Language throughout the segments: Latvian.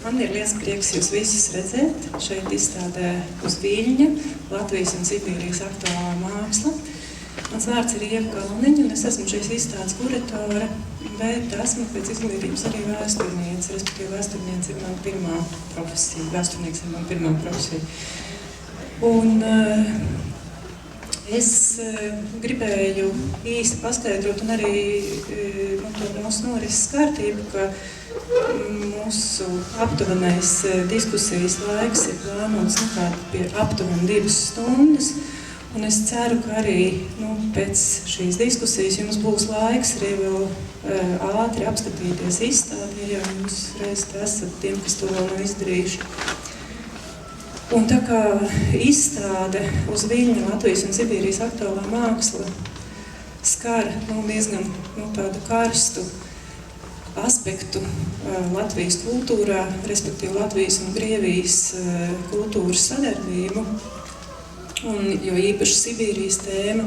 Man ir liels prieks jūs visus redzēt šeit izstādē uz Viļņa, Latvijas un Sibīrijas aktuālā māksla. Mans vārds ir Ieva Kalniņa, un es esmu šīs izstādes kuratore, bet esmu pēc izglītības arī vēsturniece, respektīvi vēsturniece ir mana pirmā profesija, vēsturnieks ir mana pirmā profesija. Un es gribēju īsti paskaidrot un arī to mūsu norises kārtību, ka mūsu aptuvenais diskusijas laiks ir plānots pie aptuveni 2 stundas, un es ceru, ka arī pēc šīs diskusijas jums būs laiks arī vēl ātri apskatīties izstādi, ja jūs reiz esat tiem, kas to vēl nav izdarījuši. Un tā kā izstāde uz Viļņa, Latvijas un Sibīrijas aktuālā māksla skar diezgan tādu karstu aspektu Latvijas kultūrā, respektīvi Latvijas un Krievijas kultūras sadarbību, un jo īpaši Sibīrijas tēma,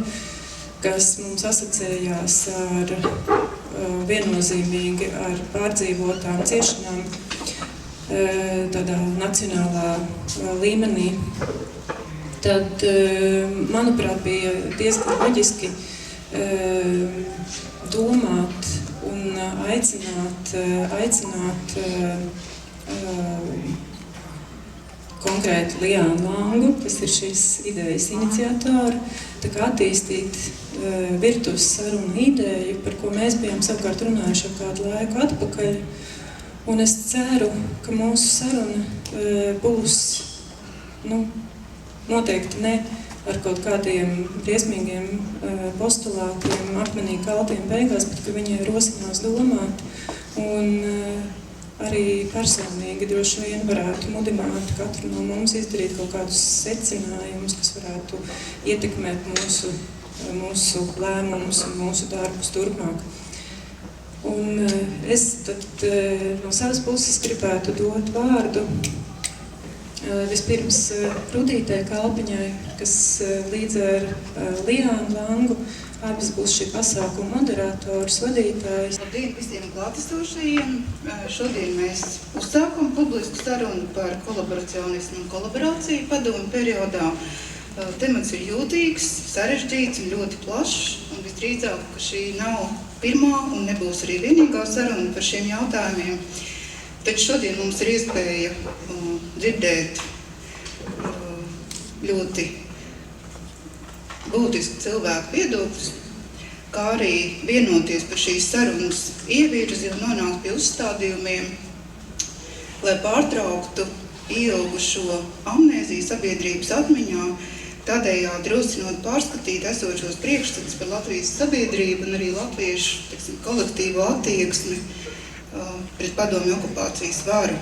kas mums asociējās ar viennozīmīgi ar pārdzīvotām ciešanām tādā nacionālā līmenī, tad, manuprāt, bija diezgan loģiski domāt un aicināt konkrēti Liānu Langu, kas ir šīs idejas iniciatori, tā kā attīstīt virtuves sarunu ideju, par ko mēs bijām savukārt runājuši jau kādu laiku atpakaļ. Un es ceru, ka mūsu saruna būs, noteikti ne ar kaut kādiem briesmīgiem postulātiem, akmenī kaltiem beigās, bet ka viņi rosinās domāt un arī personīgi droši vien varētu mudināt katru no mums izdarīt kaut kādus secinājumus, kas varētu ietekmēt mūsu lēmumus un mūsu darbus turpmāk. Un es tad no savas puses gribētu dot vārdu vispirms Rudītei Kalpiņai, kas līdz ar Liānu Langu abas būs šī pasākuma moderators, vadītājs. Labdien visiem klātesošajiem! Šodien mēs uzsākam publisku sarunu par kolaboracionismu un kolaborāciju padomu periodā. Temats ir jūtīgs, sarežģīts un ļoti plašs, un visdrīzāk, ka šī nav pirmā un nebūs arī vienīgā saruna par šiem jautājumiem. Taču šodien mums ir iespēja dzirdēt ļoti būtisku cilvēku viedokļus, kā arī vienoties par šīs sarunas ievirzi un nonākt pie uzstādījumiem, lai pārtrauktu ieilgušo amnēziju sabiedrības atmiņā, tādējādi rosinot pārskatīt esošos priekšstats par Latvijas sabiedrību un arī latviešu kolektīvo attieksmi pret padomju okupācijas varu.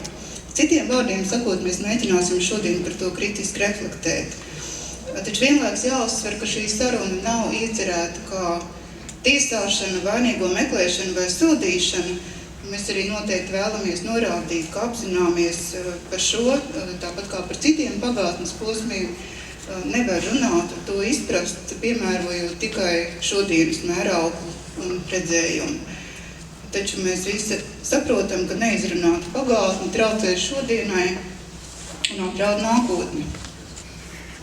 Citiem vārdiem sakot, mēs mēģināsim šodien par to kritiski reflektēt. Taču vienlaikus jāuzsver, ka šī saruna nav iecerēta kā tiesāšana, vainīgo meklēšana vai sodīšana. Mēs arī noteikti vēlamies norādīt, ka apzināmies par šo, tāpat kā par citiem pagātnes posmiem, nevar runāt un to izprast, piemērojot tikai šodienas mērauklu un redzējumu. Taču mēs visi saprotam, ka neizrunāta pagātne traucē šodienai un apdraud nākotni.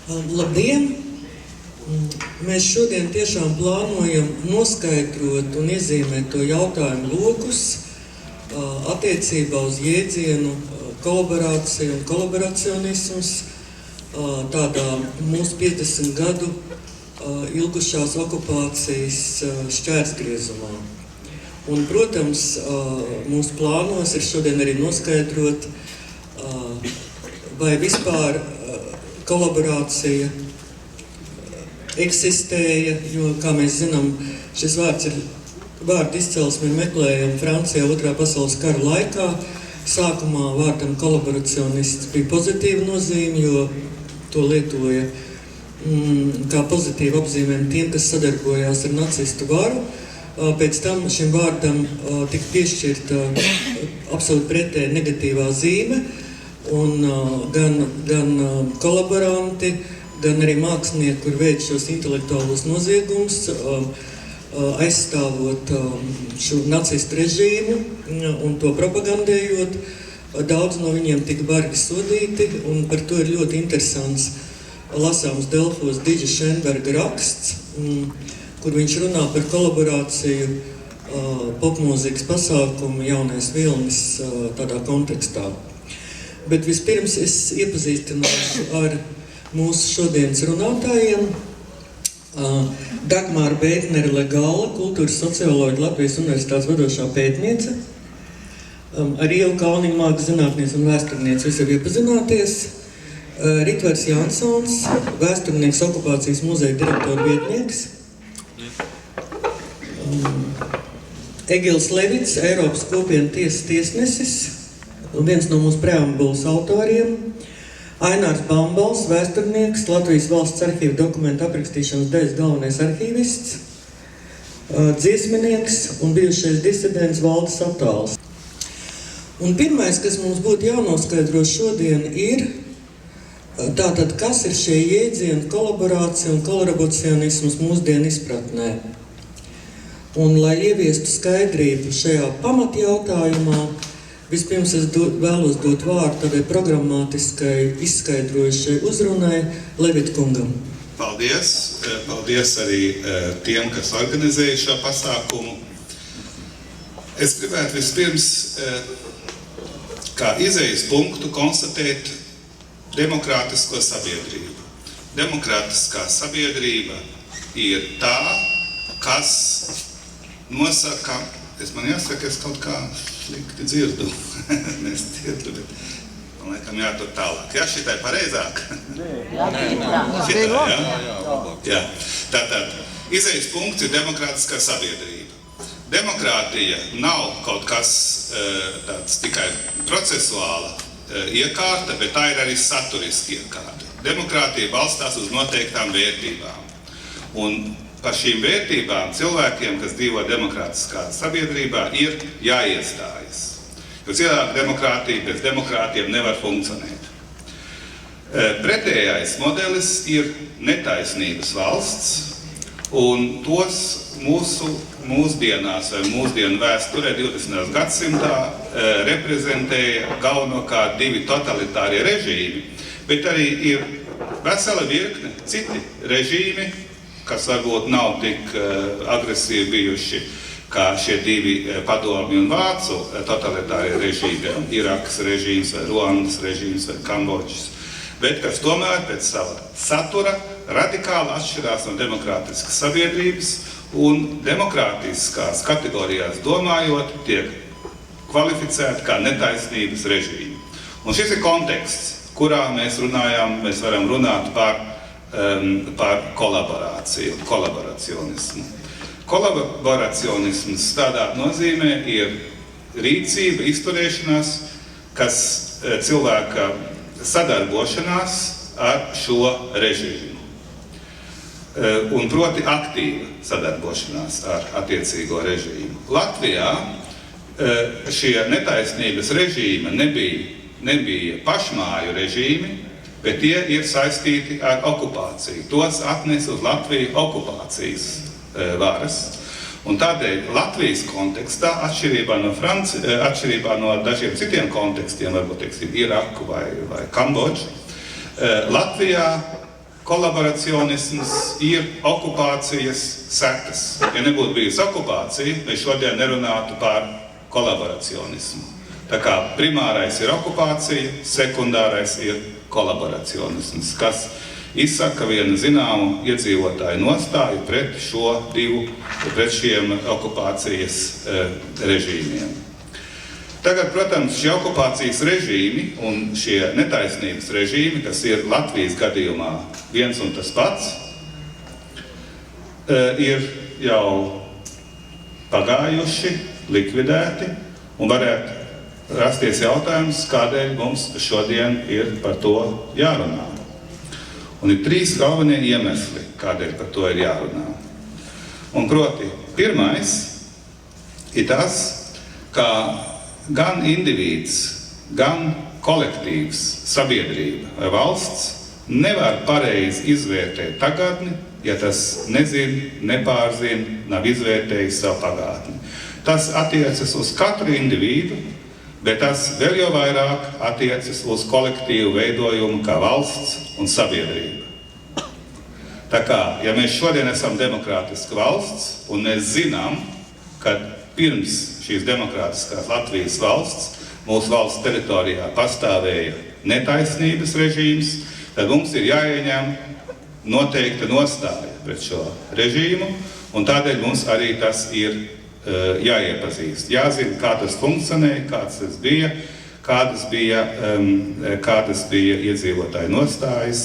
Labdien! Mēs šodien tiešām plānojam noskaidrot un iezīmēt to jautājumu lokus attiecībā uz jēdzienu kolaborācija un kolaboracionisms tādā mūsu 50 gadu ilgušās okupācijas šķērsgriezumā. Un, protams, mūsu plānos ir šodien arī noskaidrot, vai vispār kolaborācija eksistēja, jo, kā mēs zinām, šis vārdu izcelsme ir meklējama Francijā 2. pasaules kara laikā. Sākumā vārdam kolaboracionists bija pozitīva nozīme, jo to lietoja kā pozitīvu apzīmējumu tiem, kas sadarbojās ar nacistu varu. Pēc tam šim vārdam tika piešķirta absolūti pretēji negatīvā zīme, un gan kolaboranti, gan arī mākslinieki, kur veic šos intelektuālos noziegumus, aizstāvot šo nacistu režīmu un to propagandējot, Daudz no viņiem tika bargi sodīti, un par to ir ļoti interesants lasāms Delfos Diģa Šenberga raksts, kur viņš runā par kolaborāciju popmūzikas pasākumu Jaunais Vilnis tādā kontekstā. Bet vispirms es iepazīstināšu ar mūsu šodienas runātājiem. Dagmāra Beitnere Legāla, kultūras socioloģa, Latvijas Universitātes vadošā pētniece. Ar Ievu Kalniņu, mākslas zinātniece un vēsturniece visi jau iepazināties. Ritvers Jansons, vēsturnieks, okupācijas muzeja direktora vietnieks. Egils Levits, Eiropas kopienu tiesas tiesnesis, viens no mūsu preambulas autoriem. Ainārs Bambals, vēsturnieks, Latvijas valsts arhīva dokumentu aprakstīšanas daļas galvenais arhīvists, dziesminieks un bijušais disidents Valdis Attāls. Un pirmais, kas mums būtu jānoskaidro šodien, ir tātad, kas ir šie jēdzieni kolaborācija un kolaboracionisms mūsdienu izpratnē. Un, lai ieviestu skaidrību šajā pamatjautājumā, vispirms es vēlos dot vārdu tādai programmatiskai, izskaidrojušai uzrunai Levita kungam. Paldies! Paldies arī tiem, kas organizēja šo pasākumu. Es gribētu vispirms kā izejas punktu konstatēt demokrātisko sabiedrību. Demokrātiskā sabiedrība ir tā, kas nosaka, man jāsaka, es kaut kā slikti dzirdu, nedzirdu, bet man laikam jātur tālāk. Jā, šitai pareizāk? Jā. Tātad, izejas punkts ir demokrātiskā sabiedrība. Demokrātija nav kaut kas tāds tikai procesuāla iekārta, bet tā ir arī saturiski iekārta. Demokrātija balstās uz noteiktām vērtībām. Un par šīm vērtībām cilvēkiem, kas dzīvo demokrātiskā sabiedrībā, ir jāiestājas. Jo citādi demokrātija bez demokrātiem nevar funkcionēt. Pretējais modelis ir netaisnības valsts, un tos mūsdienās vai mūsdienu vēsturē 20. gadsimtā reprezentēja galvenokārt divi totalitārie režīmi, bet arī ir vesela virkne citi režīmi, kas varbūt nav tik agresīvi bijuši kā šie divi padomju un vācu totalitārie režīmi, Irakas režīms vai Ruandas režīms vai Kambodžas, bet kas tomēr pēc sava satura radikāli atšķirās no demokrātiskas sabiedrības un demokrātiskās kategorijās domājot tiek kvalificēti kā netaisnības režīmi. Un šis ir konteksts, kurā mēs varam runāt par kolaborāciju, kolaboracionismu. Kolaboracionisms tādā nozīmē ir rīcība, izturēšanās, kas cilvēka sadarbošanās ar šo režīmu. Un proti aktīva sadarbošanās ar attiecīgo režīmu. Latvijā šie netaisnības režīmi nebija pašmāju režīmi, bet tie ir saistīti ar okupāciju. Tos atnes uz Latviju okupācijas varas. Un tādēļ Latvijas kontekstā, atšķirībā no dažiem citiem kontekstiem, varbūt, teiksim, Iraku vai Kambodžu, Latvijā kolaboracionisms ir okupācijas sekas. Ja nebūtu bijusi okupācija, mēs šodien nerunātu par kolaboracionismu. Tā kā primārais ir okupācija, sekundārais ir kolaboracionisms, kas izsaka vienu zināmu iedzīvotāju nostāju pret šiem okupācijas režīmiem. Tagad, protams, šie okupācijas režīmi un šie netaisnības režīmi, kas ir Latvijas gadījumā viens un tas pats, ir jau pagājuši, likvidēti, un varētu rasties jautājums, kādēļ mums šodien ir par to jārunā. Un ir trīs galvenie iemesli, kādēļ par to ir jārunā. Un proti, pirmais ir tas, ka gan indivīds, gan kolektīvs, sabiedrība vai valsts nevar pareizi izvērtēt tagadni, ja tas nezina, nepārzina, nav izvērtējis savu pagātni. Tas attiecas uz katru individu, bet tas vēl jau vairāk attiecas uz kolektīvu veidojumu kā valsts un sabiedrība. Tā kā, ja mēs šodien esam demokrātiska valsts, un mēs zinām, ka pirms šīs demokrātiskās Latvijas valsts, mūsu valsts teritorijā pastāvēja netaisnības režīms, tad mums ir jāieņem noteikta nostāja pret šo režīmu, un tādēļ mums arī tas ir jāiepazīst. Jāzina, kā tas funkcionēja, kāds tas bija, kādas bija iedzīvotāju nostājas,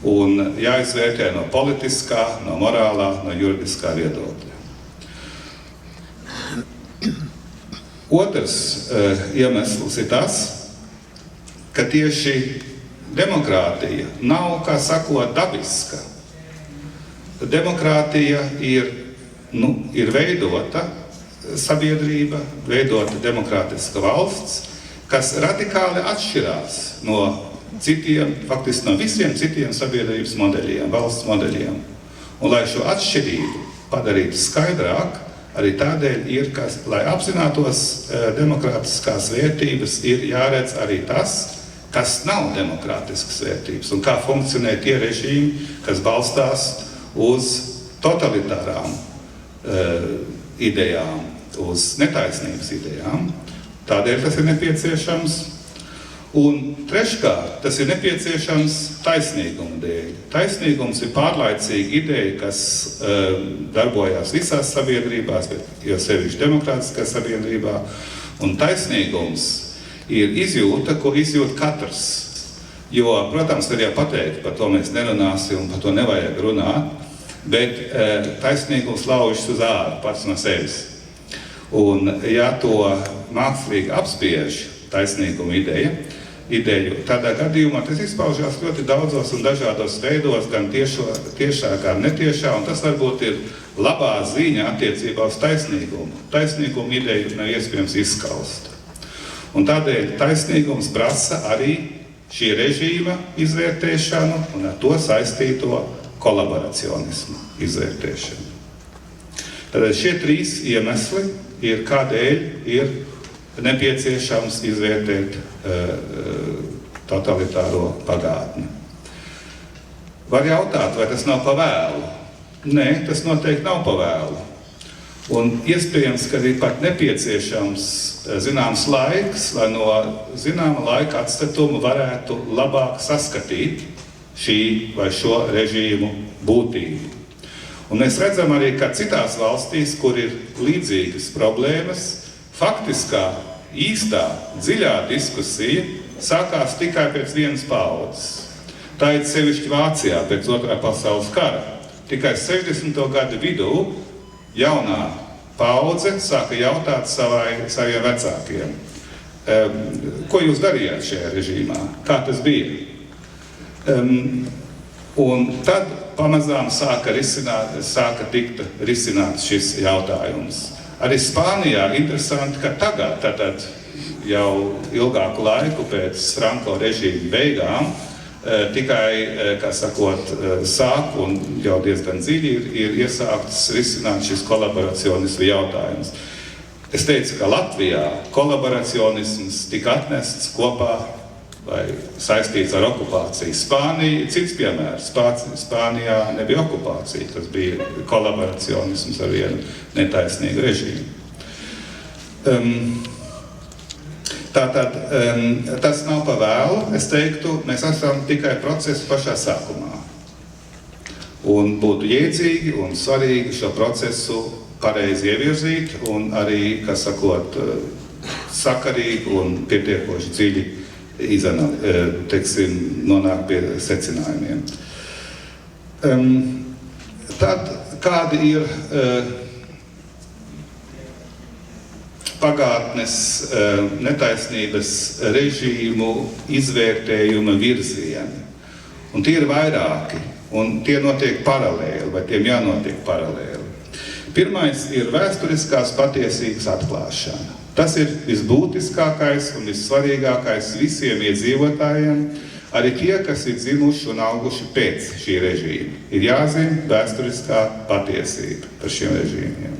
un jāizvērtē no politiskā, no morālā, no juridiskā viedokļa. Otrs iemesls ir tas, ka tieši demokrātija nav, kā sakot, dabiska. Demokrātija ir veidota sabiedrība, veidota demokrātiska valsts, kas radikāli atšķirās no citiem, faktiski no visiem citiem sabiedrības modeļiem, valsts modeļiem. Un lai šo atšķirību padarītu skaidrāk, arī tādēļ ir, lai apzinātos demokrātiskās vērtības, ir jāredz arī tas, kas nav demokrātiskas vērtības un kā funkcionē tie režīmi, kas balstās uz totalitārām idejām, uz netaisnības idejām. Tādēļ tas ir nepieciešams. Un treškārt, tas ir nepieciešams taisnīguma dēļ. Taisnīgums ir pārlaicīga ideja, kas darbojās visās sabiedrībās, bet jo sevišķi demokrātiskā sabiedrībā. Un taisnīgums ir izjūta, ko izjūt katrs. Jo, protams, var jau pateikt, par to mēs nerunāsim, par to nevajag runāt, bet taisnīgums laužas uz ārā pats no sevis. Un, ja to mākslīgi apspiež taisnīguma ideju, tādā gadījumā tas izpaužās ļoti daudzos un dažādos veidos, gan tiešā, gan netiešā, un tas varbūt ir labā ziņa attiecībā uz taisnīgumu. Taisnīguma ideju nav iespējams izskaust. Un tādēļ taisnīgums prasa arī šī režīma izvērtēšanu un ar to saistīto kolaboracionismu izvērtēšanu. Tātad šie trīs iemesli ir, kādēļ ir nepieciešams izvērtēt totalitāro pagātni. Var jautāt, vai tas nav pa vēlu? Nē, tas noteikti nav pa vēlu. Un iespējams, ka ir pat nepieciešams zināms laiks, lai no zināma laika atstatuma varētu labāk saskatīt šī vai šo režīmu būtību. Un mēs redzam arī, ka citās valstīs, kur ir līdzīgas problēmas, faktiskā, īstā, dziļā diskusija sākās tikai pēc vienas paaudzes. Tā ir sevišķi Vācijā pēc Otrā pasaules kara. Tikai 60. gadu vidū jaunā paudze sāka jautāt saviem vecākiem, ko jūs darījāt šajā režīmā, kā tas bija. Un tad pamazām sāka tikt risināts šis jautājums. Arī Spānijā interesanti, ka tagad, tātad jau ilgāku laiku pēc Franko režīma beigām, tikai, kā sakot, sāk un jau diezgan dziļi ir iesākts risināt šis kolaboracionismu jautājums. Es teicu, ka Latvijā kolaboracionisms tika atnests kopā vai saistīts ar okupāciju. Spānija ir cits piemērs. Spānijā nebija okupācija, tas bija kolaboracionisms ar vienu netaisnīgu režīmu. Tātad tas nav pa vēlu, es teiktu, mēs esam tikai procesa pašā sākumā. Un būtu jēdzīgi un svarīgi šo procesu pareizi ievirzīt un arī, kā sakot, sakarīgi un pietiekoši dziļi nonāk pie secinājumiem. Tad kādi ir pagātnes netaisnības režīmu izvērtējuma virzieni? Un tie ir vairāki, un tie notiek paralēli, vai tiem jānotiek paralēli. Pirmais ir vēsturiskās patiesības atklāšana. Tas ir visbūtiskākais un vissvarīgākais visiem iedzīvotājiem, arī tie, kas ir dzimuši un auguši pēc šī režīma. Ir jāzina vēsturiskā patiesība par šiem režīmiem.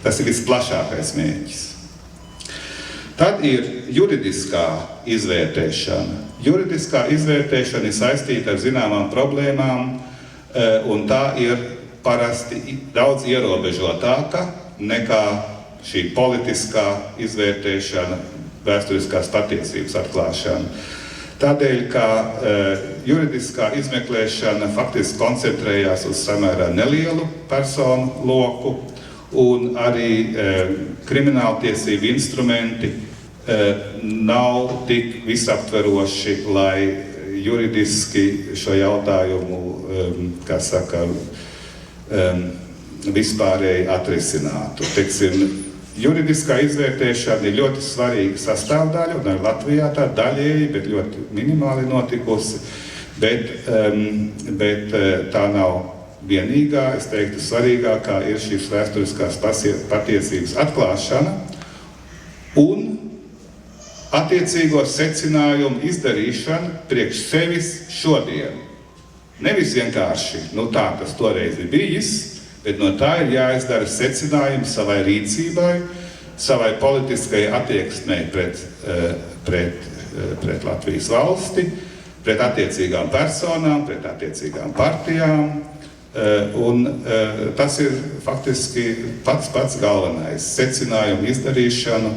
Tas ir visplašākais mērķis. Tad ir juridiskā izvērtēšana. Juridiskā izvērtēšana ir saistīta ar zināmām problēmām, un tā ir parasti daudz ierobežotāka nekā šī politiskā izvērtēšana, vēsturiskās patiesības atklāšana. Tādēļ, ka juridiskā izmeklēšana faktiski koncentrējās uz samērā nelielu personu loku, un arī krimināltiesību instrumenti nav tik visaptveroši, lai juridiski šo jautājumu, kā saka, vispārēji atrisinātu. Teiksim, juridiskā izvērtēšana ir ļoti svarīga sastāvdaļa, un arī Latvijā tā daļēji, bet ļoti minimāli notikusi, bet tā nav vienīgā, es teiktu, svarīgākā ir šīs vēsturiskās patiesības atklāšana un attiecīgo secinājumu izdarīšana priekš sevis šodien. Nevis vienkārši, tā tas toreiz ir bijis, bet no tā ir jāizdara secinājumi savai rīcībai, savai politiskajai attieksmei pret Latvijas valsti, pret attiecīgām personām, pret attiecīgām partijām. Un tas ir faktiski pats galvenais - secinājumu izdarīšanu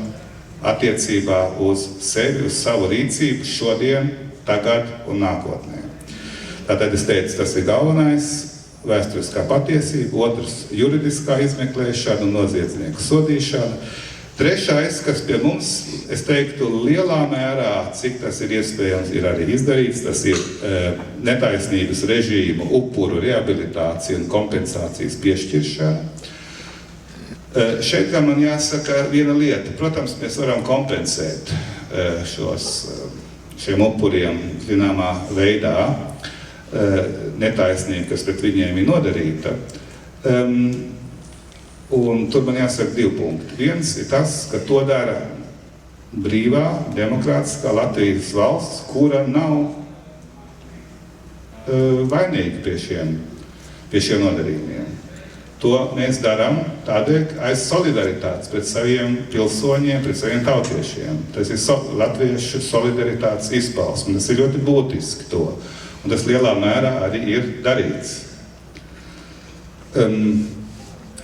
attiecībā uz sevi, uz savu rīcību šodien, tagad un nākotnē. Tātad es teicu, tas ir galvenais - vēsturiskā patiesība, otrs - juridiskā izmeklēšana un noziedznieku sodīšana. Trešais, kas pie mums, es teiktu, lielā mērā, cik tas ir iespējams, ir arī izdarīts, tas ir netaisnības režīmu upuru rehabilitācija un kompensācijas piešķiršana. Šeit, kā man jāsaka, viena lieta. Protams, mēs varam kompensēt šiem upuriem zināmā veidā netaisnību, kas pret viņiem ir nodarīta. Un tur man jāsaka 2 punkti. Viens ir tas, ka to dara brīvā, demokrātiskā Latvijas valsts, kura nav vainīga pie šiem nodarījumiem. To mēs darām tādēļ, ka aiz solidaritātes pret saviem pilsoņiem, pret saviem tautiešiem. Tas ir latviešu solidaritātes izpausme. Tas ir ļoti būtiski to. Un tas lielā mērā arī ir darīts.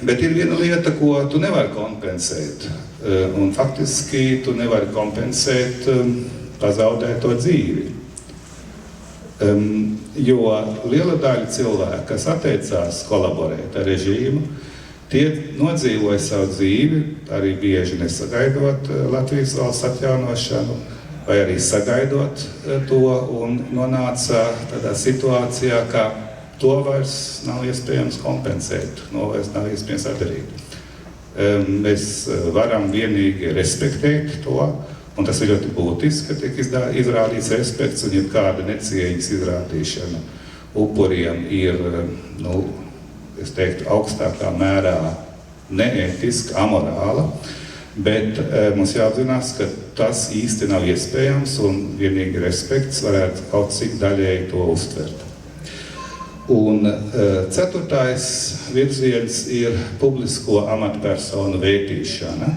Bet ir viena lieta, ko tu nevari kompensēt. Un faktiski tu nevari kompensēt pazaudēto dzīvi. Jo liela daļa cilvēku, kas atteicās kolaborēt ar režīmu, tie nodzīvoja savu dzīvi, arī bieži nesagaidot Latvijas valsts atjaunošanu, vai arī sagaidot to un nonāca tādā situācijā, ka to vairs nav iespējams kompensēt, vairs nav iespējams atdarīt. Mēs varam vienīgi respektēt to, un tas ir ļoti būtiski, ka tiek izrādīts respekts, un jebkāda necieņas izrādīšana upuriem ir, es teiktu, augstākā mērā neētiska, amorāla, bet mums jāapzinās, ka tas īsti nav iespējams, un vienīgi respekts varētu kaut cik daļēji to uztvert. Un 4. virziens ir publisko amatpersonu vērtīšana,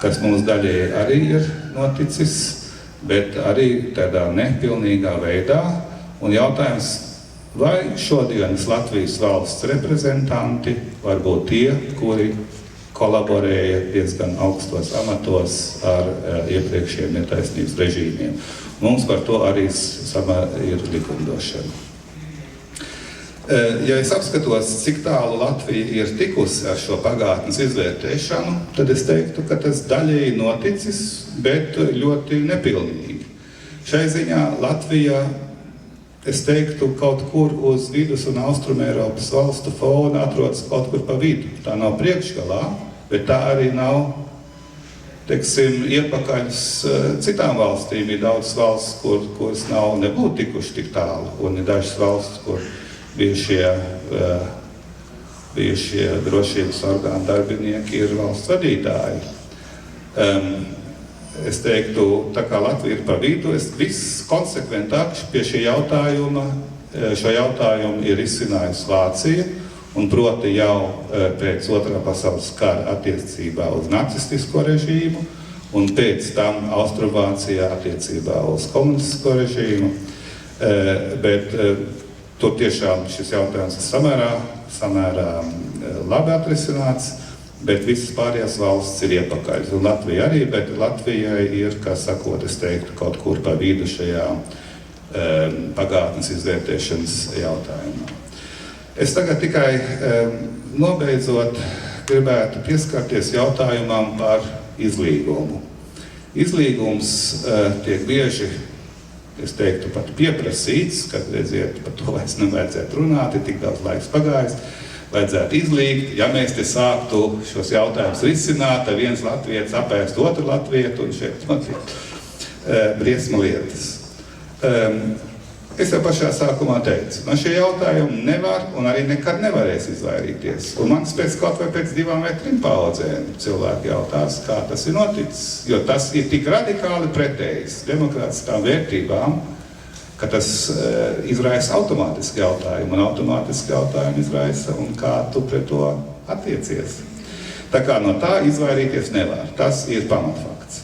kas mums daļēji arī ir noticis, bet arī tādā nepilnīgā veidā. Un jautājums, vai šodienas Latvijas valsts reprezentanti var būt tie, kuri kolaborēja diezgan augstos amatos ar iepriekšējiem netaisnības režīmiem. Mums par to arī ir likumdošana. Ja es apskatos, cik tālu Latvija ir tikusi ar šo pagātnes izvērtēšanu, tad es teiktu, ka tas daļēji noticis, bet ļoti nepilnīgi. Šai ziņā Latvija, es teiktu, kaut kur uz vidus un austrumēropas valstu fona atrodas kaut kur pa vidu. Tā nav priekšgalā, bet tā arī nav, teiksim, iepakaļs citām valstīm. Ir daudz valsts, kuras nav nebūtu tikuši tik tālu, un ir dažas valsts, kur bijušie drošības orgānu darbinieki ir valsts vadītāji. Es teiktu, tā kā Latvija ir pa vidu, viss konsekventāk pie šo jautājumu ir izcinājusi Vācija, un proti jau pēc 2. pasaules kara attiecībā uz nacistisko režīmu, un pēc tam Austrumvācijā attiecībā uz komunistisko režīmu, bet tur tiešām šis jautājums ir samērā labi atrisināts, bet visas pārējās valsts ir iepakaļ. Un Latvija arī, bet Latvijai ir, kā sakot, es teiktu, kaut kur pa vidu šajā pagātnes izvērtēšanas jautājumā. Es tagad tikai nobeidzot gribētu pieskarties jautājumam par izlīgumu. Izlīgums tiek bieži, es teiktu, pat pieprasīts, kad, redziet, par to vairs nevajadzētu runāt, ir tik daudz laiks pagājis, vajadzētu izlīgt, ja mēs te sāktu šos jautājumus risināt, tad viens latvietis apēst otru latvietu un šeit notiek briesmu lietas. Es jau pašā sākumā teicu, no šie jautājumi nevar un arī nekad nevarēs izvairīties. Un man kaut vai pēc 2 vai 3 paudzēm cilvēki jautās, kā tas ir noticis, jo tas ir tik radikāli pretējs demokrātiskām vērtībām, ka tas izraisa automātiski jautājumu, un automātiski jautājumu izraisa, un kā tu pret to attiecies. Tā kā no tā izvairīties nevar, tas ir pamatfakts.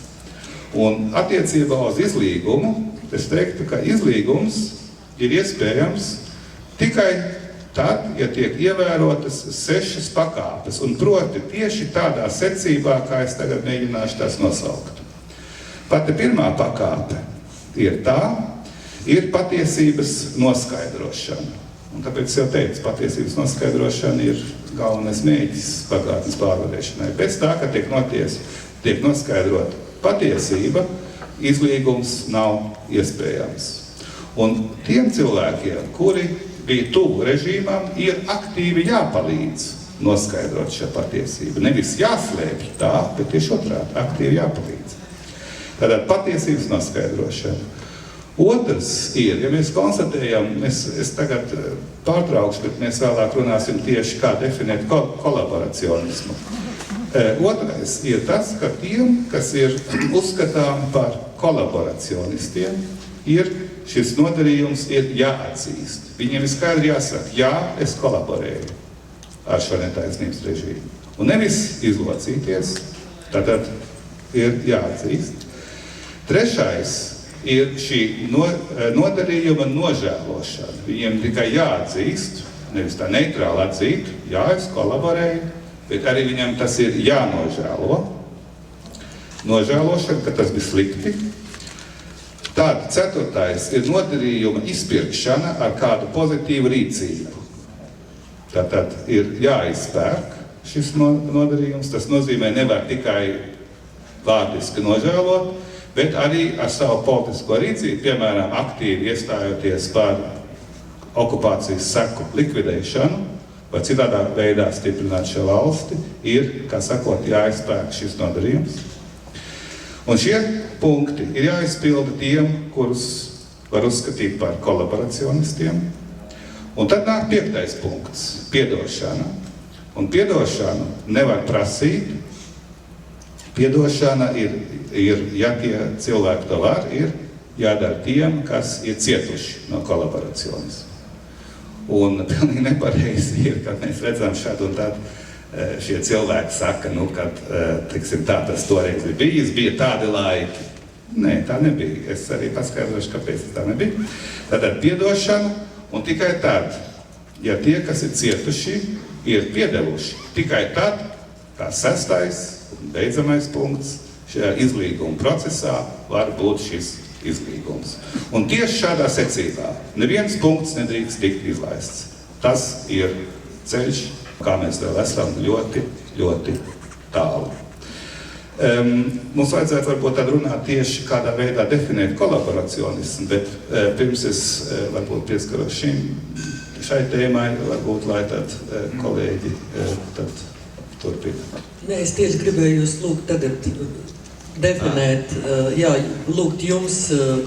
Un attiecībā uz izlīgumu, es teiktu, ka izlīgums ir iespējams tikai tad, ja tiek ievērotas 6 pakāpes, un proti tieši tādā secībā, kā es tagad mēģināšu tās nosaukt. Pati pirmā pakāpe ir patiesības noskaidrošana. Un tāpēc jau teicu, patiesības noskaidrošana ir galvenais mēģis pagātnes pārvarēšanai. Pēc tā, ka tiek noskaidrota patiesība, izlīgums nav iespējams. Un tiem cilvēkiem, kuri bija tuvu režīmam, ir aktīvi jāpalīdz noskaidrot šo patiesību. Nevis jāslēpj tā, bet tieši otrādi, aktīvi jāpalīdz. Tātad patiesības noskaidrošana. Otrs ir, ja mēs konstatējam, es tagad pārtraukšu, bet mēs vēlāk runāsim tieši, kā definēt kolaboracionismu. Otrais ir tas, ka tiem, kas ir uzskatām par kolaboracionistiem, šis nodarījums ir jāatzīst. Viņiem ir skaidri jāsaka, jā, es kolaborēju ar šo netaisnības režīmu. Un nevis izlocīties, tātad ir jāatzīst. Trešais ir šī nodarījuma nožēlošana. Viņiem tikai jāatzīst, nevis tā neitrāli atzīt, jā, es kolaborēju, bet arī viņam tas ir jānožēlo. Nožēlošana, ka tas bija slikti. Tāda ceturtais ir nodarījuma izpirkšana ar kādu pozitīvu rīcību. Tātad ir jāizpērk šis nodarījums. Tas nozīmē nevar tikai vārdiski nožēlot, bet arī ar savu politisko rīcību, piemēram, aktīvi iestājoties par okupācijas seku likvidēšanu, vai citādā veidā stiprināt šo valsti, ir, kā sakot, jāizpērk šis nodarījums. Un šie punkti ir jāizpilda tiem, kurus var uzskatīt par kolaboracionistiem. Un tad nāk 5. punkts – piedošana. Un piedošanu nevar prasīt. Piedošana ir, ja tie cilvēki to var, ir jādara tiem, kas ir cietuši no kolaboracionismu. Un pilnīgi nepareizi ir, kad mēs redzam šādu un tādu. Šie cilvēki saka, kad, tiksim, tā tas toreiz ir bijis, bija tādi laiki. Nē, tā nebija. Es arī paskaidrošu, kāpēc tā nebija. Tātad piedošana, un tikai tad, ja tie, kas ir cietuši, ir piedevuši, tikai tad, kā 6. un beidzamais punkts, šajā izlīguma procesā var būt šis izlīgums. Un tieši šādā secībā neviens punkts nedrīkst tikt izlaists. Tas ir ceļš, kā mēs vēl esam ļoti, ļoti tālu. Mums vajadzētu varbūt tad runāt tieši kādā veidā definēt kolaboracionismu, bet pirms es varbūt pieskaros šai tēmai, varbūt, lai tad kolēģi tad turpina. Nē, es tieši gribēju jūs lūgt tagad definēt, lūgt jums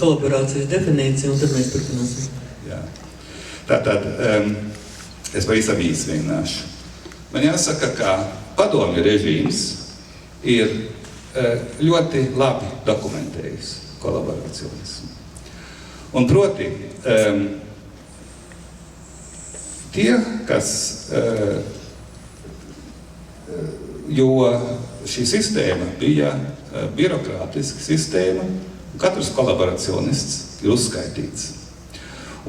kolaborācijas definīciju, un tad mēs turpināsim. Jā. Tātad, es pavisam īsi vienāšu. Man jāsaka, ka padomju režīms ir ļoti labi dokumentējis kolaboracionismu. Un proti, tie, kas, jo šī sistēma bija birokrātiska sistēma, un katrs kolaboracionists ir uzskaitīts.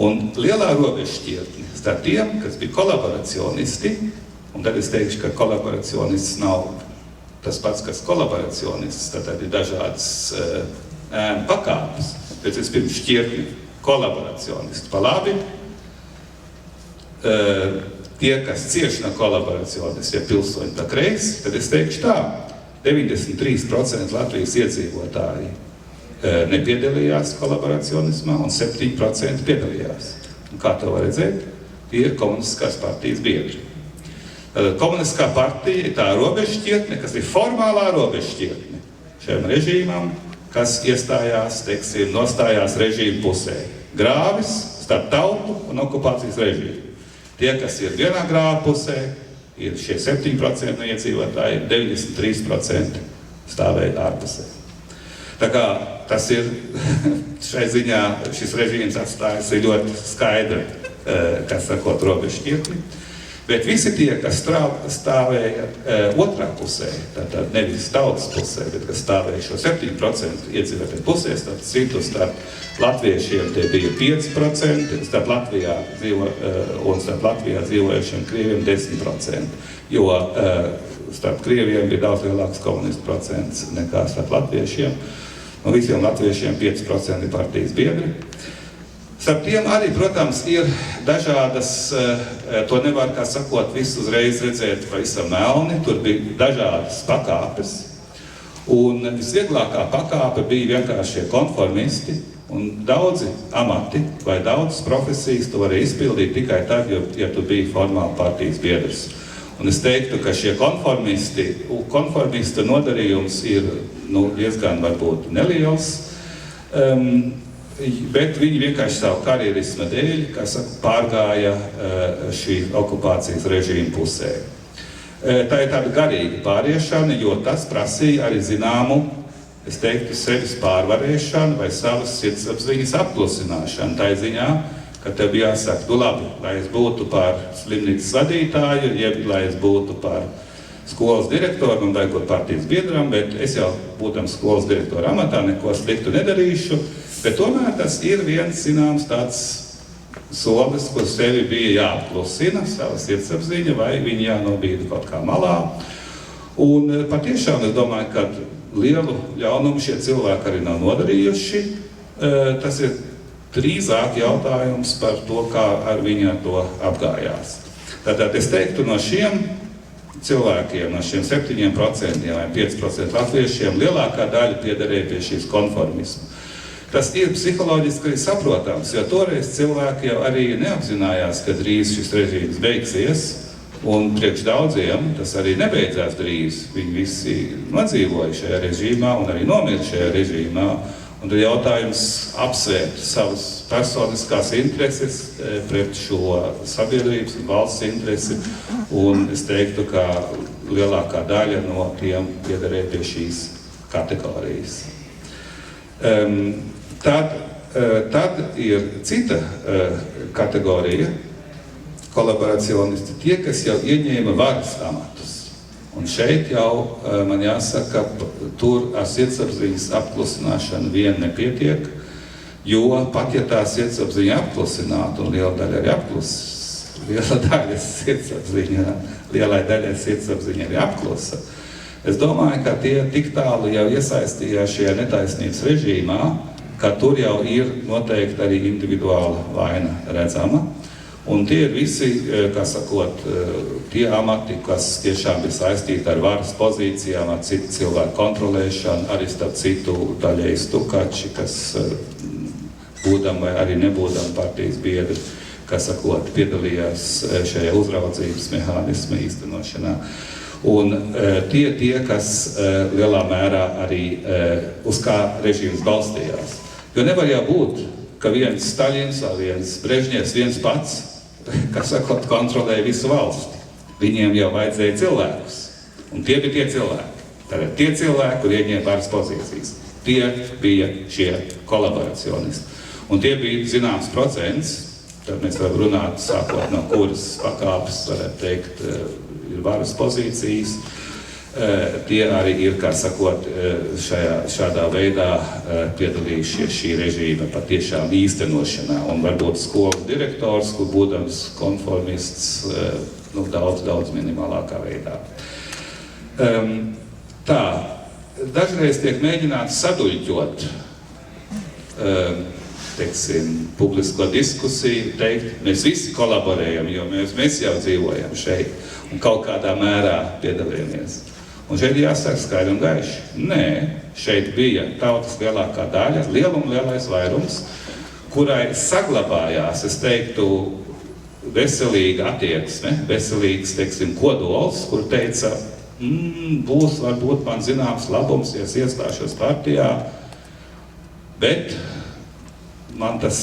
Un lielā robežšķirtne starp tiem, kas bija kolaboracionisti, un tad es teikšu, ka kolaboracionists nav tas pats, kas kolaboracionists, tad ir dažādas ēnu pakāpes, bet vispirms šķirtni kolaboracionisti pa labi, tie, kas cieši no kolaboracionisti, ja pilsoņi pa kreisi, tad es teikšu tā, 93% Latvijas iedzīvotāji nepiedalījās kolaboracionismā un 7% piedalījās. Un kā to var redzēt? Tie ir komunistiskās partijas biedri. Komunistiskā partija ir tā robežšķirtne, kas ir formālā robežšķirtne šiem režīmam, kas iestājās, teiksim, nostājās režīmu pusē. Grāvis starp tautu un okupācijas režīmu. Tie, kas ir vienā grāva pusē, ir šie 7% no iedzīvotāji, 93% stāvēja ārpusē. Tā kā tas ir, šai ziņā šis režīms atstājis ļoti skaidri, kas sakot, robežšķirtni. Bet visi tie, kas stāvēja otrā pusē, tātad nevis tautas pusē, bet kas stāvēja šo 7% iedzīvotāju pusē, starp latviešiem tie bija 5%, starp Latvijā dzīvojušiem krieviem 10%, jo starp krieviem bija daudz lielāks komunistu procents nekā starp latviešiem. No visiem latviešiem 5% ir partijas biedri. Starp tiem arī, protams, ir dažādas, to nevar, kā sakot, visu uzreiz redzēt pavisam melni, tur bija dažādas pakāpes, un visvieglākā pakāpe bija vienkāršie konformisti, un daudzi amati vai daudzas profesijas tu varēja izpildīt tikai tad, ja tu biji formāli partijas biedrs. Un es teiktu, ka šie konformistu nodarījums ir, diezgan varbūt neliels, bet viņi vienkārši savu karjerisma dēļ, kā saka, pārgāja šī okupācijas režīma pusē. Tā ir tāda garīga pāriešana, jo tas prasīja arī zināmu, es teiktu, sevis pārvarēšanu vai savas sirdsapziņas apklusināšanu. Tā ir ziņā, ka tev jāsaka, labi, lai es būtu par slimnīcas vadītāju, jeb lai es būtu par skolas direktoru un vai kur partijas biedram, bet es jau būtams skolas direktora amatā neko sliktu nedarīšu. Bet tomēr tas ir viens, zināms, tāds solis, kur sevi bija jāapklusina, sava sirdsapziņa, vai viņi jānobīda kaut kā malā. Un patiešām es domāju, ka lielu ļaunumu šie cilvēki arī nav nodarījuši. Tas ir drīzāk jautājums par to, kā ar viņu to apgājās. Tātad es teiktu, no šiem cilvēkiem, no šiem 7% vai 5% latviešiem, lielākā daļa piederēja pie šīs konformismu. Tas ir psiholoģiski arī saprotams, jo toreiz cilvēki jau arī neapzinājās, ka drīz šis režīms beigsies, un priekš daudziem tas arī nebeidzās drīz. Viņi visi nodzīvoja šajā režīmā un arī nomira šajā režīmā. Un tad jautājums apsvērt savas personiskās intereses pret šo sabiedrības un valsts interesi, un es teiktu, ka lielākā daļa no tiem piederēja pie šīs kategorijas. Tad ir cita kategorija, kolaboracionisti, tie, kas jau ieņēma varas amatus. Un šeit jau man jāsaka, tur ar sirdsapziņas apklusināšanu vien nepietiek, jo pat ja tā sirdsapziņa apklusinātu, un liela daļa sirdsapziņa arī apklusa, es domāju, ka tie tik tālu jau iesaistījās šajā netaisnības režīmā, ka tur jau ir noteikti arī individuāla vaina redzama. Un tie ir visi, kā sakot, tie amati, kas tiešām ir saistīti ar varas pozīcijām, ar citu cilvēku kontrolēšanu, arī starp citu daļēji stukači, kas būdam vai arī nebūdam partijas biedri, kā sakot, piedalījās šajā uzraudzības mehānisma īstenošanā. Un tie, kas lielā mērā arī uz kā režīms balstījās. Jo nevar jau būt, ka viens Staļins vai viens Brežņevs viens pats, kas sakot, kontrolēja visu valsti. Viņiem jau vajadzēja cilvēkus. Un tie bija tie cilvēki. Tātad tie cilvēki, kur ieņēma varas pozīcijas. Tie bija šie kolaboracionisti. Un tie bija zināms procents, tad mēs varam runāt, sākot no kuras pakāpes, varētu teikt, ir varas pozīcijas. Tie arī ir, kā sakot, šādā veidā piedalījušies šī režīma patiešām īstenošanā. Un varbūt skolas direktors, kur būdams konformists, daudz minimālākā veidā. Tā, dažreiz tiek mēģināts saduļķot, publisko diskusiju, teikt, mēs visi kolaborējam, jo mēs jau dzīvojam šeit un kaut kādā mērā piedalījāmies. Un šeit jāsaka skaidri un gaiši. Nē, šeit bija tautas lielākā daļa, lielais vairums, kurai saglabājās, es teiktu, veselīga attieksme, veselīgs, kodols, kur teica, būs varbūt man zināms labums, ja es iestāšos partijā, bet man tas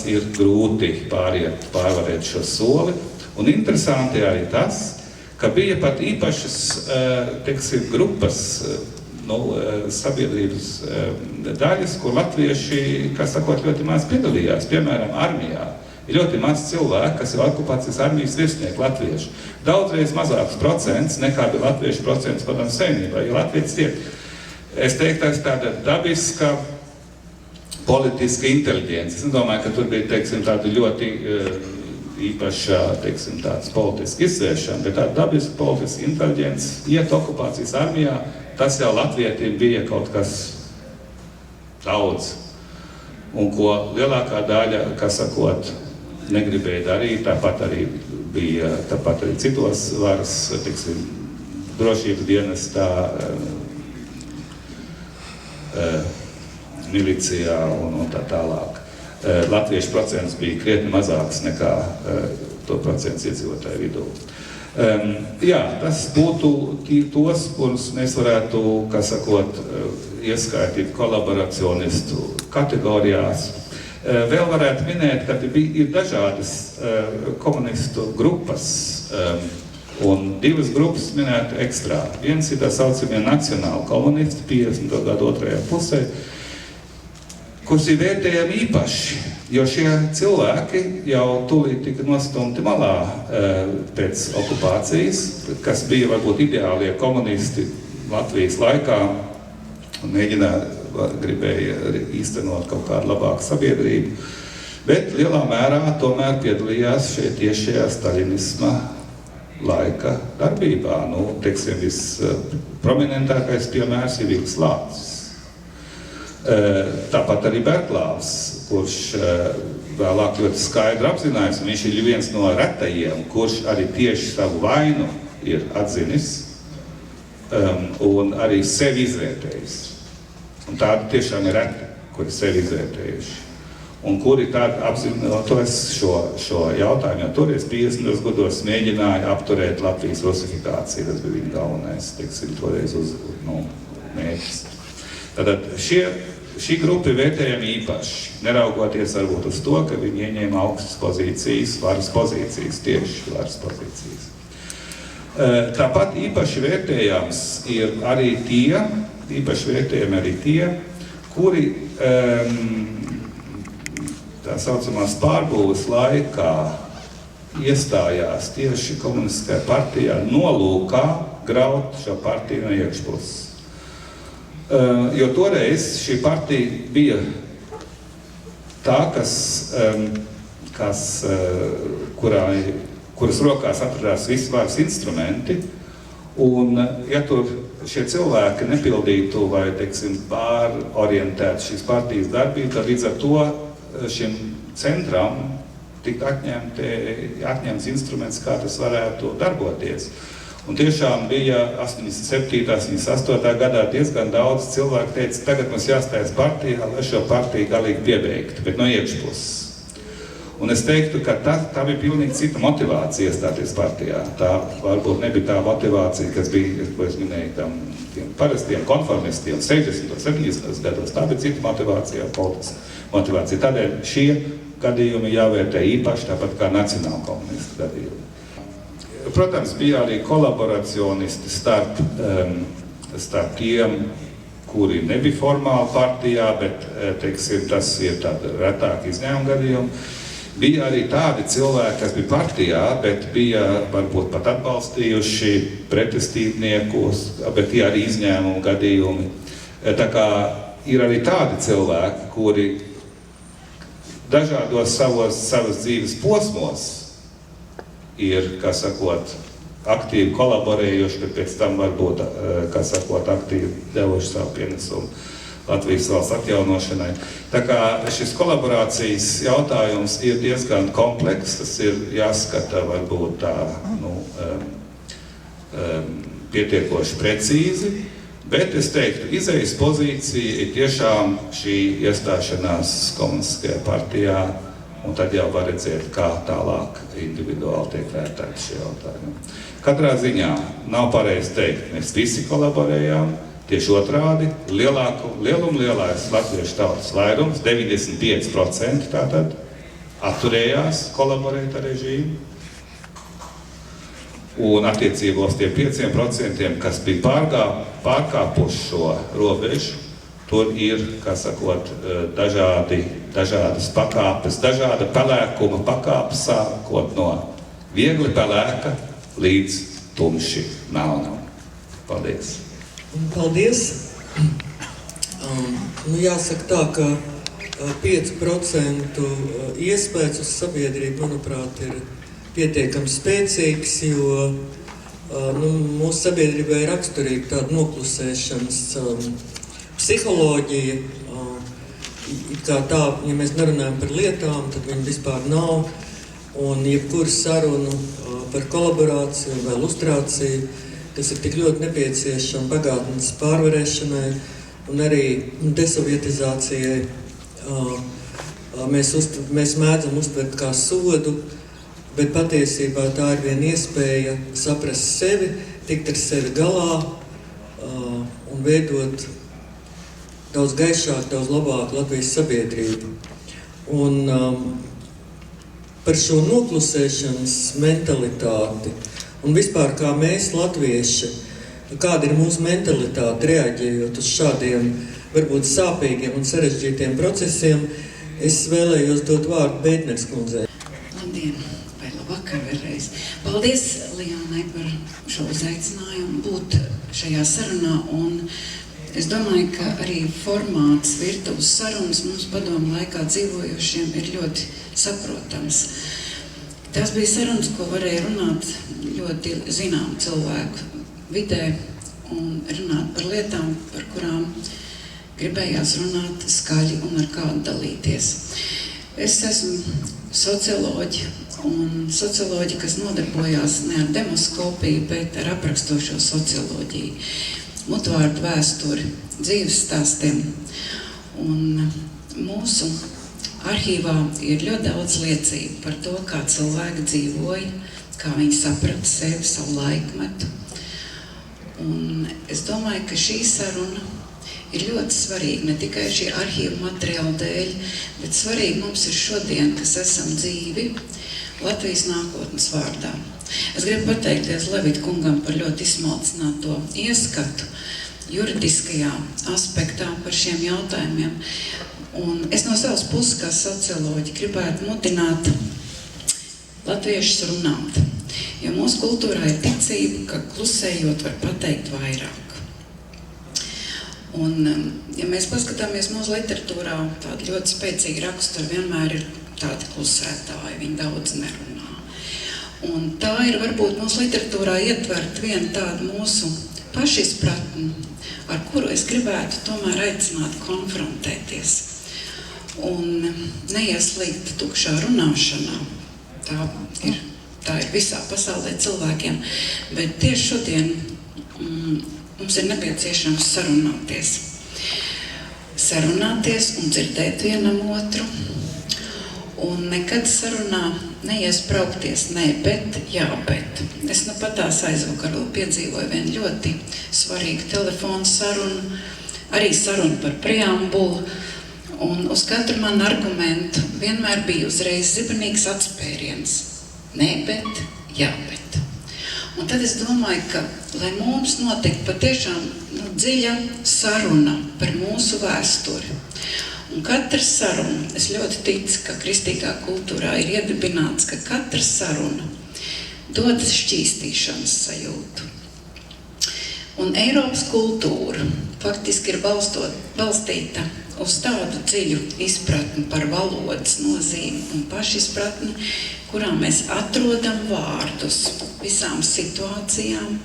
ir grūti pārvarēt šo soli. Un interesanti arī tas, ka bija pat īpašas, grupas, sabiedrības daļas, kur latvieši, kā sakot, ļoti maz piedalījās, piemēram, armijā. Ir ļoti maz cilvēku, kas ir okupācijas armijas virsnieki latvieši. Daudzreiz mazāks procents nekā bija latviešu procents padomu savienībā, jo latvieši tiek, es teiktu, tāda dabiska politiska inteliģence. Es nedomāju, ka tur bija, tāda ļoti īpaša, tāds politiski izsvēršana, bet tāda dabiska politiska inteliģence iet okupācijas armijā, tas jau latvietim bija kaut kas daudz. Un ko lielākā daļa, kā sakot, negribēja darīt, tāpat arī citos varas, drošības dienestā, milicijā un tā tālāk. Latviešu procents bija krietni mazāks nekā to procents iedzīvotāju vidū. Jā, tas būtu tos, kurus mēs varētu, kā sakot, ieskaitīt kolaboracionistu kategorijās. Vēl varētu minēt, ka ir dažādas komunistu grupas, un divas grupas minētu ekstrā. Viens ir tā saucamie nacionāli komunisti, 50. gadu otrajā pusē, kurus ir vērtējami īpaši, jo šie cilvēki jau tūlīt tika nostumti malā pēc okupācijas, kas bija varbūt ideālie komunisti Latvijas laikā un gribēja īstenot kaut kādu labāku sabiedrību, bet lielā mērā tomēr piedalījās tieši šajā staļinisma laika darbībā. Visprominentākais piemērs ir Vils Lācis. Tāpat arī Berklāvs, kurš vēlāk ļoti skaidri apzinājās, un viņš ir viens no retajiem, kurš arī tieši savu vainu ir atzinis un arī sevi izvērtējis. Un tādi tiešām ir reti, kuri sevi izvērtējuši. Un kuri tādi apzinoties šo jautājumu, jo toreiz 50. gados mēģināja apturēt Latvijas rusifikāciju, tas bija viņa galvenais, toreiz mērķis. Tātad šī grupa ir vērtējama īpaši, neraugoties varbūt uz to, ka viņi ieņēma augstas pozīcijas, varas pozīcijas, tieši varas pozīcijas. Tāpat īpaši vērtējams ir arī tie, kuri tā saucamās pārbūves laikā iestājās tieši komunistiskajā partijā nolūkā graut šo partiju no iekšpuses. Jo toreiz šī partija bija tā, kuras rokās atradās visi varas instrumenti, un ja tur šie cilvēki nepildītu vai, pārorientētu šīs partijas darbību, tad līdz ar to šim centram tikt atņemts instruments, kā tas varētu darboties. Un tiešām bija 87. 88. gadā diezgan daudz cilvēku teica, tagad mums jāstājas partijā, lai šo partiju galīgi piebeigtu, bet no iekšpuses. Un es teiktu, ka tā bija pilnīgi cita motivācija iestāties partijā. Tā varbūt nebija tā motivācija, kas bija, ko es minēju, tiem parastiem konformistiem 60. 70. gados. Tā bija cita motivācija, politiska motivācija. Tādēļ šie gadījumi jāvērtē īpaši, tāpat kā nacionāla komunistu gadījumi. Protams, bija arī kolaboracionisti starp tiem, kuri nebija formāli partijā, bet, tas ir tāda retāk izņēmuma gadījuma. Bija arī tādi cilvēki, kas bija partijā, bet bija varbūt pat atbalstījuši pretestītniekus, bet tie arī izņēmumu gadījumi. Tā kā ir arī tādi cilvēki, kuri dažādos savas dzīves posmos ir, kā sakot, aktīvi kolaborējuši, bet pēc tam varbūt, kā sakot, aktīvi devuši savu pienesumu Latvijas valsts atjaunošanai. Tā kā šis kolaborācijas jautājums ir diezgan komplekss, tas ir jāskata varbūt tā, pietiekoši precīzi, bet es teiktu, izejas pozīcija ir tiešām šī iestāšanās komunistiskajā partijā, un tad jau var redzēt, kā tālāk individuāli tiek vērtēti šie jautājumi. Katrā ziņā nav pareizi teikt, mēs visi kolaborējām, tieši otrādi, lielais latviešu tautas vairums, 95% tātad, atturējās kolaborēt ar režīmu. Un attiecībos tie 5%, kas bija pārkāpuši šo robežu, tur ir, kā sakot, dažādas pakāpes, dažāda pelēkuma pakāpes, sākot no viegli pelēka līdz tumši melnam. Paldies! Paldies! Jāsaka tā, ka 5% iespējas uz sabiedrību, manuprāt, ir pietiekami spēcīgs, jo mūsu sabiedrībai ir raksturīga tāda noklusēšanas psiholoģija. Kā tā, ja mēs nerunājam par lietām, tad viņi vispār nav. Un jebkuru sarunu par kolaborāciju vai lustrāciju, tas ir tik ļoti nepieciešama pagātnes pārvarēšanai un arī desovietizācijai. Mēs mēdzam uztvert kā sodu, bet patiesībā tā ir viena iespēja saprast sevi, tikt ar sevi galā un veidot daudz gaišāk, daudz labāk Latvijas sabiedrību. Un par šo noklusēšanas mentalitāti un vispār kā mēs, latvieši, kāda ir mūsu mentalitāte reaģējot uz šādiem, varbūt sāpīgiem un sarežģītiem procesiem, es vēlējos dot vārdu Beitners kundzei. Labdien, vai labvakar vēlreiz. Paldies Lijānai par šo uzaicinājumu būt šajā sarunā, un es domāju, ka arī formāts virtuves sarunas mums padomu laikā dzīvojošiem ir ļoti saprotams. Tās bija sarunas, ko varēja runāt ļoti zinām cilvēku vidē un runāt par lietām, par kurām gribējās runāt skaļi un ar kādu dalīties. Es esmu socioloģi, un socioloģi, kas nodarbojās ne ar demoskopiju, bet ar aprakstošo socioloģiju, mutvārdu vēsturi, dzīves stāstiem. Un mūsu arhīvā ir ļoti daudz liecību par to, kā cilvēki dzīvoja, kā viņi saprata sevi, savu laikmetu. Un es domāju, ka šī saruna ir ļoti svarīga, ne tikai šī arhīva materiāla dēļ, bet svarīgi mums ir šodien, kas esam dzīvi, Latvijas nākotnes vārdā. Es gribu pateikties Levita kungam par ļoti izsmalcināto ieskatu juridiskajā aspektā par šiem jautājumiem. Un es no savas puses, kā socioloģi, gribētu mudināt latviešus runāt, jo mūsu kultūrā ir ticība, ka klusējot var pateikt vairāk. Un, ja mēs paskatāmies mūsu literatūrā, tāda ļoti spēcīga rakstura vienmēr ir tādi klusētāji, viņi daudz nerunā. Un tā ir varbūt mūsu literatūrā ietvert vienu tādu mūsu pašizpratni, ar kuru es gribētu tomēr aicināt konfrontēties. Un neieslīgt tukšā runāšanā. Tā ir visā pasaulē cilvēkiem, bet tieši šodien mums ir nepieciešams sarunāties. Sarunāties un dzirdēt vienam otru. Un nekad sarunā neiespraukties, nē, bet, jā, bet. Es patās aizvakaru piedzīvoju vienu ļoti svarīgu telefonu sarunu, arī sarunu par preambulu. Un uz katru manu argumentu vienmēr bija uzreiz zibenīgs atspēriens. Nē, bet, jā, bet. Un tad es domāju, ka, lai mums notiek patiešām dziļa saruna par mūsu vēsturi Un katra saruna, es ļoti ticu, ka kristīgā kultūrā ir iedibināts, ka katra saruna dod šķīstīšanas sajūtu. Un Eiropas kultūra faktiski ir balstīta uz tādu dziļu izpratni par valodas nozīmi un pašizpratni, kurā mēs atrodam vārdus visām situācijām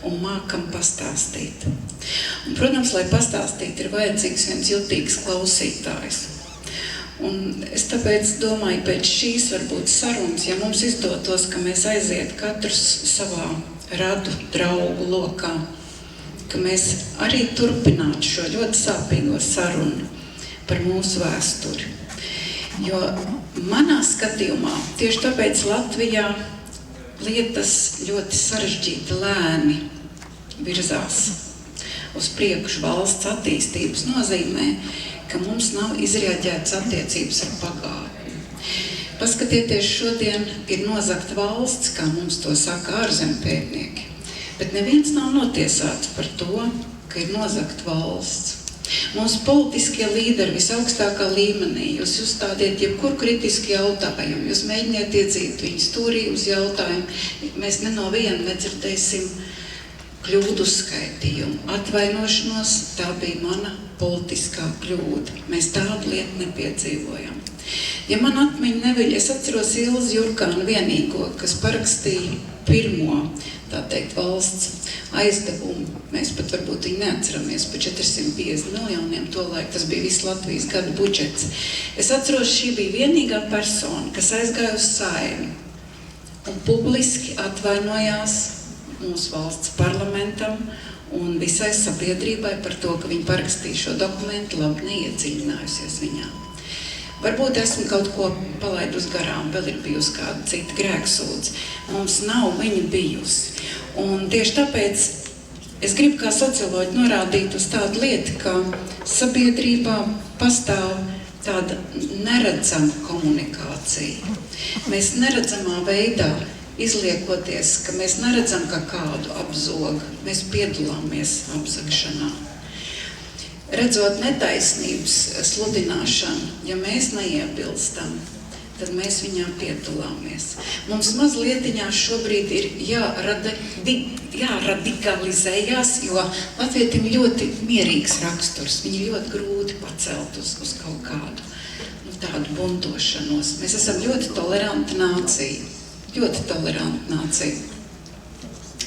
un mākam pastāstīt. Un, protams, lai pastāstītu, ir vajadzīgs viens jutīgs klausītājs. Un es tāpēc domāju, pēc šīs varbūt sarunas, ja mums izdotos, ka mēs aiziet katrs savā radu, draugu lokā, ka mēs arī turpinātu šo ļoti sāpīgo sarunu par mūsu vēsturi. Jo manā skatījumā tieši tāpēc Latvijā lietas ļoti sarežģīti lēni virzās uz priekšu valsts attīstības nozīmē, ka mums nav izrēģētas attiecības ar pagātni. Paskatieties, šodien ir nozagta valsts, kā mums to saka ārzempētnieki, bet neviens nav notiesāts par to, ka ir nozagta valsts. Mūsu politiskie līderi visaugstākā līmenī, jūs uzstādiet jebkur kritiski jautājumu, jūs mēģiniet iedzīt viņu stūrī uz jautājumu, mēs ne no viena nedzirdēsim kļūdu uzskaitījumu. Atvainošanos, tā bija mana politiskā kļūda. Mēs tādu lietu nepiedzīvojam. Ja man atmiņa neviļ, es atceros Ilzi Jurkānu vienīgo, kas parakstīja pirmo, tā teikt, valsts aizdevumu. Mēs pat varbūt viņu neatceramies par 450 miljoniem, tolaik tas bija viss Latvijas gada budžets. Es atceros, šī bija vienīgā persona, kas aizgāja uz Saeimu un publiski atvainojās mūsu valsts parlamentam un visai sabiedrībai par to, ka viņi parakstīja šo dokumentu, labi neiedziļinājusies viņā. Varbūt esmu kaut ko palaidus garām, vēl ir bijusi kāda cita grēksūdze. Mums nav viņa bijusi. Un tieši tāpēc es gribu kā socioloģi norādīt uz tādu lietu, ka sabiedrībā pastāv tāda neredzama komunikācija. Mēs neredzamā veidā izliekoties, ka mēs neredzam, ka kādu apzog, mēs piedalāmies apzagšanā. Redzot netaisnības sludināšanu, ja mēs neiebilstam, tad mēs viņām piedalāmies. Mums mazlietiņās šobrīd ir jāradikalizējās, jo latvietim ļoti mierīgs raksturs, viņi ļoti grūti pacelt uz kaut kādu tādu buntošanos. Mēs esam ļoti toleranti nācija. Ļoti toleranti nācija.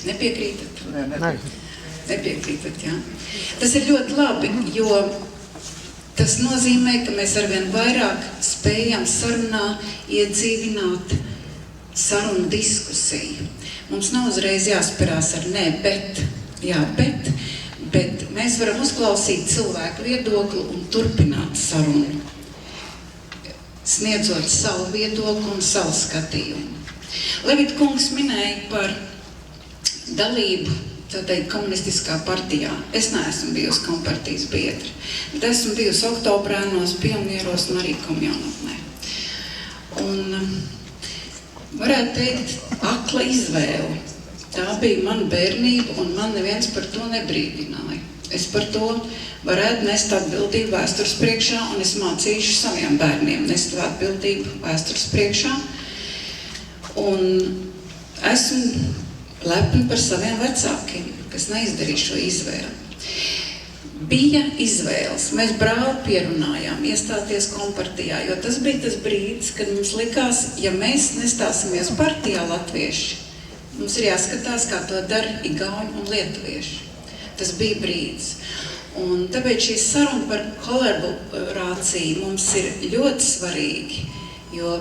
Nepiekrītat? Nē. Nepiekrītat, jā. Tas ir ļoti labi, jo tas nozīmē, ka mēs arvien vairāk spējam sarunā iedzīvināt sarunu diskusiju. Mums nav uzreiz jāsperās ar nē, bet mēs varam uzklausīt cilvēku viedokli un turpināt sarunu, sniedzot savu viedokli un savu skatījumu. Levita kungs minēja par dalību, tā teikt, komunistiskā partijā. Es neesmu bijusi kompartijas biedra, bet esmu bijusi Oktobrēnos, Pionieros un arī Komjaunatnē. Un varētu teikt, akla izvēle. Tā bija mana bērnība un man neviens par to nebrīdināja. Es par to varētu nest atbildību vēstures priekšā un es mācīšu saviem bērniem nest atbildību vēstures priekšā. Un esmu lepni par saviem vecākiem, kas neizdarīja šo izvēli. Bija izvēles. Mēs brāli pierunājām iestāties kompartijā, jo tas bija tas brīdis, kad mums likās, ja mēs nestāsimies partijā latvieši, mums ir jāskatās, kā to dara igauņi un lietuvieši. Tas bija brīdis. Un tāpēc šī saruna par kolaborāciju mums ir ļoti svarīgi, jo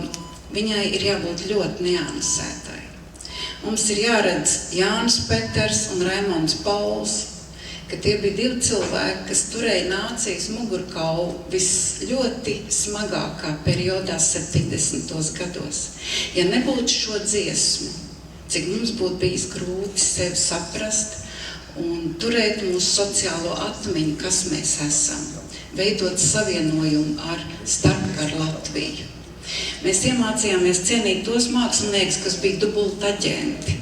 viņai ir jābūt ļoti neansētai. Mums ir jāredz Jānis Peters un Raimonds Pauls, ka tie bija divi cilvēki, kas turēja nācijas mugurkaulu ļoti smagākā periodā 70. gados. Ja nebūtu šo dziesmu, cik mums būtu bijis grūti sevi saprast un turēt mūsu sociālo atmiņu, kas mēs esam, veidot savienojumu starp Latviju. Mēs iemācījāmies cienīt tos māksliniekus, kas bija dubultaģenti.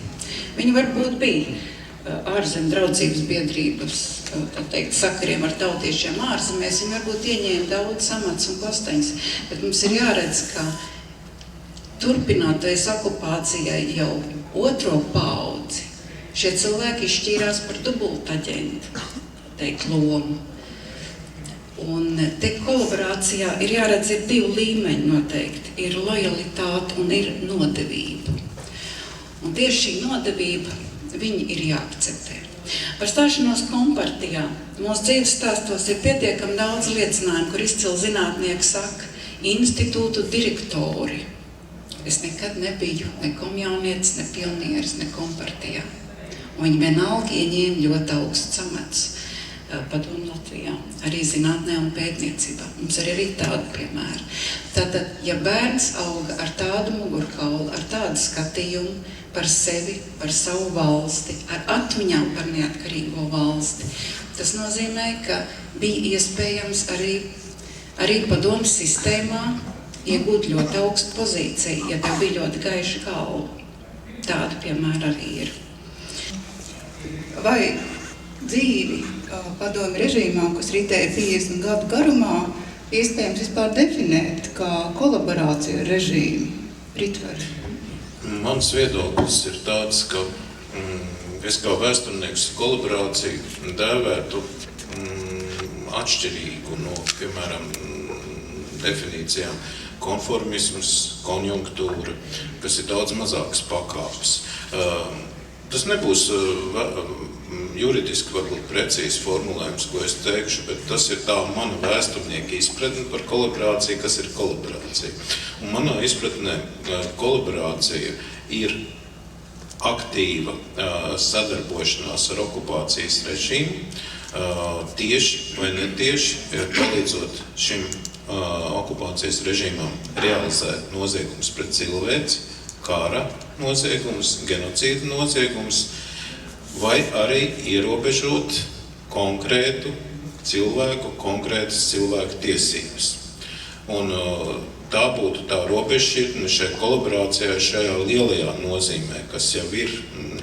Viņi varbūt bija ārzem draudzības biedrības tā teikt, sakariem ar tautiešiem ārzemēs, viņi varbūt ieņēma daudz amats un posteņus, bet mums ir jāredz, ka turpinātais okupācijai jau otro paudzi šie cilvēki izšķīrās par dubultaģentu, teikt, lomu. Un te kolaborācijā ir jāredz, ir 2 līmeņi noteikti, ir lojalitāte un ir nodevība. Un tieši šī nodevība, viņi ir jāakceptē. Par stāšanos kompartijā mūsu dzīves stāstos ir pietiekami daudz liecinājumu, kur izcili zinātnieki saka, institūtu direktori. Es nekad nebiju ne komjaunietis, ne pionieris, ne kompartijā. Un viņi vienalga ieņēma ļoti augsts amats Padomu Latvijā, arī zinātnē un pētniecībā. Mums arī tādu piemēru. Tātad, ja bērns auga ar tādu mugurkaulu, ar tādu skatījumu par sevi, par savu valsti, ar atmiņām par neatkarīgo valsti, tas nozīmē, ka bija iespējams arī padomu sistēmā iegūt ļoti augstu pozīciju, ja tev bija ļoti gaiša galva. Tāda piemēra arī ir. Vai dzīvi padomu režīmā, kas ritēja 50 gadu garumā, iespējams vispār definēt kā kolaborāciju ar režīmu? Ritver. Mans viedoklis ir tāds, ka es kā vēsturnieks kolaborāciju dēvētu atšķirīgu no, piemēram, definīcijām konformisms, konjunktūra, kas ir daudz mazākas pakāpes. Tas nebūs juridiski varbūt precīzi formulējums, ko es teikšu, bet tas ir tā mana vēsturnieka izpratne par kolaborāciju, kas ir kolaborācija. Un manā izpratnē kolaborācija ir aktīva sadarbošanās ar okupācijas režīmu, tieši vai netieši palīdzot šim okupācijas režīmam realizēt noziegumus pret cilvēci, kara noziegums, genocīda noziegums, vai arī ierobežot konkrētu cilvēku, konkrētas cilvēku tiesības. Un tā būtu tā robežšķirtne šai kolaborācijai, šajā lielajā nozīmē, kas jau ir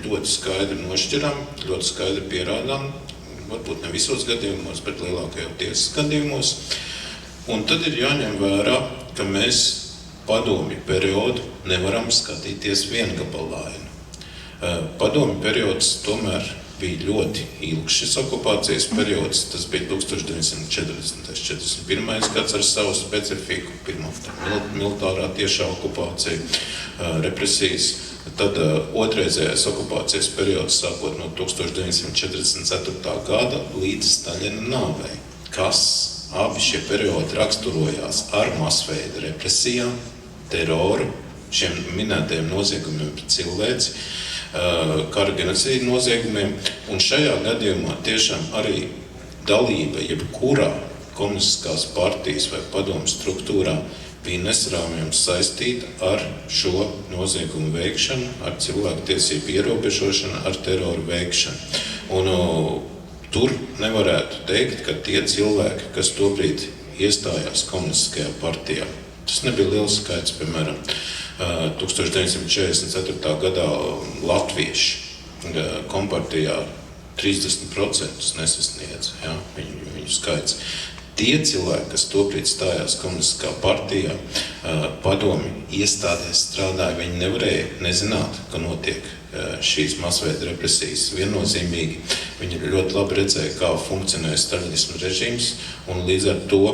ļoti skaidri nošķiram, ļoti skaidri pierādām, varbūt ne visos gadījumos, bet lielākajos tiesas gadījumos. Un tad ir jāņem vērā, ka mēs padomju periodu nevaram skatīties viengabalaini. Padomju periods tomēr bija ļoti ilgs šis okupācijas periods. Tas bija 1940. 41. gads ar savu specifiku, pirmā militārā tiešā okupācija, represijas. Tad otrreizējais okupācijas periods sākot no 1944. gada līdz Staļina nāvei, kas abi šie periodi raksturojās ar masveida represijām, teroru, šiem minētajiem noziegumiem pret cilvēci, kara genocīda noziegumiem, un šajā gadījumā tiešām arī dalība jebkurā komunistiskās partijas vai padomu struktūrā bija nesarāmjami saistīta ar šo noziegumu veikšanu, ar cilvēktiesību ierobežošanu, ar teroru veikšanu. Un tur nevarētu teikt, ka tie cilvēki, kas tobrīd iestājās komunistiskajā partijā, tas nebija liels skaits, piemēram, 1944. gadā latvieši kompartijā 30% nesasniedz, ja, viņu skaits. Tie cilvēki, kas tobrīd stājās komunistiskā partijā, padomju iestādēs strādāja, viņi nevarēja nezināt, ka notiek šīs masveida represijas viennozīmīgi. Viņi ļoti labi redzēja, kā funkcionē staļinisma režīms, un līdz ar to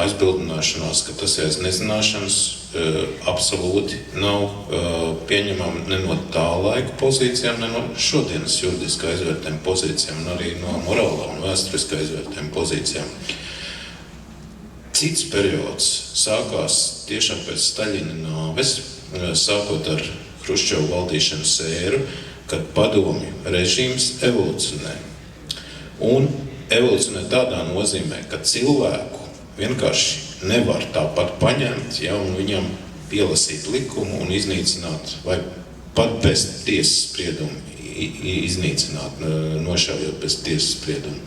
aizbildināšanās, ka tas aiz nezināšanas absolūti nav pieņemama ne no tā laika pozīcijām, ne no šodienas juridiskā izvērtējuma pozīcijām, un arī no morālā un vēsturiskā izvērtējuma pozīcijām. Cits periods sākās tiešām pēc Staļina nāves, sākot ar Hruščova valdīšanas ēru, kad padomju režīms evolucionē. Un evolucionē tādā nozīmē, ka cilvēku vienkārši nevar tāpat paņemt, ja, un viņam pielasīt likumu un iznīcināt, vai pat bez tiesas spriedumu iznīcināt, nošaujot bez tiesas spriedumu.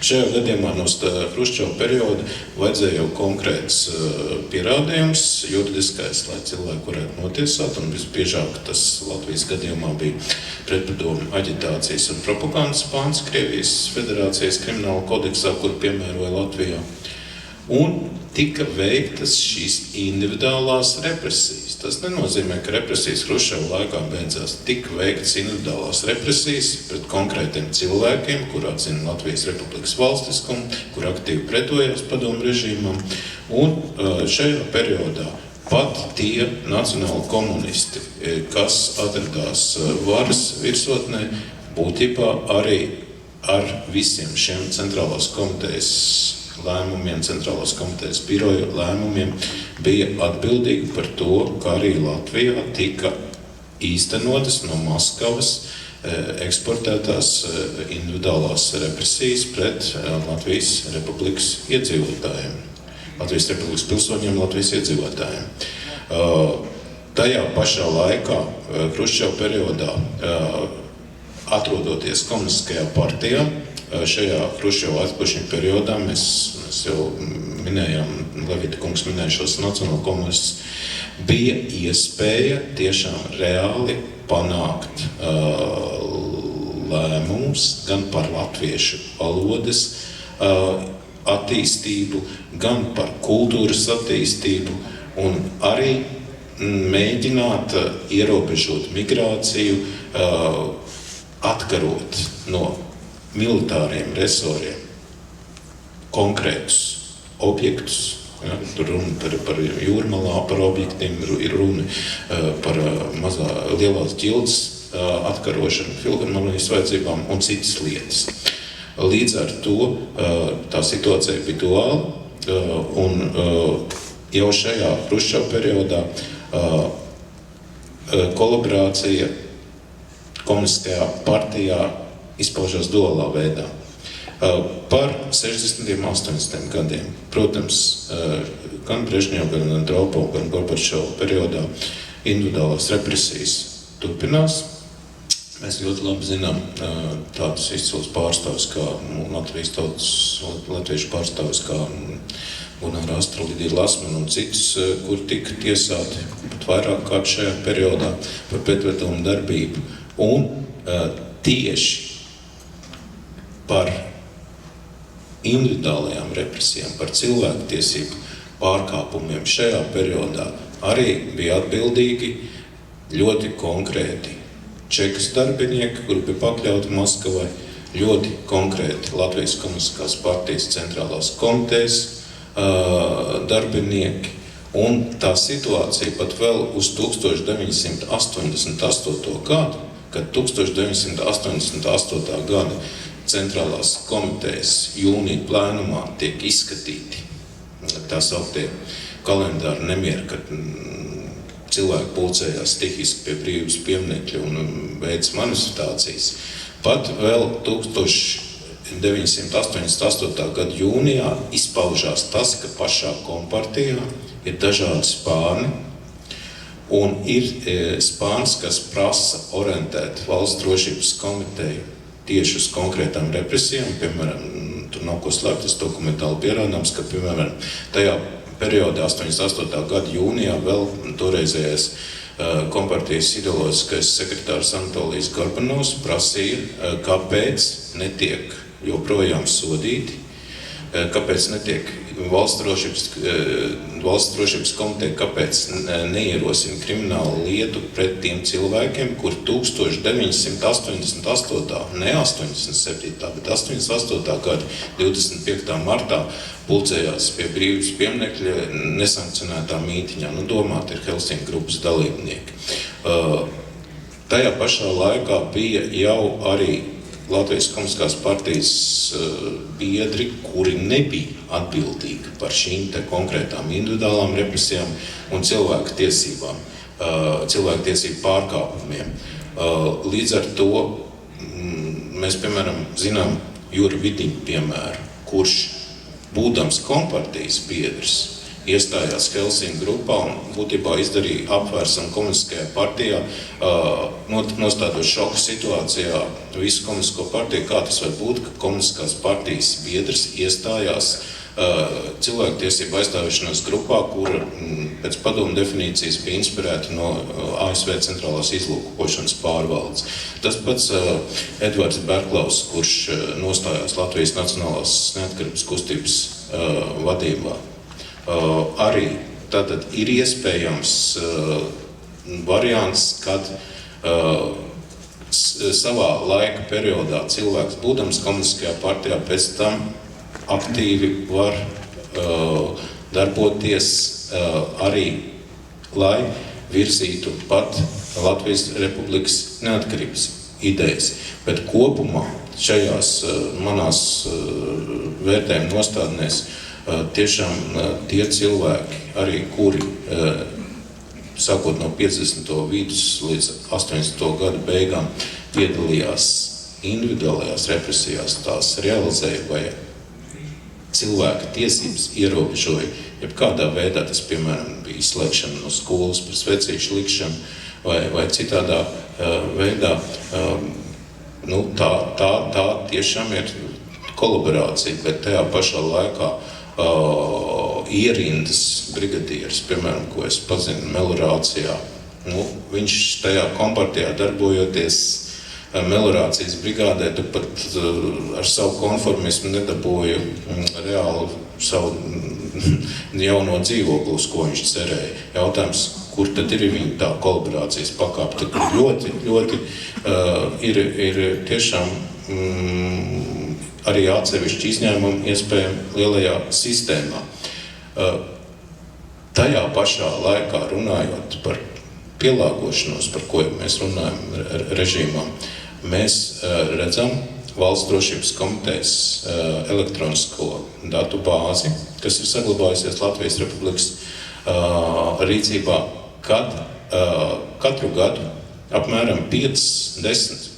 Šajā gadījumā no Hruščova perioda vajadzēja jau konkrēts pierādījums, juridiskais, lai cilvēku varētu notiesāt, un visbiežāk tas Latvijas gadījumā bija pretpadomu aģitācijas un propagandas pāns Krievijas Federācijas krimināla kodeksā, kur piemēroja Latvijā. Un tika veiktas šīs individuālās represijas. Tas nenozīmē, ka represijas Hruščova laikā beidzās. Tika veiktas individuālās represijas pret konkrētiem cilvēkiem, kur atzina Latvijas Republikas valstiskumu, kur aktīvi pretojās padomu režīmam. Un šajā periodā pat tie nacionāli komunisti, kas atradās varas virsotnē, būtībā arī ar visiem šiem centrālās komitejas lēmumiem, centrālās komitejas biroja lēmumiem bija atbildīgi par to, ka arī Latvijā tika īstenotas no Maskavas eksportētās individuālās represijas pret Latvijas Republikas iedzīvotājiem, Latvijas Republikas pilsoņiem, Latvijas iedzīvotājiem. Tajā pašā laikā, Hruščova periodā, atrodoties komunistiskajā partijā, šajā Hruščova atpūšņa periodā mēs jau minējām, Levita kungs minēja šos nacionāli komunistus, bija iespēja tiešām reāli panākt lēmumus gan par latviešu valodas attīstību, gan par kultūras attīstību un arī mēģināt ierobežot migrāciju, atkarot no militāriem resoriem konkrētus objektus. Ja, tur runa par Jūrmalā, par objektiem, ir runa par lielās ģildes atkarošanu, filharmonijas vajadzībām un citas lietas. Līdz ar to tā situācija bija duāla, un jau šajā Hruščova periodā kolaborācija komunistiskajā partijā izpaužās duālā veidā. Par 60. un 80. gadiem, protams, gan Brežņeva, gan Andropova, gan Gorbačova periodā individuālās represijas turpinās. Mēs ļoti labi zinām tādus izcils pārstāvus kā latviešu pārstāvus kā Gunāra Astra, Lidija Lasmana un citus, kur tika tiesāti pat vairāk kārt šajā periodā par pretvetumu darbību. Un tieši par individuālajām represijām, par cilvēktiesību pārkāpumiem šajā periodā arī bija atbildīgi ļoti konkrēti čekas darbinieki, kuri bija pakļauti Maskavai, ļoti konkrēti Latvijas komunistiskās partijas centrālās komitejas darbinieki. Un tā situācija pat vēl uz 1988. gadu, kad 1988. gada centrālās komitejas jūnija plēnumā tiek izskatīti tā sauktie kalendāri nemieri, kad cilvēki pulcējās stihiski pie brīvības pieminekļa un veids manifestācijas. Pat vēl 1988. gada jūnijā izpaužās tas, ka pašā kompartijā ir dažādi spārni, un ir spārns, kas prasa orientēt valsts drošības komiteju tieši uz konkrētām represijām, piemēram, tur nav ko slēpt, tas dokumentāli pierādāms, ka, piemēram, tajā periodā 88. gada jūnijā vēl toreizējais kompartijas ideoloģiskais sekretārs Anatolijas Gorbanovs prasīja, kāpēc netiek joprojām sodīti, kāpēc netiek valsts drošības komiteja, kāpēc neierosina kriminālu lietu pret tiem cilvēkiem, kur 1988. ne 87. bet 88. gada 25. martā pulcējās pie brīvības pieminekļa nesankcionētā mītiņā. Nu, domāt, ir Helsinku grupas dalībnieki. Tajā pašā laikā bija jau arī Latvijas komunistiskās partijas biedri, kuri nebija atbildīgi par šīm te konkrētām individuālām represijām un cilvēktiesību pārkāpumiem. Līdz ar to mēs, piemēram, zinām Juru Vidiņu piemēru, kurš būdams kompartijas biedrs iestājās Helsinki grupā un būtībā izdarīja apvērsumu komunistiskajā partijā, nostādot šoku situācijā visu komunistisko partiju, kā tas var būt, ka komunistiskās partijas biedrs iestājās cilvēktiesību aizstāvēšanas grupā, kura pēc padomu definīcijas bija inspirēta no ASV centrālās izlūkošanas pārvaldes. Tas pats Edvards Berklaus, kurš nostājās Latvijas Nacionālās neatkarības kustības vadībā. Arī tātad ir iespējams variants, kad savā laika periodā cilvēks, būdams komunistiskajā partijā, pēc tam aktīvi var darboties arī, lai virzītu pat Latvijas Republikas neatkarības idejas. Bet kopumā šajās manās vērtējuma nostādnēs tiešām tie cilvēki, arī kuri sākot no 50. vidus līdz 80. gadu beigām piedalījās individuālajās represijās, tās realizēja vai cilvēka tiesības ierobežoja, jebkādā veidā tas, piemēram, bija izslēgšana no skolas par svecīšu likšanu vai citādā veidā, tā tiešām ir kolaborācija, bet tajā pašā laikā ierindas brigadieris, piemēram, ko es pazinu melorācijā, viņš tajā kompartijā darbojoties melorācijas brigādē, tu pat ar savu konformismu nedabūju reāli savu jauno dzīvokli, uz ko viņš cerēja. Jautājums, kur tad ir viņa tā kolaborācijas pakāpe? Tad ļoti ir tiešām arī atsevišķi izņēmumi iespējami lielajā sistēmā. Tajā pašā laikā runājot par pielāgošanos, par ko mēs runājam režīmām, mēs redzam Valsts drošības komitejas elektronisko datu bāzi, kas ir saglabājusies Latvijas Republikas rīcībā, kad katru gadu apmēram 5-10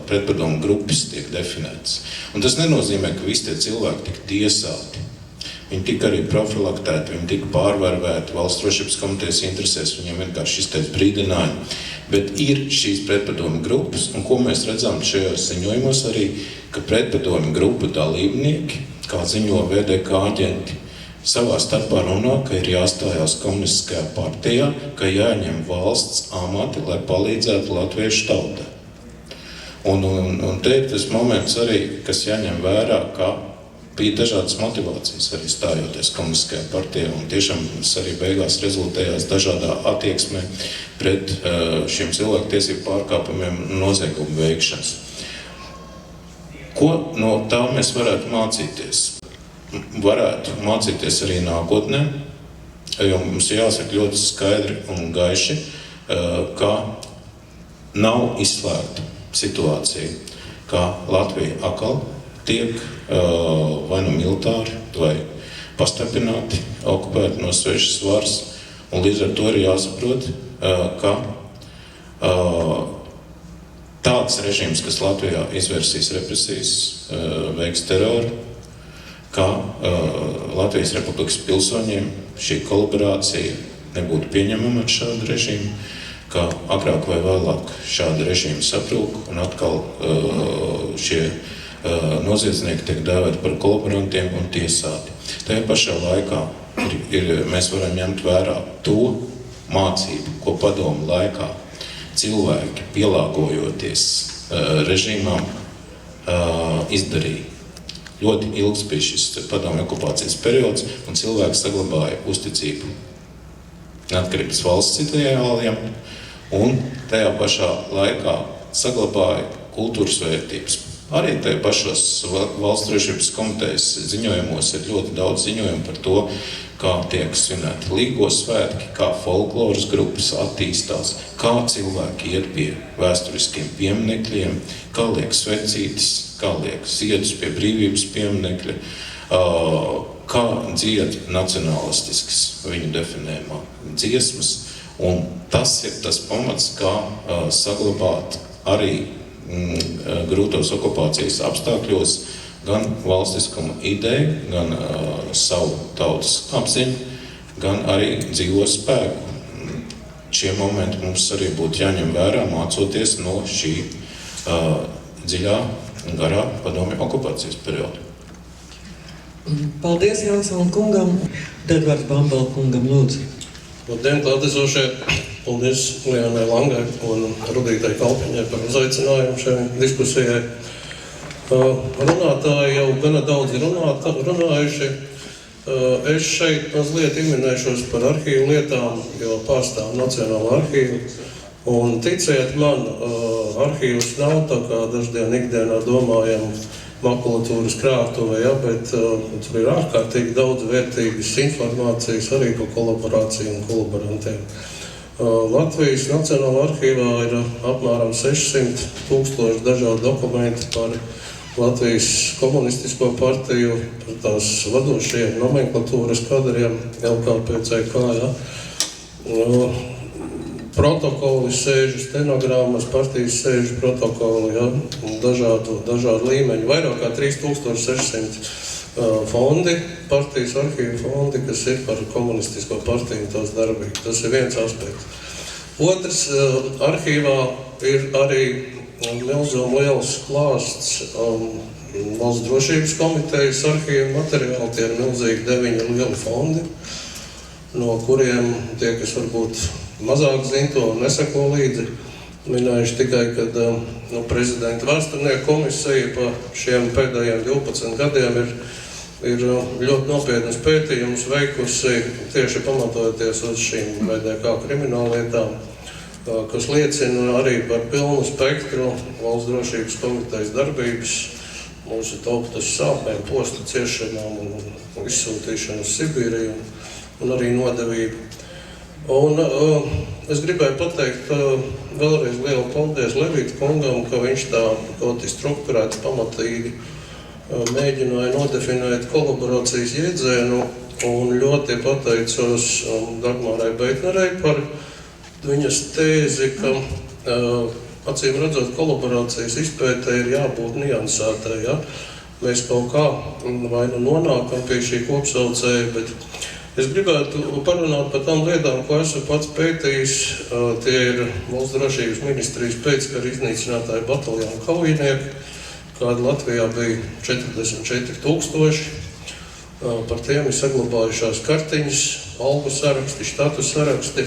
pretpadomu grupas tiek definētas. Un tas nenozīmē, ka visi tie cilvēki tika tiesāti. Viņi tika arī profilaktēti, viņi tika pārvērvēti Valsts drošības komitejas interesēs, viņiem vienkārši izteica brīdinājumu. Bet ir šīs pretpadomu grupas, un ko mēs redzam šajos ziņojumos arī, ka pretpadomu grupu dalībnieki, kā ziņo VDK aģenti, savā starpā runā, ka ir jāstājās komunistiskajā partijā, ka jāņem valsts amati, lai palīdzētu latviešu tautai. Un te ir tas moments arī, kas jāņem vērā, ka bija dažādas motivācijas arī stājoties komunistiskajā partijā, un tiešām tas arī beigās rezultējās dažādā attieksmē pret šiem cilvēktiesību pārkāpumiem un noziegumu veikšanas. Ko no tā mēs varētu mācīties? Varētu mācīties arī nākotnē, jo mums jāsaka ļoti skaidri un gaiši, ka nav izslēgta situācija, ka Latvija atkal tiek vai nu militāri, vai pastarpināti, okupēti no svešas varas, un līdz ar to ir jāsaprot, ka tāds režīms, kas Latvijā izvērsīs represijas, veiks teroru, ka Latvijas Republikas pilsoņiem šī kolaborācija nebūtu pieņemama ar šādu režīmu, ka agrāk vai vēlāk šāda režīma saprūk, un atkal šie noziedznieki tiek dēvēti par kolaborantiem un tiesāti. Tajā pašā laikā mēs varam ņemt vērā to mācību, ko padomu laikā cilvēki, pielāgojoties režīmām, izdarīja. Ļoti ilgs bija šis padomu okupācijas periods, un cilvēki saglabāja uzticību neatkarības valsts ideāliem, un tajā pašā laikā saglabāja kultūras vērtības. Arī tajā pašos Valsts drošības komitejas ziņojumos ir ļoti daudz ziņojumu par to, kā tiek svinēti Līgo svētki, kā folkloras grupas attīstās, kā cilvēki iet pie vēsturiskiem pieminekļiem, kā liek svecītes, kā liek ziedus pie brīvības pieminekļa, kā dzied nacionalistiskas viņu definējumā dziesmas. Un tas ir tas pamats, kā saglabāt arī grūtos okupācijas apstākļos gan valstiskuma ideju, gan savu tautas apziņu, gan arī dzīvo spēku. Šie momenti mums arī būtu jāņem vērā, mācoties no šī dziļā, garā padomju okupācijas perioda. Paldies Jansona kungam. Edvards Bambala kungam lūdzu. Labdien, klātesošie! Paldies Lianai Langai un Rudītai Kalpiņai par uzaicinājumu šai diskusijai. Runātāji jau gana daudz ir runājuši. Es šeit mazliet minēšos par arhīvu lietām, jo pārstāvu Nacionālo arhīvu. Un ticiet man, arhīvs nav tā kā daždien ikdienā domājam makulatūras krātuve, ja, bet tur ir ārkārtīgi daudz vērtīgas informācijas arī par kolaborāciju un kolaborantiem. Latvijas Nacionālā arhīvā ir apmēram 600,000 dažādu dokumentu par Latvijas komunistisko partiju, par tās vadošajiem nomenklatūras kadriem, LKPCK, ja. Protokoli, sēžu stenogrammas, partijas sēžu protokoli, ja, dažādu līmeņu, vairāk kā 3600 fondi, partijas arhīva fondi, kas ir par komunistisko partiju un tās darbību. Tas ir viens aspekts. Otrs, arhīvā ir arī milzīgi liels klāsts Valsts drošības komitejas arhīva materiāli, tie ir milzīgi 9 lieli fondi, no kuriem tie, kas varbūt mazāk zina to un neseko līdzi, minējuši tikai, kad prezidenta vēsturnieku komisija pa šiem pēdējiem 12 gadiem ir ļoti nopietnas pētījumus veikusi tieši pamatojoties uz šīm VDK krimināllietām, kas liecina arī par pilnu spektru Valsts drošības komitejas darbības, mūsu tautas sāpēm, postu ciešanām un izsūtīšanu uz Sibīriju un arī nodevību. Un es gribēju pateikt vēlreiz lielu paldies Levīta kungam, ka viņš tā kaut strukturēti pamatīgi mēģināja nodefinēt kolaborācijas jēdzienu, un ļoti pateicos Dagmarai Beitnerei par viņas tēzi, ka acīm redzot kolaborācijas izpētē ir jābūt niansētai, ja? Mēs kaut kā vai nu nonākam pie šī kopsaucēja, bet es gribētu parunāt par tām lietām, ko esmu pats pētījis. Tie ir Valsts drošības ministrijas pēckara iznīcinātāju bataljonu kaujinieki, kāda Latvijā bija 44,000. Par tiem ir saglabājušās kartiņas, algu saraksti, štatu saraksti.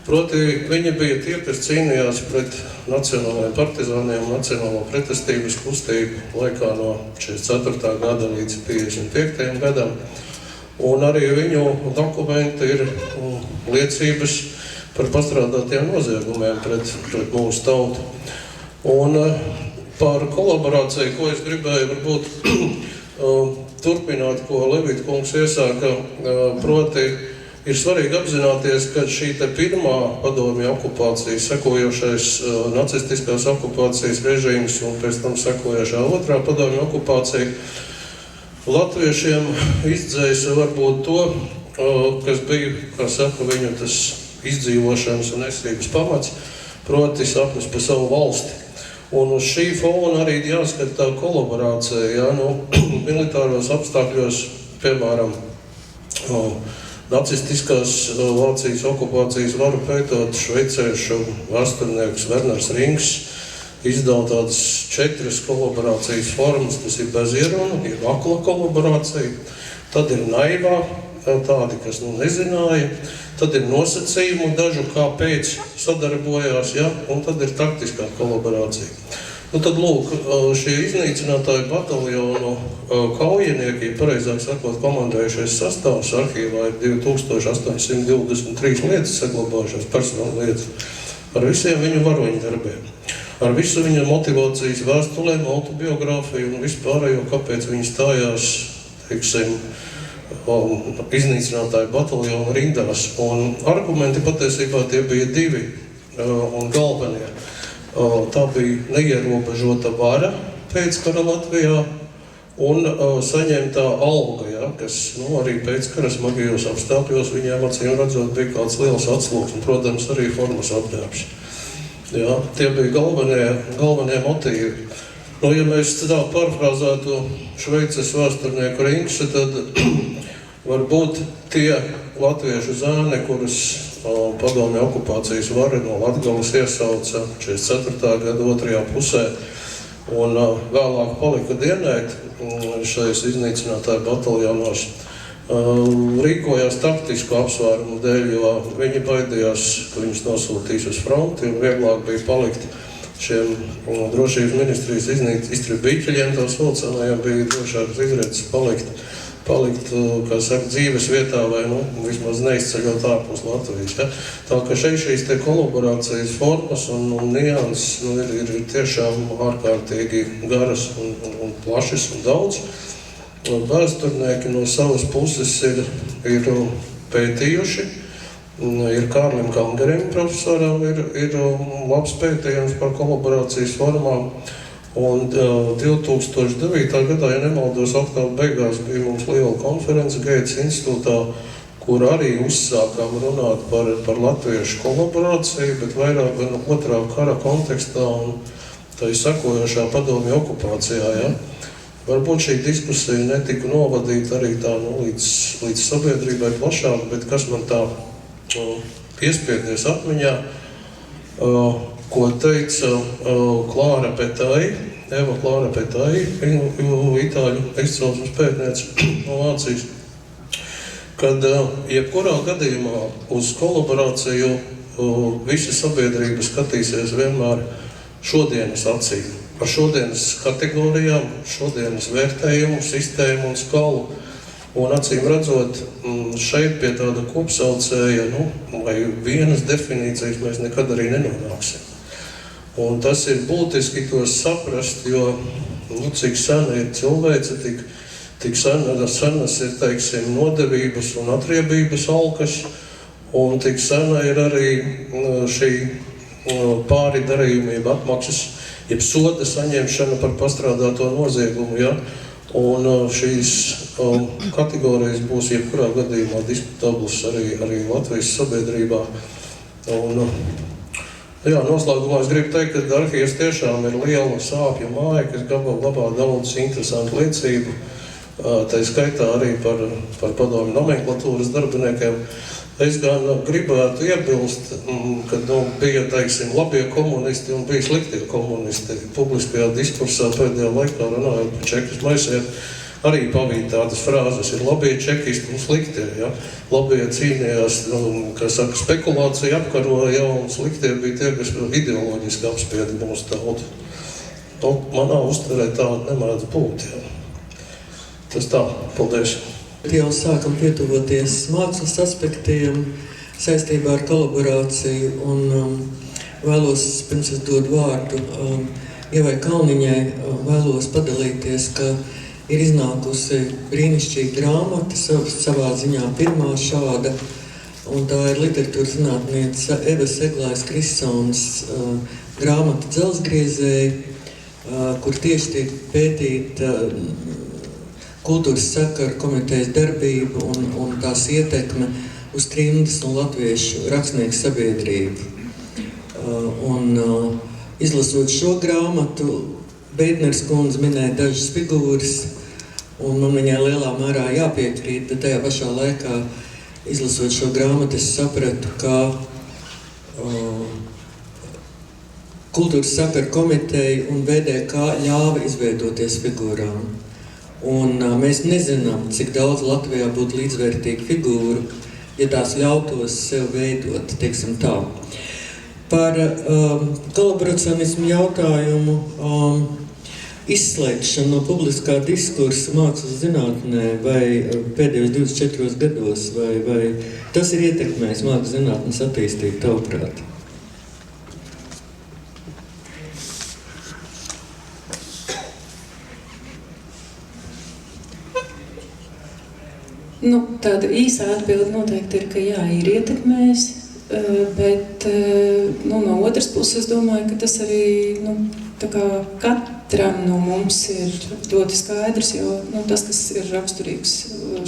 Proti, viņi bija tie, kas cīnījās pret nacionālajiem partizāniem un nacionālo pretestības kustību laikā no 44. gada līdz 55. gadam. Un arī viņu dokumenti ir liecības par pastrādātiem noziegumiem pret mūsu tautu. Un par kolaborāciju, ko es gribēju varbūt turpināt, ko Levīta kungs iesāka, proti ir svarīgi apzināties, ka šī te pirmā padomju okupācija, sekojošais nacistiskās okupācijas režīms un pēc tam sekojošā otrā padomju okupācija latviešiem izdzēsa varbūt to, kas bija, kā saka, viņu tas izdzīvošanas un esības pamats, proti sapnis par savu valsti. Un uz šī fona arī jāskatā kolaborācija, ja, militāros apstākļos, piemēram, nacistiskās Vācijas okupācijas varu pētot šveiciešu vēsturnieks Werners Rings izdala tādas 4 kolaborācijas formas. Tas ir bezieruna, ir akla kolaborācija, tad ir naivā, tādi, kas nezināja, tad ir nosacījumu dažu, kāpēc sadarbojās, ja, un tad ir taktiskā kolaborācija. Nu tad, lūk, šie iznīcinātāju bataljonu kaujinieki, pareizāk sakot, komandējušais sastāvs arhīvā ir 2823 lietas saglabājušās personāla lietas ar visiem viņu varoņu darbiem, ar visu viņu motivācijas vēstulēm, autobiogrāfiju un vispārējo, kāpēc viņi stājās, teiksim, iznīcinātāju bataljonu rindās. Un argumenti patiesībā tie bija 2 un galvenie. Tā bija neierobežota vara pēckara Latvijā un saņemtā alga, ja, kas arī pēckara smagajos apstākļos viņiem acīm redzot bija kāds liels atsloks un, protams, arī formas apģērbs. Ja, tie bija galvenie motīvi. Ja mēs tā pārfrāzētu Šveices vēsturnieku Ringsu, tad varbūt tie latviešu zēni, kurus padomju okupācijas vari no Latgales iesauca 44. gada 2. pusē, un vēlāk palika dienēt šais iznīcinātāju bataljonos. Rīkojās taktisku apsvērumu dēļ, jo viņi baidījās, ka viņus nosūtīs uz fronti, un vieglāk bija palikt šiem drošības ministrijas iztribīķeļiem, tā saucamajiem, bija drošāks izredzes palikt, kā saka, dzīves vietā vai, vismaz neizceļot ārpus Latvijas. Ja? Tā ka šīs te kolaborācijas formas un nianses ir tiešām ārkārtīgi garas un plašas un daudz. Vēsturnieki no savas puses ir pētījuši. Ir Kārlim Kangarim, profesoram, ir labs pētījums par kolaborācijas formām. Un 2009. gadā, ja nemaldos, oktobra beigās bija mums liela konference Gates institūtā, kur arī uzsākām runāt par latviešu kolaborāciju, bet vairāk gan otrā kara kontekstā un tā sekojošā padomju okupācijā. Ja? Varbūt šī diskusija netika novadīta arī tā līdz sabiedrībai plašāk, bet kas man tā piespiedies atmiņā, ko teica Eva Klāra Petai, itāļu izcelsmes pētniece no Vācijas, kad jebkurā gadījumā uz kolaborāciju visa sabiedrība skatīsies vienmēr šodienas acīm, ar šodienas kategorijām, šodienas vērtējumu, sistēmu un skalu. Un acīm redzot, šeit pie tāda kopsaucēja, vai vienas definīcijas mēs nekad arī nenonāksim. Un tas ir būtiski to saprast, jo, cik sena ir cilvēce, tik senas ir, teiksim, nodevības un atriebības alkas, un tik sena ir arī šī pāri darījumība atmaksas, jeb soda saņemšana par pastrādāto noziegumu, ja? Un šīs kategorijas būs jebkurā gadījumā diskutablas arī Latvijas sabiedrībā. Un, noslēgumā es gribu teikt, ka arhīvs tiešām ir liela sāpju māja, kas glabā daudz interesantu liecību, tā skaitā arī par padomju nomenklatūras darbiniekiem. Es gan gribētu iebilst, kad bija, teiksim, labie komunisti un bija sliktie komunisti. Publiskajā diskursā pēdējā laikā runājot par čekas maisiet, arī pavīt tādas frāzes, ir labie čekisti un sliktie. Ja? Labie cīnījās, kā saka, spekulācija apkaroja, un sliktie bija tie, kas ideoloģiski apspieda mūsu tautu. Manā uztverē tāda nemēdz būt. Ja? Tas tā, paldies. Jau sākam pietuvoties mākslas aspektiem saistībā ar kolaborāciju un vēlos, pirms es dodu vārdu Ievai Kalniņai, vēlos padalīties, ka ir iznākusi brīnišķīga grāmata, savā ziņā pirmā šāda, un tā ir literatūras zinātniece Evas Eglājas Krisonas grāmata Dzelzgriezēji, kur tieši tiek pētīta kultūras sakaru komitejas darbību un tās ietekme uz trimdas un latviešu rakstnieku sabiedrību. Izlasot šo grāmatu, Beitners kundze minēja dažas figūras, un man viņai lielā mērā jāpiekrīt, bet tajā pašā laikā, izlasot šo grāmatu, es sapratu, ka kultūras sakaru komiteja un VDK ļāva izveidoties figūrām. Un mēs nezinām, cik daudz Latvijā būtu līdzvērtīgu figūru, ja tās ļautos sev veidot, teiksim tā. Par kolaboracionismu jautājumu izslēgšanu no publiskā diskursa mākslas zinātnē vai pēdējos 24 gados, vai tas ir ietekmējis mākslas zinātnes attīstību tavuprāt? Tāda īsā atbilde noteikti ir, ka jā, ir ietekmējis, bet no otras puses es domāju, ka tas arī tā kā katram no mums ir ļoti skaidrs, jo tas, kas ir raksturīgs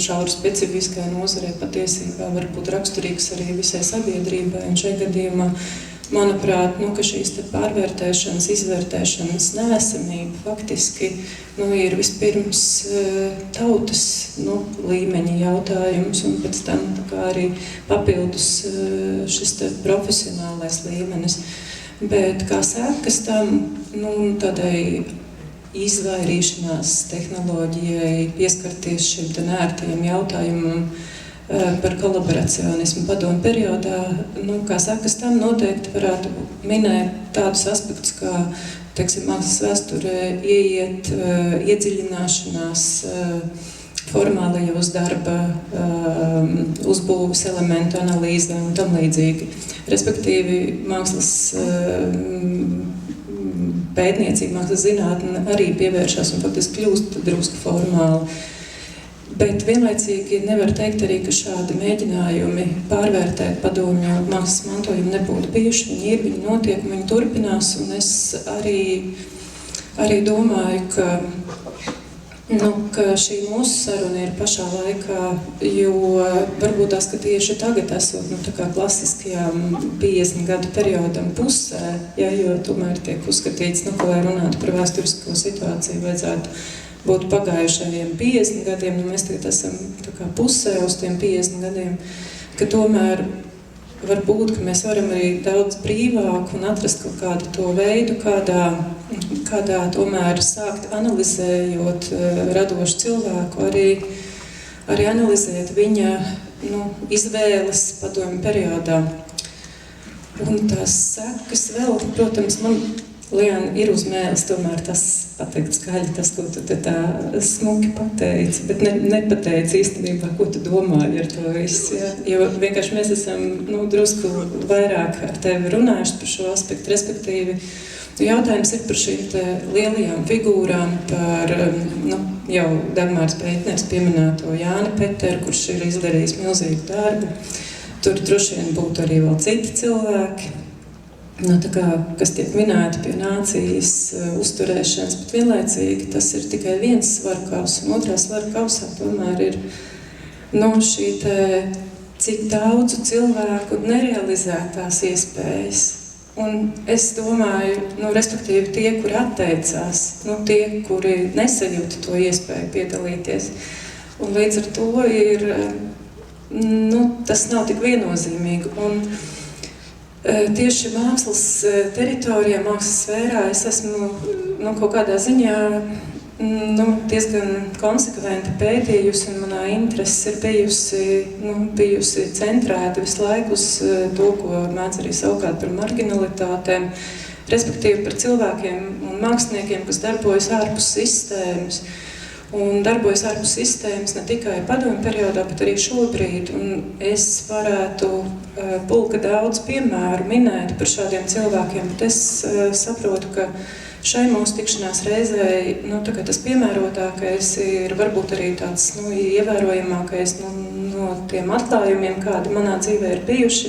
šauri specifiskai nozarei, patiesībā var būt raksturīgs arī visai sabiedrībai, un šajā gadījumā manuprāt, ka šīs pārvērtēšanas, izvērtēšanas neesamība faktiski ir vispirms tautas līmeņa jautājums, un pēc tam arī papildus šis profesionālais līmenis. Bet kā sekas tam, tādai izvairīšanās tehnoloģijai, pieskarties šim neērtajam jautājumam par kolaboracionismu padomu periodā, kā sekas tam noteikti varētu minēt tādus aspektus, kā, mākslas vēsturē ieiet iedziļināšanās formālajos darba uzbūves elementu analīzē un tam līdzīgi. Respektīvi, mākslas pētniecība, mākslas zinātne arī pievēršas un faktiski kļūst drusku formāli. Bet vienlaicīgi nevar teikt arī, ka šādi mēģinājumi pārvērtēt padomju mākslas mantojumu nebūtu bijuši. Viņi ir, viņi notiek, viņi turpinās, un es arī domāju, ka šī mūsu saruna ir pašā laikā, jo varbūt tās, ka tieši tagad esot klasiskajām 50 gadu periodam pusē, jo tomēr tiek uzskatīts, ko lai runātu par vēsturisko situāciju, vajadzētu būt pagājušajiem 50 gadiem, mēs tagad esam pusē uz tiem 50 gadiem, ka tomēr varbūt, ka mēs varam arī daudz brīvāk un atrast kaut kādu to veidu, kādā tomēr sākt analizējot radošu cilvēku, arī analizēt viņa izvēles padomju periodā. Un tās sekas vēl, protams, man Liana ir uz mēles, tomēr tas pateikt skaļi, tas, ko tu tā smuki pateici, bet nepateici īstenībā, ko tu domāji ar to visu. Ja? Jo vienkārši mēs esam drusku vairāk ar tevi runājuši par šo aspektu, respektīvi, jautājums ir par šīm lielajām figūrām, par jau Dagmāras Peitners pieminēto Jāni Peteru, kurš ir izdarījis milzīgu darbu. Tur droši vien būtu arī vēl citi cilvēki, kas tiek minēti pie nācijas uzturēšanas, bet vienlaicīgi tas ir tikai viens svarkaus, un otrā svarkausā tomēr ir šī cik daudzu cilvēku nerealizētās iespējas. Un es domāju, respektīvi tie, kuri atteicās, tie, kuri nesajūta to iespēju piedalīties. Un līdz ar to ir, tas nav tik viennozīmīgi. Un tieši mākslas teritorijā, mākslas sfērā es esmu kaut kādā ziņā diezgan konsekventi pētījusi, un manā interese ir bijusi centrēta visu laiku uz to, ko mēdz arī savukārt par marginalitātēm, respektīvi par cilvēkiem un māksliniekiem, kas darbojas ārpus sistēmas. Un darbojas ārpus sistēmas ne tikai padomju periodā, bet arī šobrīd. Un es varētu pulka daudz piemēru minēt par šādiem cilvēkiem, bet es saprotu, ka šai mūsu tikšanās reizei tas piemērotākais ir varbūt arī tāds ievērojamākais no tiem atklājumiem, kādi manā dzīvē ir bijuši,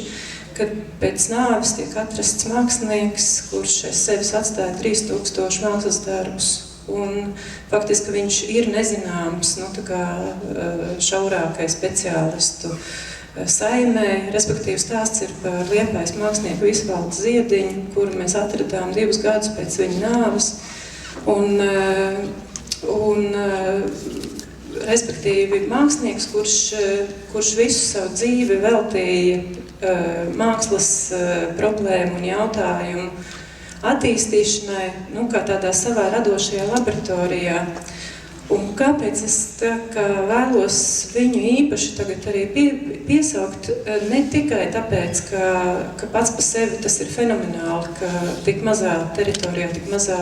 kad pēc nāves tiek atrasts mākslinieks, kurš sevis atstāja 3000 mākslas darbus. Un faktiski viņš ir nezināms šaurākai speciālistu saimē, respektīvi stāsts ir par Liepājas mākslinieku Visvaldu Ziediņu, kuru mēs atradām 2 gadus pēc viņa nāves. Un respektīvi mākslinieks, kurš visu savu dzīvi veltīja mākslas problēmu un jautājumu attīstīšanai, kā tādā savā radošajā laboratorijā. Un kāpēc es vēlos viņu īpaši tagad arī piesaukt, ne tikai tāpēc, ka pats par sevi tas ir fenomenāli, ka tik mazā teritorijā, tik mazā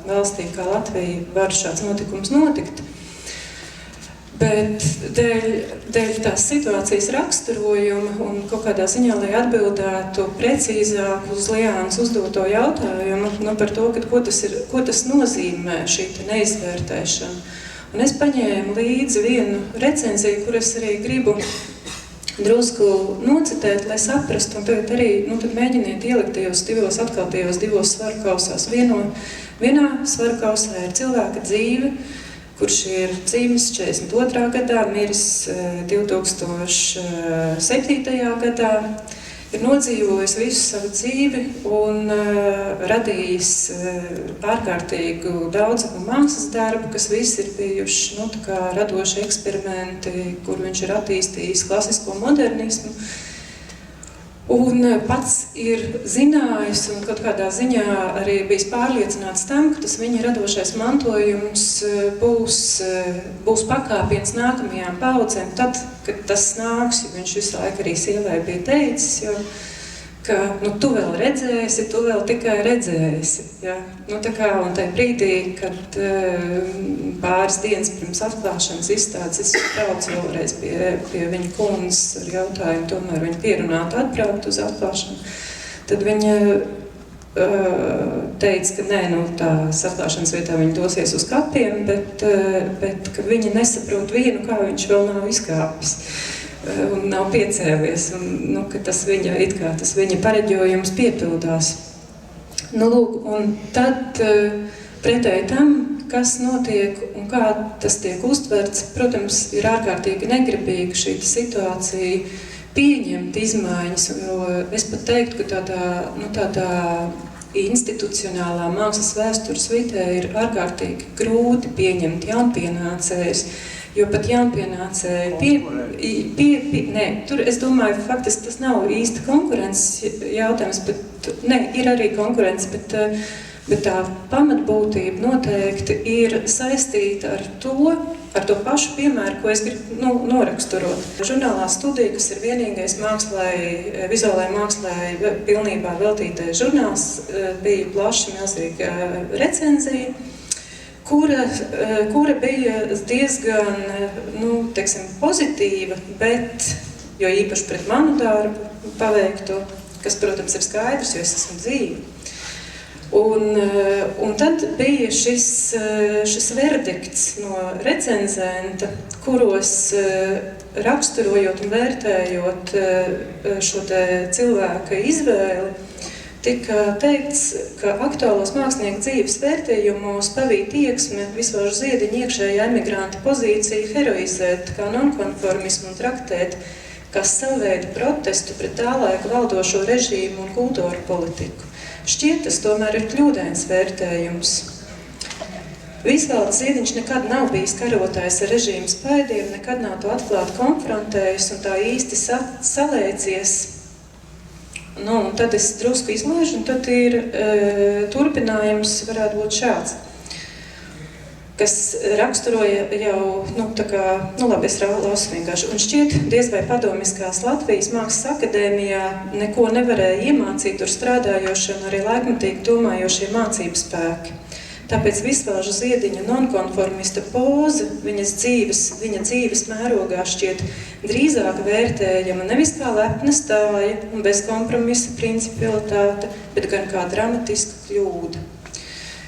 valstī kā Latvija var šāds notikums notikt, bet dēļ tās situācijas raksturojuma un kaut kādā ziņā, lai atbildētu precīzāk uz Liānas uzdoto jautājumu par to, ko tas nozīmē šī neizvērtēšana. Un es paņēmu līdzi vienu recenziju, kur es arī gribu drusku nocitēt, lai saprastu, un tagad arī tad mēģiniet ielikt tajos divos svarkausās. Vienā svarkausā ir cilvēka dzīve, kurš ir dzīves 42. gadā, miris 2007. gadā. ir nodzīvojis visu savu dzīvi un radījis ārkārtīgu daudzumu mākslas darbu, kas visi ir bijuši tā kā radoši eksperimenti, kur viņš ir attīstījis klasisko modernismu. Un pats ir zinājis un kaut kādā ziņā arī bijis pārliecināts tam, ka tas viņa radošais mantojums būs pakāpiens nākamajām paudzēm tad, kad tas nāks, jo viņš visu laiku arī sievai bija teicis, ka tu vēl redzēsi, tu vēl tikai redzēsi. Ja? Tā kā, un tajā brīdī, kad pāris dienas pirms atklāšanas izstādes, es braucu vēlreiz pie viņa kundas ar jautājumu, tomēr viņa pierunātu atbraukt uz atklāšanu, tad viņa teica, ka nē, tās atklāšanas vietā viņa dosies uz kapiem, bet ka viņa nesaprot vienu, kā viņš vēl nav izkāpis. Un nav piecēlies, un ka tas viņa pareģojums piepildās. Lūk, un tad pretēji tam, kas notiek un kā tas tiek uztverts, protams, ir ārkārtīgi negribīga šī situācija pieņemt izmaiņas, jo es pat teiktu, ka tādā institucionālā mākslas vēstures vidē ir ārkārtīgi grūti pieņemt jaunpienācējus, jo pat jaunpienācēji es domāju, faktiski tas nav īsti konkurences jautājums, ir arī konkurence, bet tā pamatbūtība noteikti ir saistīta ar to pašu piemēru, ko es gribu noraksturot. Žurnālā Studija, kas ir vienīgais vizuālajai mākslai pilnībā veltītais žurnāls, bija plaša milzīga recenzija, kura bija diezgan, pozitīva, bet, jo īpaši pret manu darbu paveikto, kas, protams, ir skaidrs, jo es esmu dzīva. Un tad bija šis verdikts no recenzenta, kuros raksturojot un vērtējot šo te cilvēka izvēli, tika teikts, ka aktuālos mākslinieku dzīves vērtējumos pavīd tieksme Visvalža Ziediņa iekšējā emigranta pozīciju heroizēt kā nonkonformismu un traktēt kā savveidu protestu pret tā laika valdošo režīmu un kultūru politiku. Šķiet, tas tomēr ir kļūdains vērtējums. Visvalds Ziediņš nekad nav bijis karotājs ar režīmu spaidiem, nekad nav to atklāti konfrontējis un tā īsti salēcies. Un tad es drusku izlaižu, un tad ir turpinājums varētu būt šāds, kas raksturoja jau, labi, es lasu vienkārši. Un šķiet, diez vai padomiskās Latvijas Mākslas akadēmijā neko nevarēja iemācīt tur strādājošie un arī laikmetīgi domājošie mācību spēki. Tāpēc Visvalža Ziediņa nonkonformista poza viņa dzīves mērogā šķiet drīzāk vērtējama nevis kā lepna stāja un bez kompromisa principialitāte, bet gan kā dramatiska kļūda.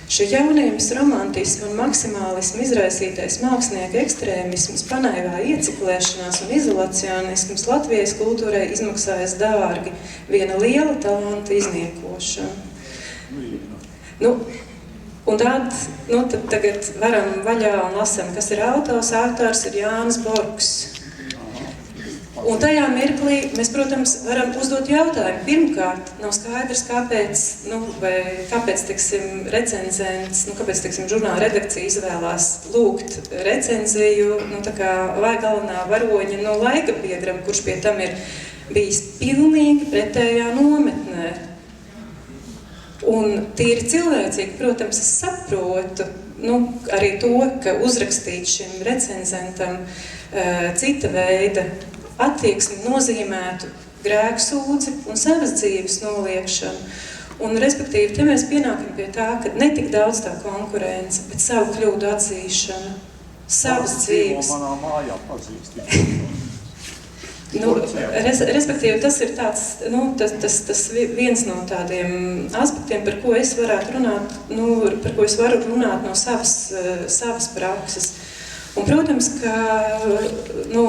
Šie jaunības romantismu un maksimālismu izraisītais mākslinieku ekstrēmisms, panaivā ieciklēšanās un izolacionisms Latvijas kultūrai izmaksājas dārgi, viena liela talanta izniekošana. Un tad tagad varam vaļā un lasam, kas ir autors. Autors ir Jānis Borgs. Un tajā mirklī mēs, protams, varam uzdot jautājumu. Pirmkārt, nav skaidrs, kāpēc recenzents, kāpēc, žurnāla redakcija izvēlās lūgt recenziju, vai galvenā varoņa laika biedram, kurš pie tam ir bijis pilnīgi pretējā nometnē. Un tīri cilvēcīgi, protams, es saprotu arī to, ka uzrakstīt šim recenzentam cita veida attieksmi nozīmētu grēksūdzi un savas dzīves noliekšanu. Un, respektīvi, te mēs pienākam pie tā, ka ne tik daudz tā konkurence, bet savu kļūdu atzīšana, savas dzīves. Manā mājā pazīst. Respektīvi, tas ir tāds, tas viens no tādiem aspektiem, par ko es varētu runāt, par ko es varu runāt no savas prakses. Un, protams, ka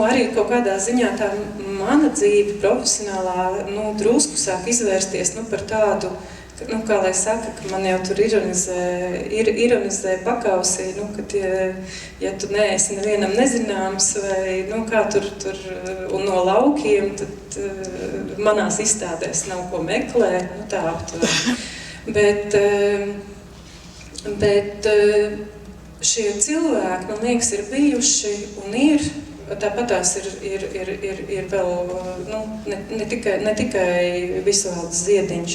arī kaut kādā ziņā tā mana dzīve profesionālā drusku sāk izvērsties par tādu kā lai saka, ka man jau tur ironizē pakausī, kad ja tu neesi nevienam nezināms vai, kā tur un no laukiem, tad manās izstādēs nav ko meklēt, tā aptver. Bet šie cilvēki, man liekas, ir bijuši un ir, tāpat tās ir vēl, ne tikai Visvalds Ziediņš.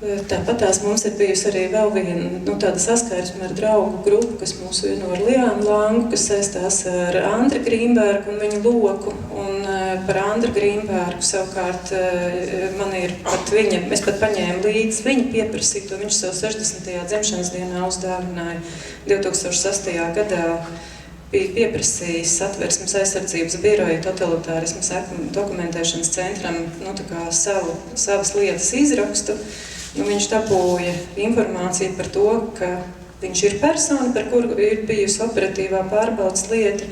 Tāpat tās mums ir bijusi arī vēl viena tāda saskarsme ar draugu grupu, kas mūs vieno ar Liānu Langu, kas saistās ar Andri Grīnbergu un viņa loku. Un par Andri Grīnbergu savukārt man ir pat viņa, es pat paņēmu līdzi viņa pieprasīto, viņš savu 60. dzimšanas dienā uzdāvināja 2008. gadā. Bija pieprasījis Satversmes aizsardzības biroja totalitārismu seku dokumentēšanas centram savas lietas izrakstu. Viņš dabūja informāciju par to, ka viņš ir persona, par kuru ir bijusi operatīvā pārbaudas lieta,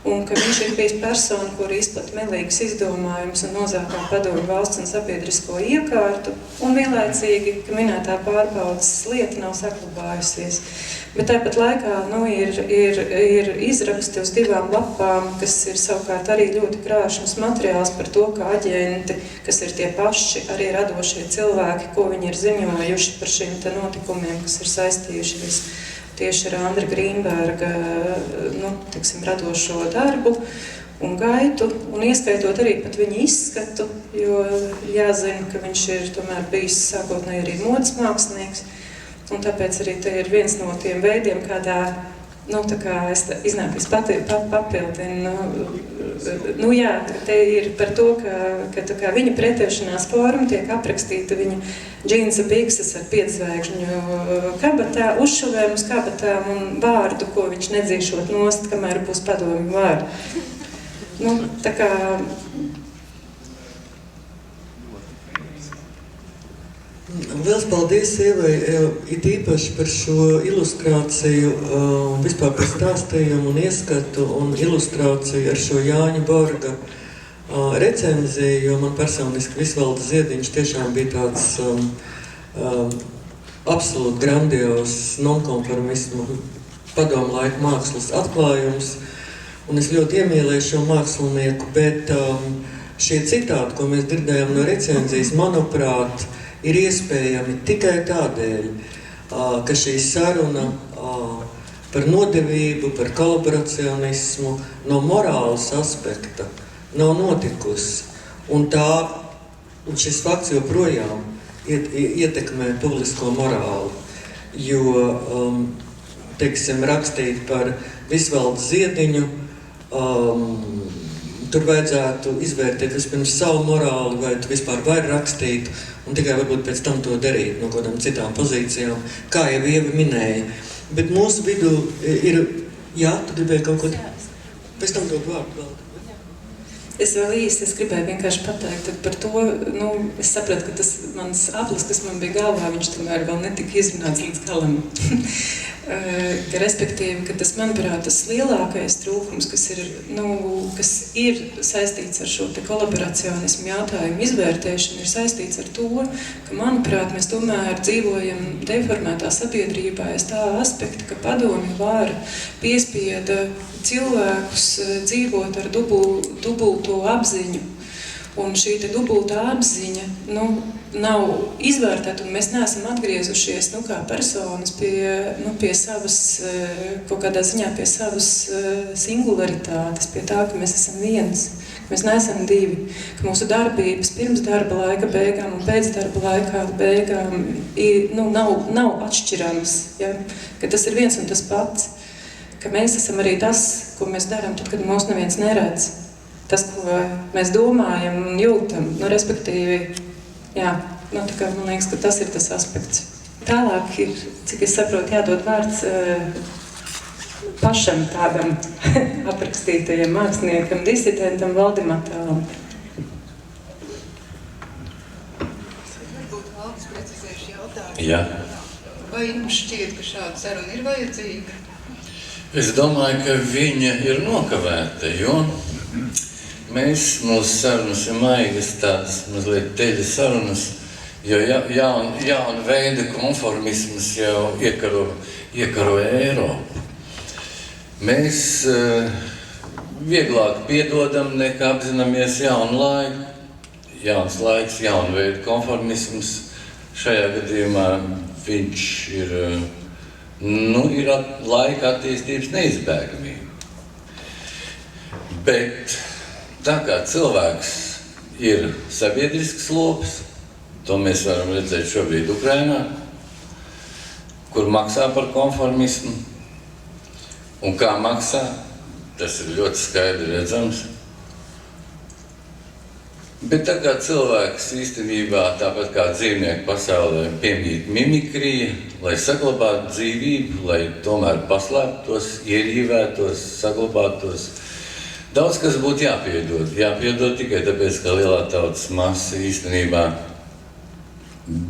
un ka viņš ir bijis persona, kura izplata melīgas izdomājumus un nozākā padomju valsts un sabiedrisko iekārtu, un vienlaicīgi, ka minētā pārbaudas lieta nav saglabājusies. Bet tāpat laikā ir izraksti uz 2 lapām, kas ir savukārt arī ļoti krāšņs materiāls par to, ka aģenti, kas ir tie paši, arī radošie cilvēki, ko viņi ir ziņojuši par šiem te notikumiem, kas ir saistījušies tieši ar Andra Grīnberga, radošo darbu un gaitu, un ieskaitot arī pat viņa izskatu, jo jāzina, ka viņš ir tomēr bijis sākotnēji arī modes mākslinieks. Un tāpēc arī te ir viens no tiem veidiem, kādā, es papildinu, te ir par to, ka viņa pretēšanās forma tiek aprakstīta viņa džinsa bikses ar 5 zvēgžņu kabatā, uzšuvēm uz kabatām un vārdu, ko viņš nedzīšot nost, kamēr būs padomju vārdu. Liels paldies Ievai, it īpaši par šo ilustrāciju un vispār par stāstījumu un ieskatu un ilustrāciju ar šo Jāņa Borga recenziju, jo man personiski Visvalds Ziediņš tiešām bija tāds absolūti grandios nonkonformismu padomu laiku mākslas atklājums, un es ļoti iemīlēju šo mākslinieku, bet šie citāti, ko mēs dzirdējām no recenzijas, manuprāt, ir iespējami tikai tādēļ, ka šī saruna par nodevību, par kolaboracionismu no morāles aspekta nav notikusi. Un šis fakts joprojām ietekmē publisko morāli, jo, rakstīt par Visvaldu Ziediņu, tur vajadzētu izvērtēt vispirms savu morāli, vai tu vispār vari rakstīt, un tikai varbūt pēc tam to darīt no kādām citām pozīcijām, kā jau Ieva minēja. Bet mūsu vidū ir... Jā, tu gribēji kaut ko... Pēc tam dod vārdu vēl. Es vēl īsti gribēju vienkārši pateikt par to, es sapratu, ka tas mans aplis, kas man bija galvā, viņš tomēr vēl netika izrunāts līdz galam. Respektīvi, ka tas, manuprāt, tas lielākais trūkums, kas ir saistīts ar šo te kolaboracionismu jautājumu izvērtēšanu, ir saistīts ar to, ka, manuprāt, mēs tomēr dzīvojam deformētā sabiedrībā aiz tā aspekta, ka padomju vara piespieda cilvēkus dzīvot ar dubulto apziņu. Un šī te dubultā apziņa nav izvērtēta, un mēs neesam atgriezušies kā personas pie savas, kaut kādā ziņā pie savas singularitātes, pie tā, ka mēs esam viens, ka mēs neesam divi, ka mūsu darbības pirms darba laika beigām un pēc darba laika beigām nav atšķiramas, ja? Ka tas ir viens un tas pats, ka mēs esam arī tas, ko mēs darām tad, kad mūs neviens neredz. Tas, ko mēs domājam un jūtam, respektīvi, jā, man liekas, ka tas ir tas aspekts. Tālāk ir, cik es saprotu, jādod vārds pašam tādam aprakstītajam māksliniekam, disidentam Valdimatālam. Varbūt Valdis precizēšu jautājumu. Jā. Vai jums šķiet, ka šāda saruna ir vajadzīga? Es domāju, ka viņa ir nokavēta, jo mēs, mūsu sarunas ir maigas tādas mazliet teļa sarunas, Jo jauna veida konformisms jau iekaro Eiropu. Mēs vieglāk piedodam nekā apzināmies jaunu laiku. Jauns laiks, jauna veida konformisms. Šajā gadījumā viņš ir laika attīstības neizbēgamība. Bet tā kā cilvēks ir sabiedrisks lops, to mēs varam redzēt šobrīd Ukrainā, kur maksā par konformismu. Un kā maksā, tas ir ļoti skaidri redzams. Bet tā kā cilvēks īstenībā, tāpat kā dzīvnieku pasaulē, piemīt mimikrija, lai saglabātu dzīvību, lai tomēr paslēptos, ierīvētos, saglabātos, daudz kas būtu jāpiedod. Jāpiedod tikai tāpēc, ka lielā tautas masa īstenībā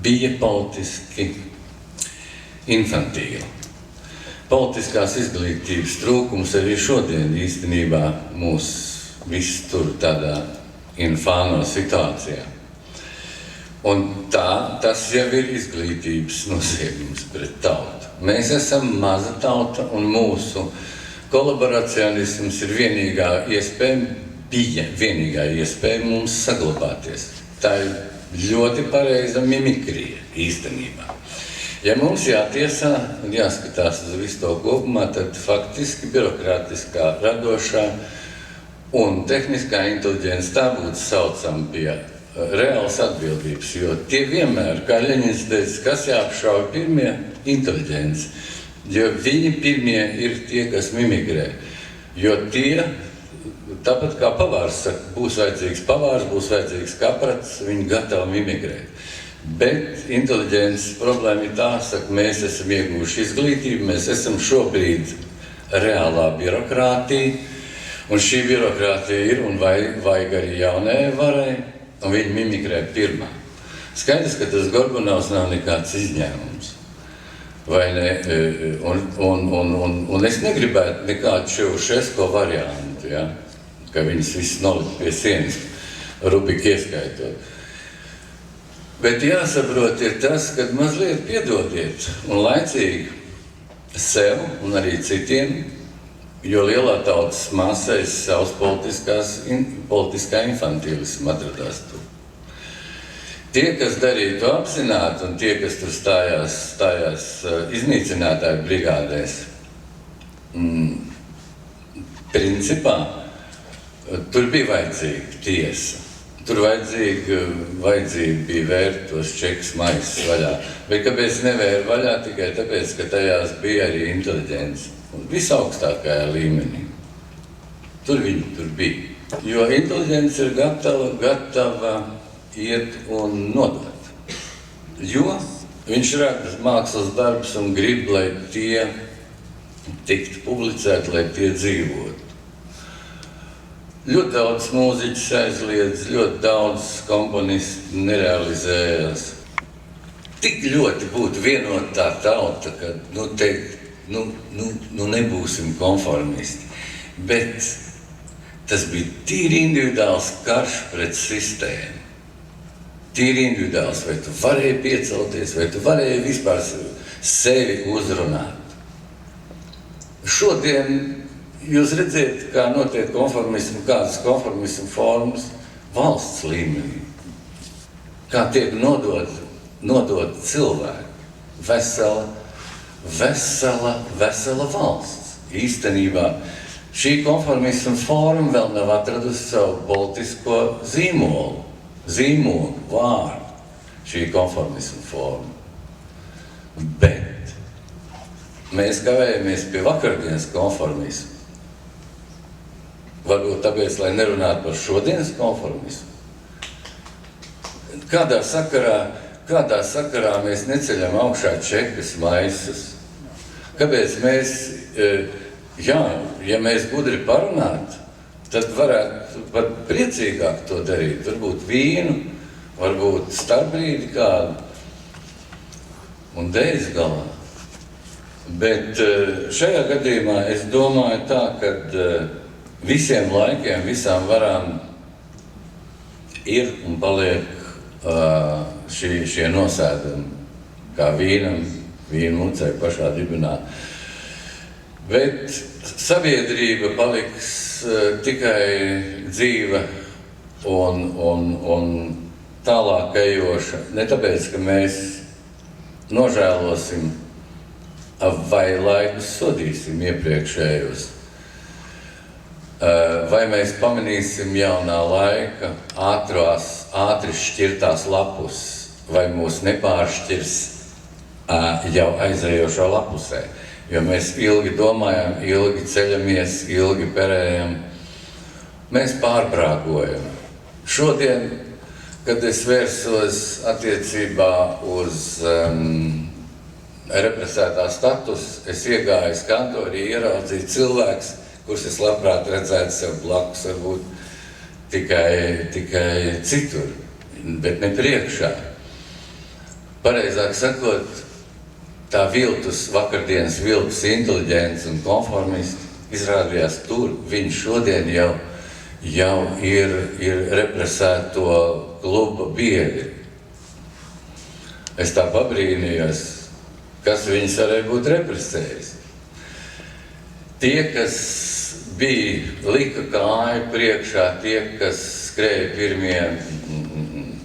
bija politiski infantīla. Politiskās izglītības trūkums arī šodien īstenībā mūs viss tur tādā infāno situācijā. Un tas jau ir izglītības noziegums pret tautu. Mēs esam maza tauta un mūsu kolaboracionisms ir vienīgā iespēja mums saglabāties. Tā ir ļoti pareiza mimikrija īstenībā. Ja mums jātiesā un jāskatās uz visu to kopumā, tad faktiski birokrātiskā, radošā un tehniskā inteliģence tā būtu saucama pie reālas atbildības, jo tie vienmēr, kā Ļeņins teica, kas jāapšauj pirmie inteliģence, jo viņi pirmie ir tie, kas mimigrē, jo tie, tāpat kā pavārs saka, būs vajadzīgs pavārs, būs vajadzīgs kaprats, viņi gatavi mimigrēt. Bet inteliģences problēma ir tā, saka, mēs esam ieguvuši izglītību, mēs esam šobrīd reālā birokrātija, un šī birokrātija ir un vajag arī jaunajai varai, un viņi mimigrē pirmā. Skaidrs, ka tas Gorbunovs nav nekāds izņēmums. Vai ne? Un es negribētu nekādu Čaušesko variantu, ja? Ka viņas viss nolikt pie sienas, Rubika ieskaitot. Bet jāsaprot ir tas, ka mazliet piedodiet un laicīgi sev un arī citiem, jo lielā tautas masais savs politiskā infantīlismu atradās tur. Tie, kas darīja to apzināti un tie, kas tur stājās iznīcinātāju brigādēs, principā tur bija vajadzīga tiesa. Tur vajadzība bija vērt tos čekus maisus vaļā. Bet kāpēc nevēra vaļā? Tikai tāpēc, ka tajās bija arī inteliģence. Visaugstākajā līmenī. Tur bija. Jo inteliģence ir gatava iet un nodot. Jo viņš rada mākslas darbus un grib, lai tie tiktu publicēti, lai tie dzīvotu. Ļoti daudz mūziķis aizliedz, ļoti daudz komponistu nerealizējās. Tik ļoti būtu vienotā tauta, ka nebūsim konformisti. Bet tas bija tīri individuāls karš pret sistēmu. Tīri individuāls, vai tu varēji piecelties, vai tu varēji vispār sevi uzrunāt. Šodien jūs redzēt, kā notiek konformismu, kādas konformismu formas valsts līmenī. Kā tiek nodot cilvēki. Vesela valsts. Īstenībā šī konformismu forma vēl nav atradusi savu politisko zīmolu, vārdu. Šī konformismu forma. Bet mēs kavējamies pie vakardienas konformismu. Varbūt tāpēc, lai nerunātu par šodienas konformismu. Kādā sakarā mēs neceļam augšā čekas maisus? Kāpēc mēs, ja mēs gudri parunātu, tad varētu pat priecīgāk to darīt. Varbūt vīnu, varbūt starpbrīdi kādu un dēļas galā. Bet šajā gadījumā es domāju tā, ka visiem laikiem, visām varām ir un paliek šie nosēdumi, kā vīnam, vīnu mucei pašā dibinā. Bet sabiedrība paliks tikai dzīva un tālāk ejoša. Ne tāpēc, ka mēs nožēlosim vai laidus sodīsim iepriekšējos. Vai mēs pamanīsim jaunā laika ātri šķirtās lapus, vai mūs nepāršķirs jau aizējošā lapusē. Jo mēs ilgi domājam, ilgi ceļamies, ilgi perējam. Mēs pārbrāgojam. Šodien, kad es vērsos attiecībā uz represētā status, es iegāju kantorī, ieraudzīju cilvēks, kurus es labprāt redzētu sev blakus, varbūt tikai citur, bet ne priekšā. Pareizāk sakot, tā vakardienas viltus inteliģents un konformisti izrādījās tur. Viņš šodien jau ir represēto kluba biedri. Es tā pabrīnījos, kas viņus varēja būt represējis. Tie, kas lika kāju priekšā, tie, kas skrēja pirmie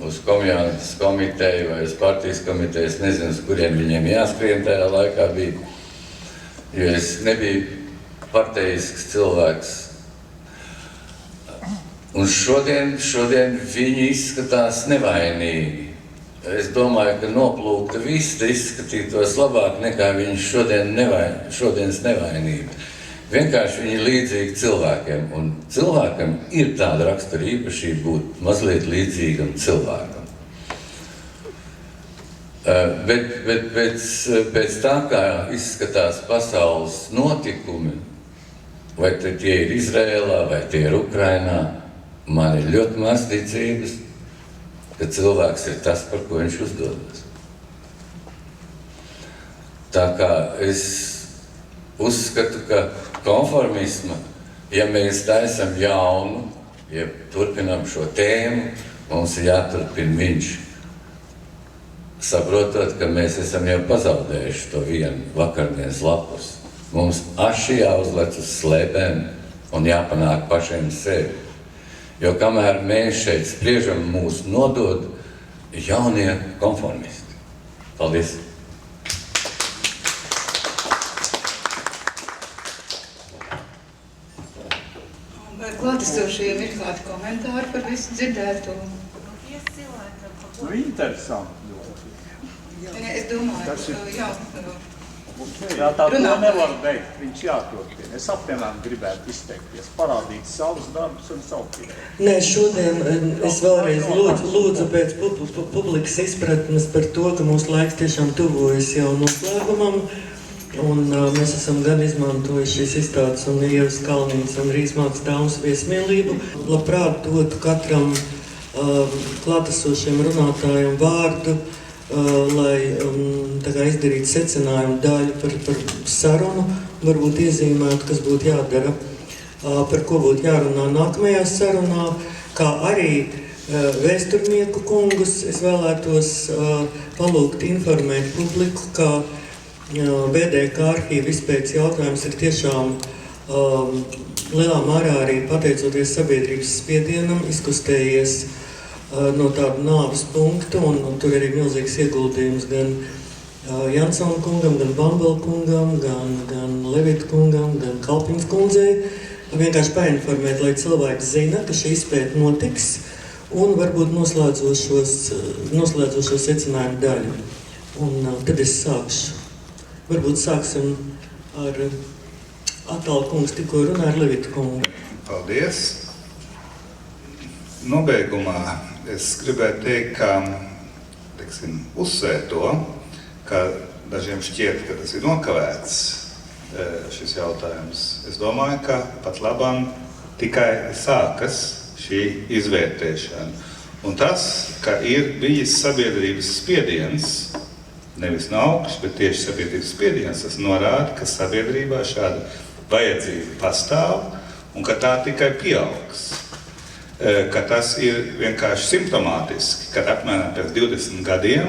uz komjātas komiteju vai uz partijas komiteju, es nezinu, uz kuriem viņiem jāskrien tajā laikā bija, jo es nebiju partejisks cilvēks. Un šodien viņi izskatās nevainīgi. Es domāju, ka noplūkta vista izskatītos labāk nekā viņi šodienas nevainība. Vienkārši viņi ir līdzīgi cilvēkiem, un cilvēkam ir tāda rakstura īpašība būt mazliet līdzīgam cilvēkam. Bet pēc tā, kā izskatās pasaules notikumi, vai tie ir Izrēlā, vai tie ir Ukrainā, man ir ļoti maz ticības, ka cilvēks ir tas, par ko viņš uzdodas. Tā kā es uzskatu, ka konformisma, ja mēs taisam jaunu, ja turpinām šo tēmu, mums ir jāturpina viņš. Saprotot, ka mēs esam jau pazaudējuši to vienu vakardienas lapus. Mums aši jāuzlec uz slēpēm un jāpanāk pašiem sevi. Jo kamēr mēs šeit spriežam, mūs nodod jaunie konformisti. Paldies! Klātesošiem ir kādi komentāri par visu dzirdēto? Interesanti. Es domāju, ka Jā, tā to nevar beigt, viņš jāturpina. Es apmēram gribētu izteikties, parādīt savus darbus un savu pieeju. Nē, šodien es vēlreiz lūdzu pēc publikas izpratnes par to, ka mūsu laiks tiešām tuvojas jau noslēgumam. Un mēs esam gan izmantojuši šīs izstādes un Ievas Kalniņas un Rīs Mākslas dāmas viesmīlību. Labprāt dotu katram klātesošiem runātājiem vārdu, lai izdarītu secinājumu daļu par sarunu, varbūt iezīmētu, kas būtu jādara, par ko būtu jārunā nākamajā sarunā, kā arī vēsturnieku kungus es vēlētos palūgt informēt publiku, ka BDK arhīva izpētes jautājums ir tiešām lielā mērā arī pateicoties sabiedrības spiedienam izkustējies no tāda nāves punkta, un tur arī milzīgs ieguldījums gan Jansona kungam, gan Bambela kungam, gan Levita kungam, gan Kalpiņas kundzei. Vienkārši painformēt, lai cilvēki zina, ka šī izpēta notiks, un varbūt noslēdzošo secinājumu daļu. Un tad es sākšu. Varbūt sāksim ar Atāla kungs tikko runā ar Levita kungu. Paldies! Nobeigumā es gribētu teikt, ka uzsvērt to, ka dažiem šķiet, ka tas ir nokavēts šis jautājums. Es domāju, ka pat labam tikai sākas šī izvērtēšana. Un tas, ka ir bijis sabiedrības spiediens, nevis no augšas, bet tieši sabiedrības spiediens, tas norāda, ka sabiedrībā šāda vajadzība pastāv un ka tā tikai pieaugs. ka tas ir vienkārši simptomātiski, kad apmēram pēc 20 gadiem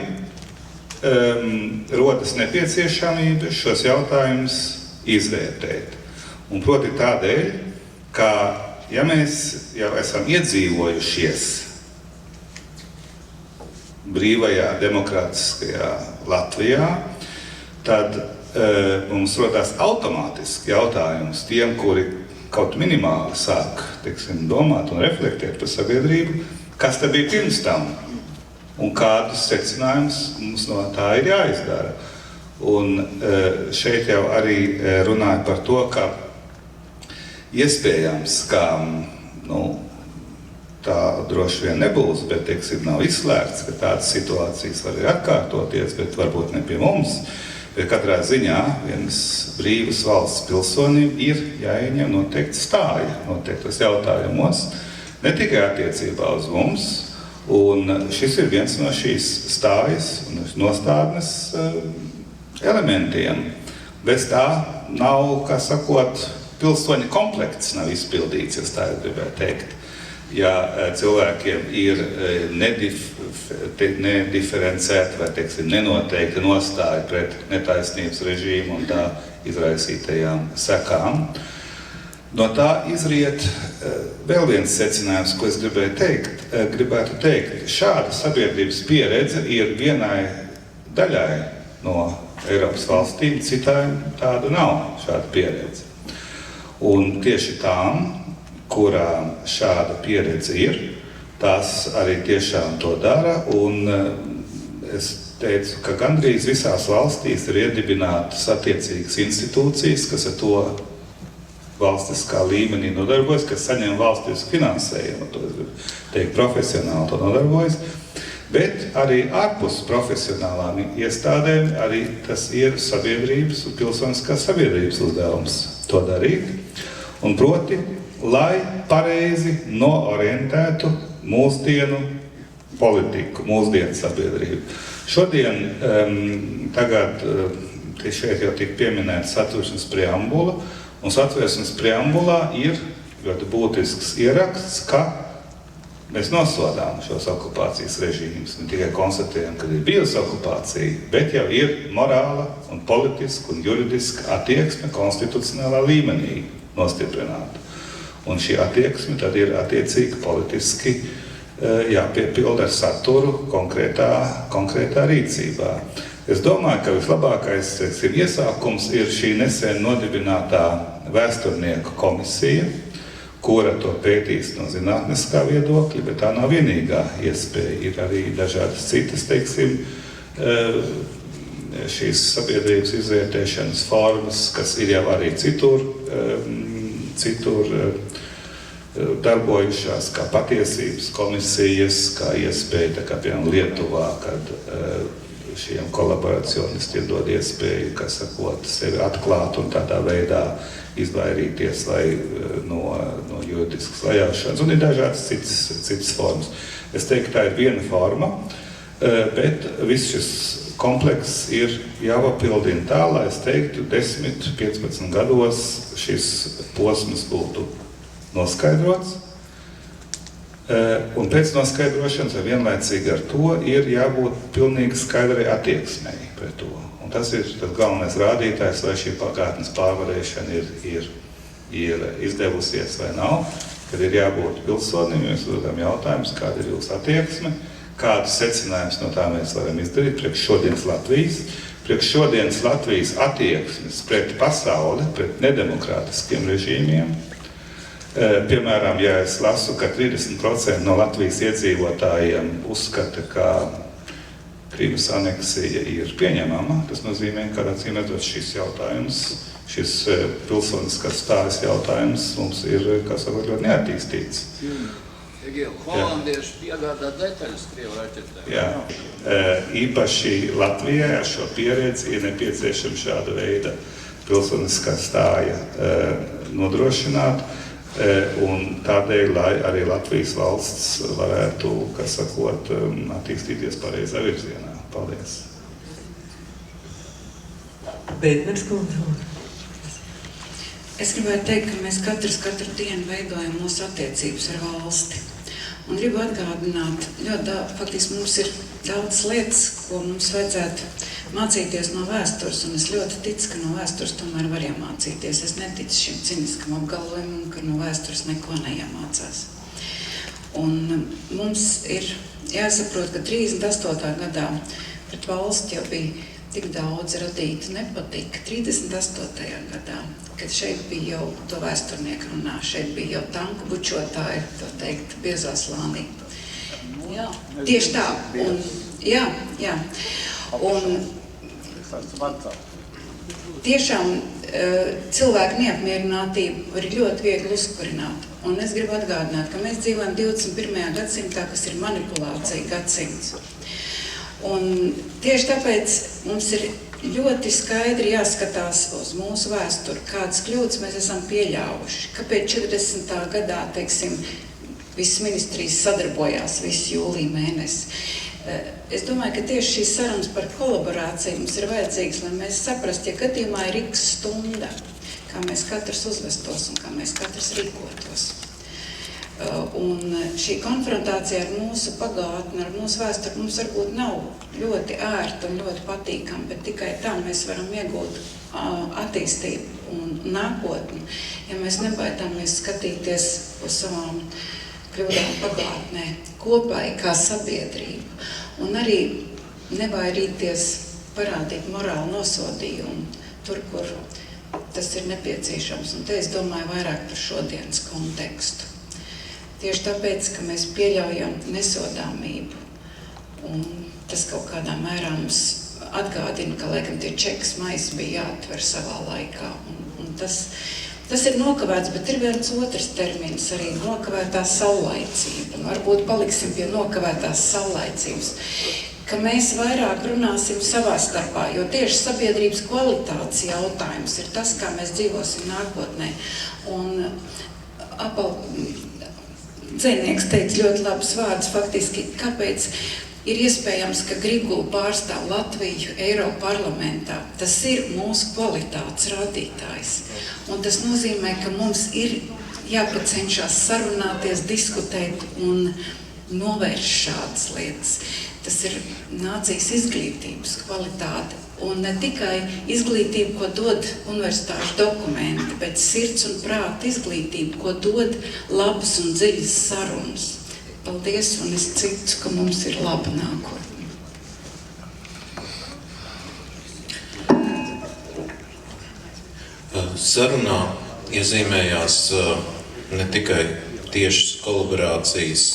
rodas nepieciešamība šos jautājumus izvērtēt. Un proti tādēļ, ka ja mēs jau esam iedzīvojušies brīvajā, demokrātiskajā Latvijā, tad mums rodās automātiski jautājums tiem, kuri kaut minimāli sāk, domāt un reflektēt par sabiedrību, kas tad bija pirms tam un kādus secinājumus mums no tā ir jāizdara. Un šeit jau arī runāja par to, ka iespējams, ka tā droši vien nebūs, bet nav izslēgts, ka tādas situācijas var arī atkārtoties, bet varbūt ne pie mums. Katrā ziņā vienas brīvas valsts pilsonim ir jāieņem noteikti stāja noteiktos jautājumos, ne tikai attiecībā uz mums, un šis ir viens no šīs stājas un nostādnes elementiem. Bez tā nav, kā sakot, pilsoņa komplekts nav izpildīts, ja tā gribētu teikt. Ja cilvēkiem ir nediferencēta vai, nenoteikta nostāja pret netaisnības režīmu un tā izraisītajām sekām. No tā izriet vēl viens secinājums, ko es gribētu teikt. Šāda sabiedrības pieredze ir vienai daļai no Eiropas valstīm, citām tāda nav šāda pieredze. Un tieši tām, kurām šāda pieredze ir, tās arī tiešām to dara, un es teicu, ka gandrīz visās valstīs ir iedibinātas attiecīgas institūcijas, kas ar to valstiskā līmenī nodarbojas, kas saņem valstisku finansējumu, to es gribu teikt, profesionāli to nodarbojas, bet arī ārpus profesionālām iestādēm arī tas ir sabiedrības un pilsoniskās sabiedrības uzdevums to darīt, un proti, lai pareizi noorientētu mūsdienu politiku, mūsdienu sabiedrību. Šodien, tagad, šeit jau tika pieminēta satversmes preambula, un satversmes preambulā ir ļoti būtisks ieraksts, ka mēs nosodām šos okupācijas režīmus, ne tikai konstatējam, ka ir bijusi okupācija, bet jau ir morāla un politiska un juridiska attieksme konstitucionālā līmenī nostiprināta. Un šī attieksme tad ir attiecīgi politiski jāpiepilda ar saturu konkrētā rīcībā. Es domāju, ka vislabākais iesākums ir šī nesen nodibinātā vēsturnieku komisija, kura to pētīs no zinātniskā viedokļa, bet tā nav vienīgā iespēja. Ir arī dažādas citas, šīs sabiedrības izvērtēšanas formas, kas ir jau arī citur darbojušās, kā patiesības komisijas, kā iespēja, kā piemēram Lietuvā, kad šiem kolaboracionistiem dod iespēju, kā sakot, sevi atklāt un tādā veidā izvairīties no juridiskas vajāšanas, un ir dažādas citas formas. Es teiktu, tā ir viena forma, bet viss šis komplekss ir jāpapildina tā, lai es teiktu, 10-15 gados šis posms būtu noskaidrots, un pēc noskaidrošanas vai vienlaicīgi ar to ir jābūt pilnīgi skaidrai attieksmei pret to. Un tas ir tas galvenais rādītājs, vai šī pagātnes pārvarēšana ir izdevusies vai nav, kad ir jābūt pilsonim, mēs uzdodam jautājumus, kāda ir jūsu attieksme, kādus secinājumus no tā mēs varam izdarīt priekš šodienas Latvijas. Priekš šodienas Latvijas attieksmes pret pasauli, pret nedemokrātiskiem režīmiem. Piemēram, ja es lasu, ka 30% no Latvijas iedzīvotājiem uzskata, ka Krīmas aneksija ir pieņemama, tas nozīmē, ka acīm redzot šis jautājums, šis pilsoniskās stājas jautājums mums ir, kā sakot, ļoti neattīstīts. Holandieši piegādā detaļas Krievu raķetēm. Jā, īpaši Latvijai ar šo pieredzi ir nepieciešama šāda veida pilsoniskā stāja nodrošināt, un tādēļ, lai arī Latvijas valsts varētu, kā sakot, attīstīties pareizā virzienā. Paldies! Bēdners kundze. Es gribētu teikt, ka mēs katru dienu veidojam mūsu attiecības ar valsti. Un gribu atgādināt, faktiski mums ir daudz lietas, ko mums vajadzētu mācīties no vēstures, un es ļoti ticu, ka no vēstures tomēr var iemācīties. Es neticu šim ciniskam apgalvojumam, ka no vēstures neko neiemācās. Un mums ir jāsaprot, ka 38. gadā pret valsti jau bija tik daudz radīta nepatika. 38. gadā, kad šeit bija jau to vēsturnieku runā, šeit bija jau tanku bučotāji, tā teikt, biezā slānī. Jā, tieši tā. Un, jā. Un tiešām cilvēku neapmierinātību var ļoti viegli uzkurināt. Un es gribu atgādināt, ka mēs dzīvojam 21. gadsimtā, kas ir manipulācija gadsimts. Un tieši tāpēc mums ir ļoti skaidri jāskatās uz mūsu vēsturi, kādas kļūdas mēs esam pieļāvuši. Kāpēc 40. gadā, teiksim, visas ministrijas sadarbojās visu jūlija mēnesi. Es domāju, ka tieši šīs sarunas par kolaborāciju mums ir vajadzīgas, lai mēs saprastu, ja gadījumā ir X stunda, kā mēs katrs uzvestos un kā mēs katrs rīkotos. Un šī konfrontācija ar mūsu pagātni, ar mūsu vēsturi mums varbūt nav ļoti ērta un ļoti patīkama, bet tikai tā mēs varam iegūt attīstību un nākotni, ja mēs nebaidāmies skatīties uz savām kļūdām pagātnē kopā kā sabiedrība un arī nebaidīties parādīt morālu nosodījumu tur, kur tas ir nepieciešams. Un te es domāju vairāk par šodienas kontekstu. Tieši tāpēc, ka mēs pieļaujam nesodāmību, un tas kaut kādā mērā mums atgādina, ka, laikam, tie čekas maisi bija jāatver savā laikā, un tas ir nokavēts, bet ir viens otrs termins, arī nokavētā saulaicība, un varbūt paliksim pie nokavētās saulaicības, ka mēs vairāk runāsim savā starpā, jo tieši sabiedrības kvalitātes jautājums ir tas, kā mēs dzīvosim nākotnē, un dzejnieks teica ļoti labus vārdus, faktiski, kāpēc ir iespējams, ka Grigula pārstāv Latviju Eiroparlamentā. Tas ir mūsu kvalitātes rādītājs. Un tas nozīmē, ka mums ir jāpacenšas sarunāties, diskutēt un novērst šādas lietas. Tas ir nācijas izglītības kvalitāte. Un ne tikai izglītība, ko dod universitāšu dokumenti, bet sirds un prāta izglītība, ko dod labas un dziļas sarunas. Paldies, un es ticu, ka mums ir laba nākotne. Sarunā iezīmējās ne tikai tiešas kolaborācijas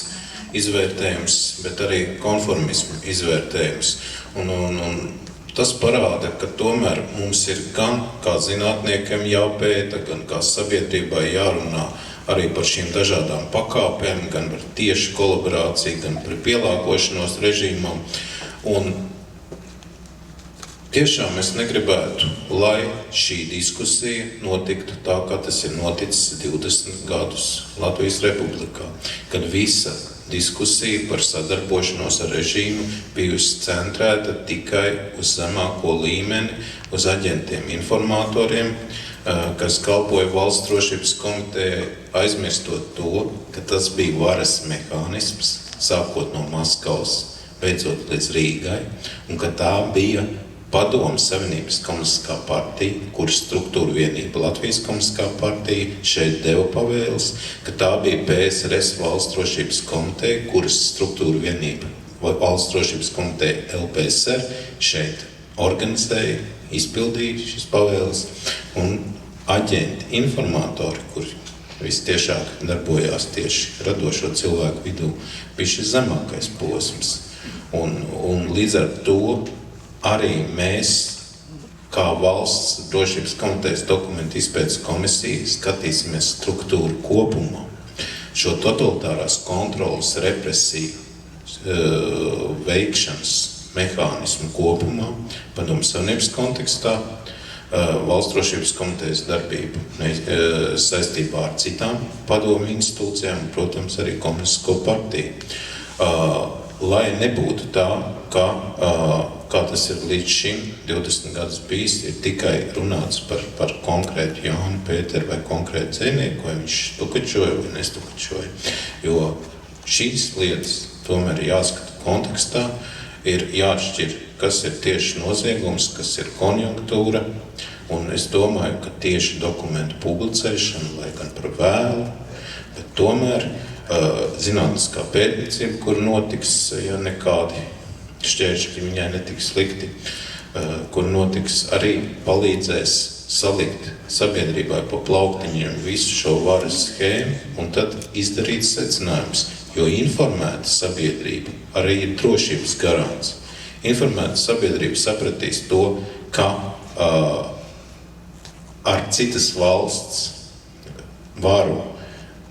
izvērtējums, bet arī konformismu izvērtējums. Un tas parāda, ka tomēr mums ir gan kā zinātniekiem jāpēta, gan kā sabiedrībai jārunā arī par šīm dažādām pakāpēm, gan par tiešu kolaborāciju, gan par pielāgošanos režīmam. Un tiešām es negribētu, lai šī diskusija notiktu tā, kā tas ir noticis 20 gadus Latvijas Republikā, kad visa diskusija par sadarbošanos ar režīmu bijusi centrēta tikai uz zemāko līmeni, uz aģentiem, informatoriem, kas kalpoja Valsts drošības komitejai, aizmirstot to, ka tas bija varas mehānisms, sākot no Maskavas, beidzot līdz Rīgai, un ka tā bija Padomu Savienības komunistiskā partija, kuras struktūra vienība Latvijas komunistiskā partija šeit deva pavēles, ka tā bija PSRS Valsts drošības komiteja, kuras struktūra vienība Valsts drošības komiteja LPSR šeit organizēja, izpildīja šis pavēles, un aģenti, informatori, kuri vistiešāk darbojās tieši radošo cilvēku vidū, bija šis zemākais posms. Un līdz ar to arī mēs, kā Valsts drošības komitejas dokumentu izpētes komisija, skatīsimies struktūru kopumā. Šo totalitārās kontrolas represiju veikšanas mehānismu kopumā, Padomu Savienības kontekstā, Valsts drošības komitejas darbību saistībā ar citām padomu institūcijām, protams, arī komunistisko partiju. Lai nebūtu tā, kā tas ir līdz šim 20 gadus bijis, ir tikai runāts par konkrētu Jānu Pēteru vai konkrētu dzejnieku, vai viņš stukačoja vai nestukačoja. Jo šīs lietas tomēr jāskata kontekstā, ir jāatšķir, kas ir tieši noziegums, kas ir konjunktūra, un es domāju, ka tieši dokumentu publicēšana, lai gan par vēlu, bet tomēr zinātniskā pētniecība, kur notiks, ja nekādi šķēršļi viņai netiks slikti, kur notiks arī palīdzēs salikt sabiedrībai pa plauktiņiem visu šo varas schēmu un tad izdarīt secinājumus, jo informēta sabiedrība arī ir drošības garants. Informēta sabiedrība sapratīs to, ka ar citas valsts varu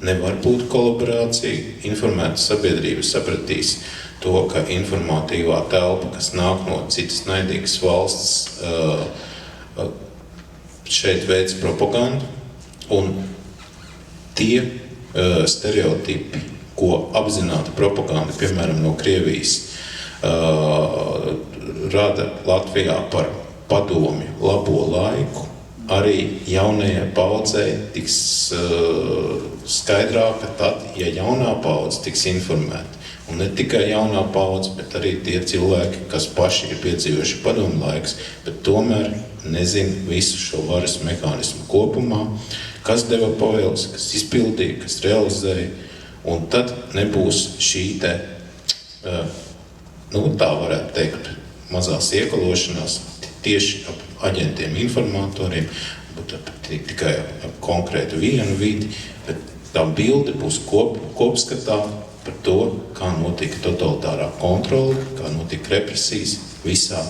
nevar būt kolaborācija. Informēta sabiedrība sapratīs to, ka informatīvā telpa, kas nāk no citas naidīgas valsts, šeit veids propagandu, un tie stereotipi, ko apzināta propaganda, piemēram, no Krievijas, rada Latvijā par padomju labo laiku, arī jaunajai paudzei tiks skaidrāka tad, ja jaunā paudze tiks informēta. Un ne tikai jaunā paudze, bet arī tie cilvēki, kas paši ir piedzīvojuši padomju laiks, bet tomēr nezina visu šo varas mehānismu kopumā, kas deva pavēles, kas izpildīja, kas realizēja, un tad nebūs šī te, tā varētu teikt, mazās iekalošanās tieši ap aģentiem, informatoriem, bet tikai ap konkrētu vienu vidi, bet tā bilde būs kopskatā par to, kā notika totalitārā kontrole, kā notika represijas visā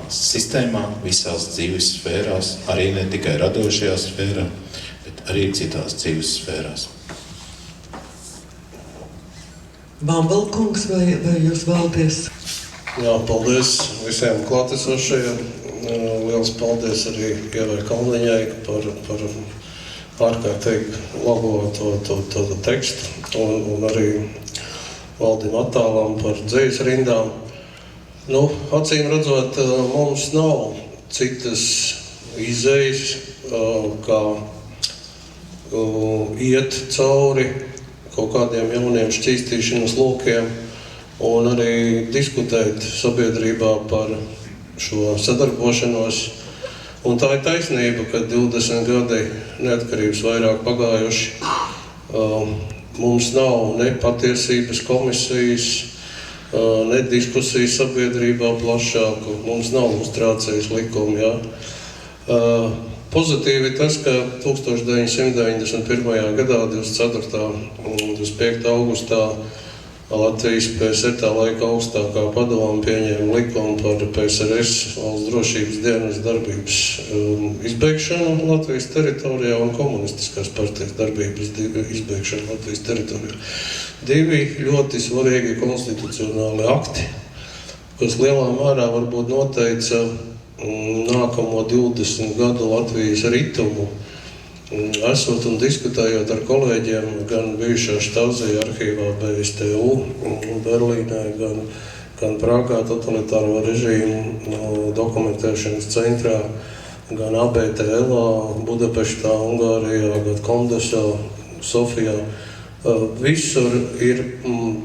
sistēmā, visās dzīves sfērās, arī ne tikai radošajā sfērā, bet arī citās dzīves sfērās. Bambelkungs, vai jūs vēlaties? Jā, paldies visiem klātesošajiem. Liels paldies arī Ievai Kalniņai par ārkārtīgi labo to tekstu un arī Valdim Attālam par dzejas rindām. Acīm redzot, mums nav citas izejas, kā iet cauri kaut kādiem jauniem šķīstīšanas lūkiem un arī diskutēt sabiedrībā par šo sadarbošanos. Un tā ir taisnība, ka 20 gadi neatkarības vairāk pagājuši. Mums nav ne patiesības komisijas, ne diskusijas sabiedrībā plašāku, mums nav lustrācijas likumi, jā. Pozitīvi tas, ka 1991. gadā, 24. un 25. augustā, Latvijas PSR tā laika augstākā padome pieņēma likumu par PSRS valsts drošības dienas darbības izbeigšanu Latvijas teritorijā un komunistiskās partijas darbības izbeigšanu Latvijas teritorijā. Divi ļoti svarīgi konstitucionāli akti, kas lielā mērā varbūt noteica nākamo 20 gadu Latvijas ritumu. Esot un diskutējot ar kolēģiem gan bijušā Štauzija arhīvā BSTU Berlīnē, gan Prāgā totalitāro režīmu dokumentēšanas centrā, gan ABTLā, Budapeštā, Ungārijā, gan Kondesā, Sofijā. Visur ir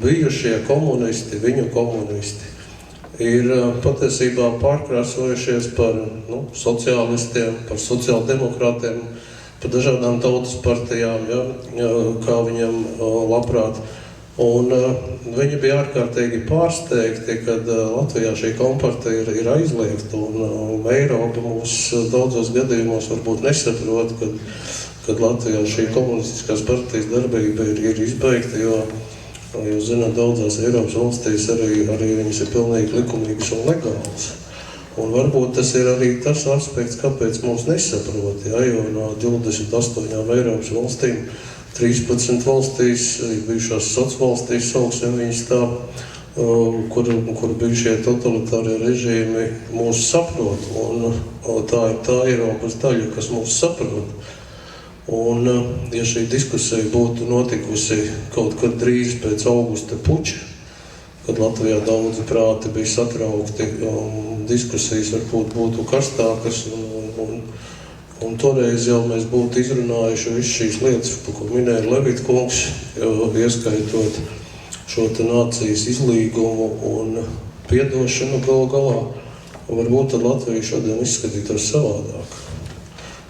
bijušie komunisti, viņu komunisti, ir patiesībā pārkrāsojušies par sociālistiem, par sociāldemokrātiem, par dažādām tautas partijām, kā viņam labprāt. Un viņi bija ārkārtīgi pārsteigti, kad Latvijā šī kompartija ir aizliegta, un Eiropa mūs daudzos gadījumos varbūt nesaprot, kad Latvijā šī komunistiskās partijas darbība ir izbeigta, jo, jūs zināt, daudzās Eiropas valstīs arī viņas ir pilnīgi likumīgas un legālas. Un varbūt tas ir arī tas aspekts, kāpēc mūs nesaprot, jo no 28 Eiropas valstīm 13 valstīs, bijušās socvalstīs, sauksim viņas tā, kur bijušie totalitārie režīmi mūs saprot, un tā ir tā Eiropas daļa, kas mūs saprot. Un, ja šī diskusija būtu notikusi kaut kad drīz pēc augusta puča, kad Latvijā daudzi prāti bija satraukti, diskusijas varbūt būtu karstākas Un toreiz jau mēs būtu izrunājuši visu šīs lietas, par ko minēja Levita kungs, ieskaitot šo te nācijas izlīgumu un piedošanu galu galā. Un varbūt tad Latvija šodien izskatītos savādāk.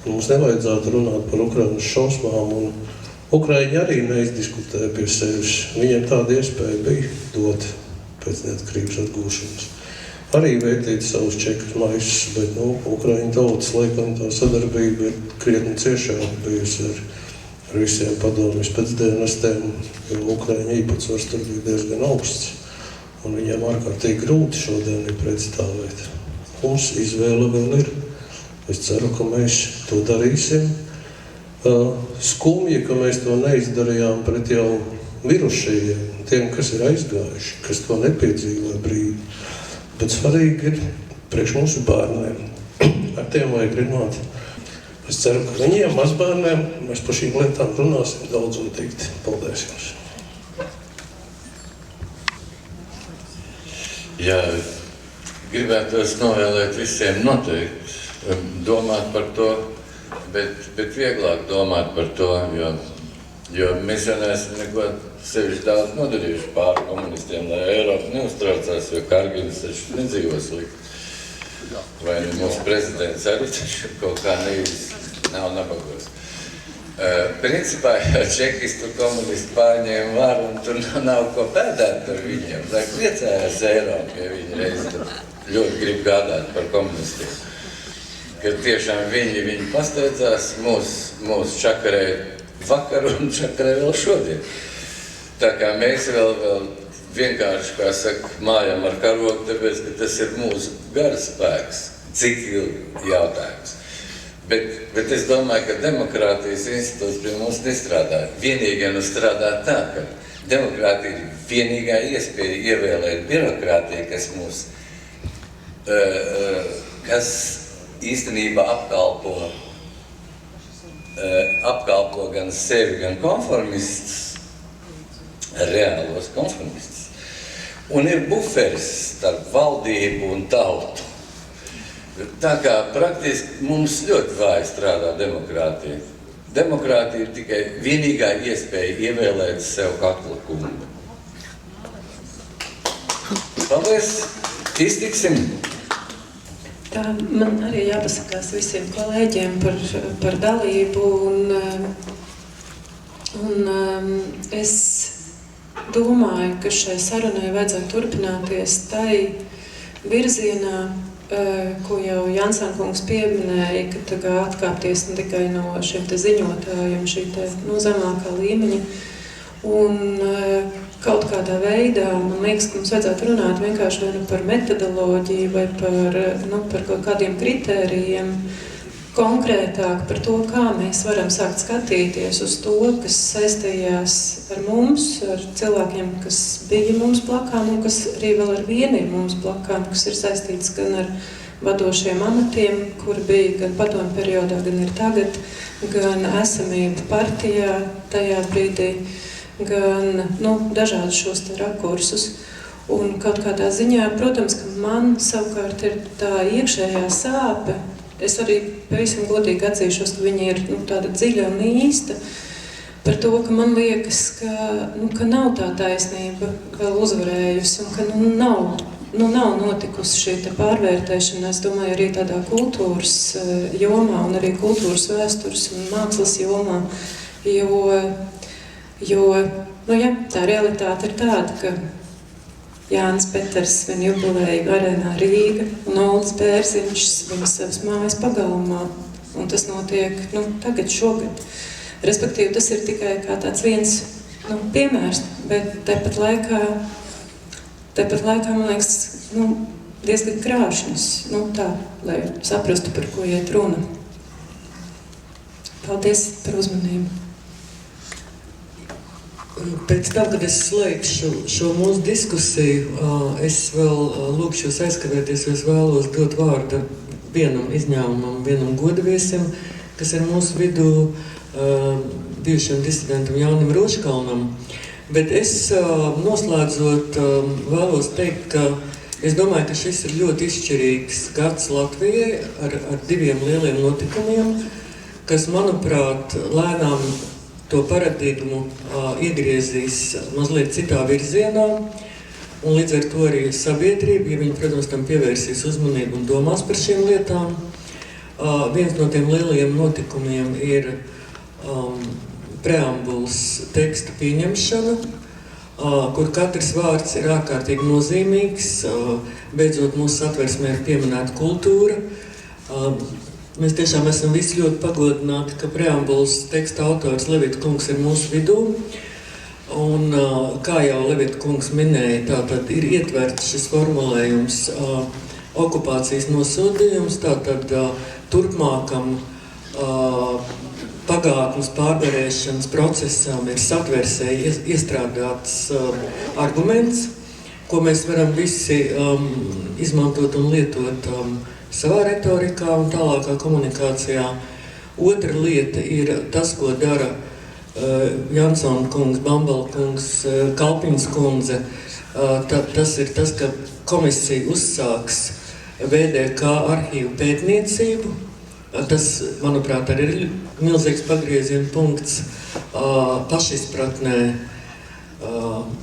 Mums nevajadzētu runāt par Ukrainas šausmām, un Ukraiņi arī neizdiskutēja pie sevis. Viņiem tāda iespēja bija dot pēc neatkarības atgūšanas. Arī vērtīt savus čekus maisus, bet, Ukraiņu tautas laikam tā sadarbība ir krietni ciešāka bijusi ar visiem padomjas pēcdienestiem, jo Ukraiņu īpatsvars tur bija diezgan augsts, un viņiem ārkārtīgi grūti šodien ir pretstāvēt. Mums izvēle vēl ir. Es ceru, ka mēs to darīsim. Skumji, ka mēs to neizdarījām pret jau mirušajiem, tiem, kas ir aizgājuši, kas to nepiedzīvoja brīdi. Bet svarīgi ir priekš mūsu bērniem. Ar tiem vajag runāt. Es ceru, ka viņiem, mazbērniem, mēs par šīm lietām runāsim daudz un tikti. Paldies jums! Jā, gribētos novēlēt visiem noteikti domāt par to, bet vieglāk domāt par to, jo mēs jau neesam neko sevišķi daudz nodarījuši pāri komunistiem, lai Eiropa neuztraucās, jo Kargins taču nedzīvo slikti. Vai mūsu prezidents arī taču kaut kā nav nabagos. Principā čekistu komunisti pārņēma varu un tur nav ko pēdāt par viņiem. Lai priecājās Eiropa, ja viņi reiz ļoti grib gādāt par komunistiem. Kad tiešām viņi pasteidzās, mūs čakarē vakar un čakarē vēl šodien. Tā kā mēs vēl vienkārši, kā saka, mājam ar karogu, tāpēc, ka tas ir mūsu garaspēks, cik ilgi jautājums. Bet es domāju, ka demokrātijas institūts pie mums nestrādā. Vienīgā strādā tā, ka demokrātija ir vienīgā iespēja ievēlēt birokrātiju, kas īstenībā apkalpo gan sevi, gan konformistus, reālos konformistus. Un ir buferis starp valdību un tautu. Tā kā praktiski mums ļoti vāji strādā demokrātija. Demokrātija ir tikai vienīgā iespēja ievēlēt sev katlu kungu. Paldies! Iztiksim! Tā man arī jāpasakās visiem kolēģiem par dalību un es domāju, ka šai sarunai vajadzētu turpināties tai virzienā, ko jau Jansen-kungs pieminēja, ka tā atkāpties ne tikai no šiem te ziņotājiem, šī te zemākā līmeņa. Un kaut kādā veidā, man liekas, ka mums vajadzētu runāt vienkārši vai par metodoloģiju vai par kaut kādiem kritērijiem, konkrētāk par to, kā mēs varam sākt skatīties uz to, kas saistījās ar mums, ar cilvēkiem, kas bija mums blakām un kas arī vēl ar vienu ir mums blakām, kas ir saistīts gan ar vadošiem amatiem, kur bija gan padomu periodā, gan ir tagad, gan esamība partijā tajā brīdī, gan dažādus šos te rakursus. Un kaut kādā ziņā, protams, ka man savukārt ir tā iekšējā sāpe. Es arī pavisam godīgi atzīšos, ka viņa ir tāda dziļa un īsta par to, ka man liekas, ka nav tā taisnība vēl uzvarējusi un ka nav notikusi šī te pārvērtēšana. Es domāju, arī tādā kultūras jomā un arī kultūras vēstures un mākslas jomā, jo tā realitāte ir tāda, ka Jānis Peters svin jubileju arēnā Rīga un Oldis Bērziņš svin savas mājas pagalmā. Un tas notiek tagad, šogad. Respektīvi, tas ir tikai kā tāds viens piemērs, bet tāpat laikā, man liekas, diezgan krāšņs, tā, lai saprastu, par ko iet runa. Paldies par uzmanību. Pēc tam, kad es slēgšu šo mūsu diskusiju, es vēl lūkšos aizkavēties, jo es vēlos dot vārdu vienam izņēmumam, vienam godaviesim, kas ir mūsu vidū bijušiem disidentam Jānim Roškalnam. Bet es noslēdzot vēlos teikt, ka es domāju, ka šis ir ļoti izšķirīgs gads Latvijai ar diviem lieliem notikumiem. kas, manuprāt, lēnām to paradigmu iegriezīs mazliet citā virzienā, un līdz ar to arī sabiedrība, ja viņi, protams, tam pievērsīs uzmanību un domās par šīm lietām. Viens no tiem lielajiem notikumiem ir preambulas teksta pieņemšana, kur katrs vārds ir ārkārtīgi nozīmīgs, beidzot mūsu satversmē ir pieminēta kultūra. Mēs tiešām esam visi ļoti pagodināti, ka preambulas teksta autors Levita kungs ir mūsu vidū. Un, kā jau Levita kungs minēja, tātad ir ietverts šis formulējums okupācijas nosodījums, tātad turpmākam pagātnes pārvarēšanas procesam ir satversē iestrādāts arguments, ko mēs varam visi izmantot un lietot savā retorikā un tālākā komunikācijā. Otra lieta ir tas, ko dara Jansona kungs, Bambala kungs, Kalpiņas kundze. Tas ir tas, ka komisija uzsāks VDK arhīvu pētniecību. Tas, manuprāt, arī ir milzīgs pagrieziena punkts pašizpratnē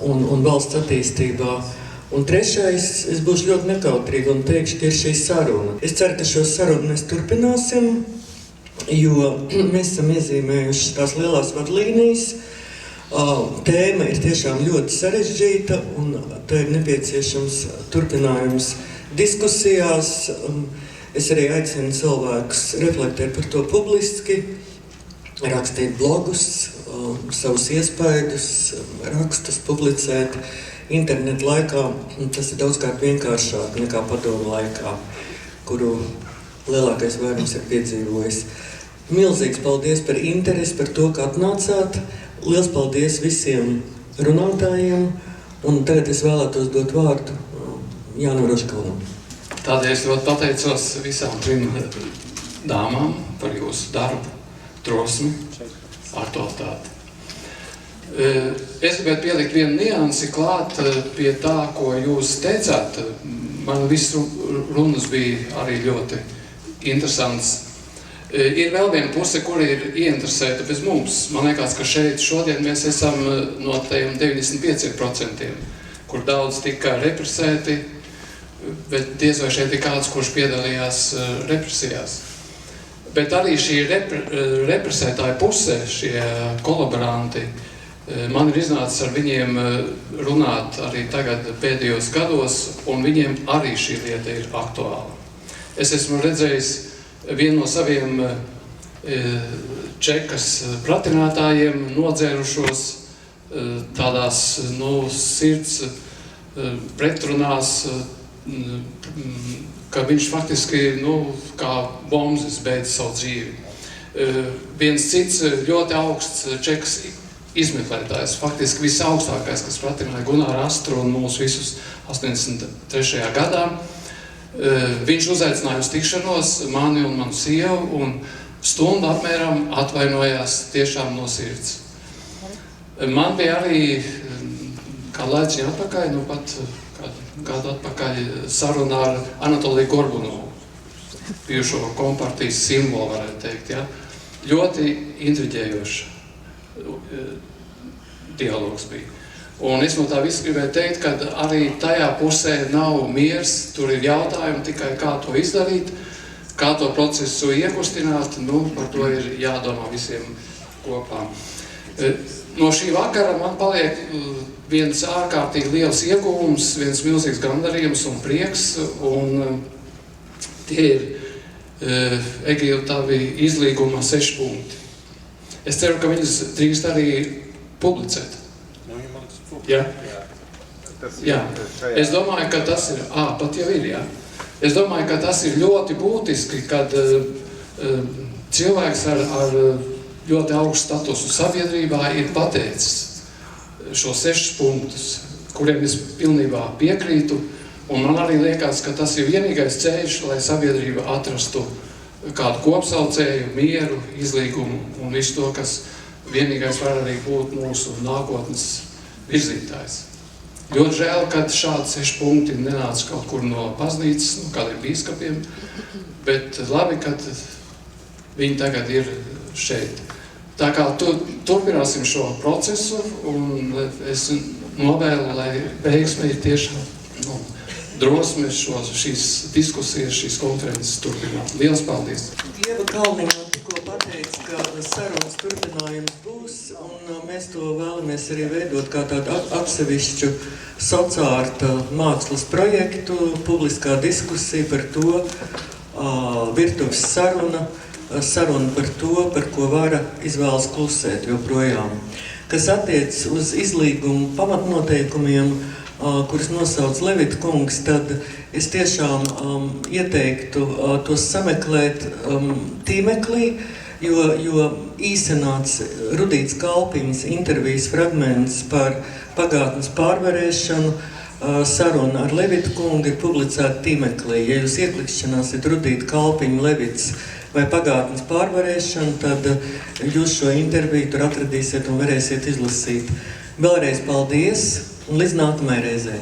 un valsts attīstībā. Un trešais, es būšu ļoti nekautrīgi un teikšu, ka ir šī saruna. Es ceru, ka šo sarunu mēs turpināsim, jo mēs esam iezīmējuši tās lielās vadlīnijas. Tēma ir tiešām ļoti sarežģīta un tā ir nepieciešams turpinājums diskusijās. Es arī aicinu cilvēkus reflektēt par to publiski, rakstīt blogus, savus iespaidus, rakstus publicēt internetu laikā. Tas ir daudzkārt vienkāršāk nekā padomu laikā, kuru lielākais vairums ir piedzīvojis. Milzīgs paldies par interesi, par to, ka atnācāt. Liels paldies visiem runātājiem. Un tagad es vēlētos dot vārdu Jānam Roškalnam. Tādēļ es ļoti pateicos visām trim dāmām par jūsu darbu, drosmi, aktualitāti. Es gribētu pielikt vienu niansi klāt pie tā, ko jūs teicāt. Man viss runas bija arī ļoti interesants. Ir vēl viena puse, kur ir ieinteresēta bez mums. Man liekas, ka šeit šodien mēs esam no tiem 95%, kur daudz tika represēti, bet diez vai šeit ir kāds, kurš piedalījās represijās. Bet arī šī represētāja puse, šie kolaboranti, man ir iznācis ar viņiem runāt arī tagad pēdējos gados, un viņiem arī šī lieta ir aktuāla. Es esmu redzējis vienu no saviem čekas pratinātājiem nodzērušos tādās, sirds pretrunās, ka viņš faktiski, kā bombas beidz savu dzīvi. Viens cits ļoti augsts čekas izmeklētājs, faktiski visaugstākais, kas pratināja Gunāru Astru un mūs visus 83. gadā. Viņš uzaicināja uz tikšanos mani un manu sievu un stundu apmēram atvainojās tiešām no sirds. Man bija arī, kā laiciņu atpakaļ, pat kādu atpakaļ sarunā ar Anatoliju Gorbunovu, bijušo kompartijas simbolu, varētu teikt. Ja? Ļoti intriģējošs dialogs bija. Un es no tā visu gribēju teikt, ka arī tajā pusē nav miers, tur ir jautājumi tikai kā to izdarīt, kā to procesu iekustināt, par to ir jādomā visiem kopā. No šī vakara man paliek viens ārkārtīgi liels ieguvums, viens milzīgs gandarījums un prieks, un tie ir, Egīla, tavi izlīguma 6 punkti. Es ceru, ka viņas drīkst arī publicēt. Ja? Jā. Es domāju, ka tas ir, pat jau ir, jā. Es domāju, ka tas ir ļoti būtiski, kad cilvēks ar ļoti augstu statusu sabiedrībā ir pateicis šos 6 punktus, kuriem es pilnībā piekrītu, un man arī liekas, ka tas ir vienīgais ceļš, lai sabiedrība atrastu kādu kopsaucēju, mieru, izlīgumu un visu to, kas vienīgais var arī būt mūsu nākotnes virzītājs. Ļoti žēl, ka šādi 6 punkti nenāca kaut kur no baznīcas, no kādiem bīskapiem, bet labi, ka viņi tagad ir šeit. Tā kā turpināsim šo procesu, un es novēlu, lai veiksme ir tiešām drosme šīs diskusijas, šīs konferences turpināt. Liels paldies! Ieva Kalniņa tikko pateica, ka sarunas turpinājums būs, un mēs to vēlamies arī veidot kā tādu atsevišķu sociārta mākslas projektu, publiskā diskusija par to, virtuves saruna par to, par ko vara izvēlas klusēt joprojām. Kas attiec uz izlīgumu pamatnoteikumiem, kurus nosauc Levita kungs, tad es tiešām ieteiktu tos sameklēt tīmeklī, jo īsenāts Rudīts Kalpiņas intervijas fragments par pagātnes pārvarēšanu, saruna ar Levita kungu ir publicēta tīmeklī. Ja jūs ieklikšķināsiet Rudīta Kalpiņa Levits vai pagātnes pārvarēšanu, tad jūs šo interviju tur atradīsiet un varēsiet izlasīt. Vēlreiz paldies un līdz nākamajai reizei!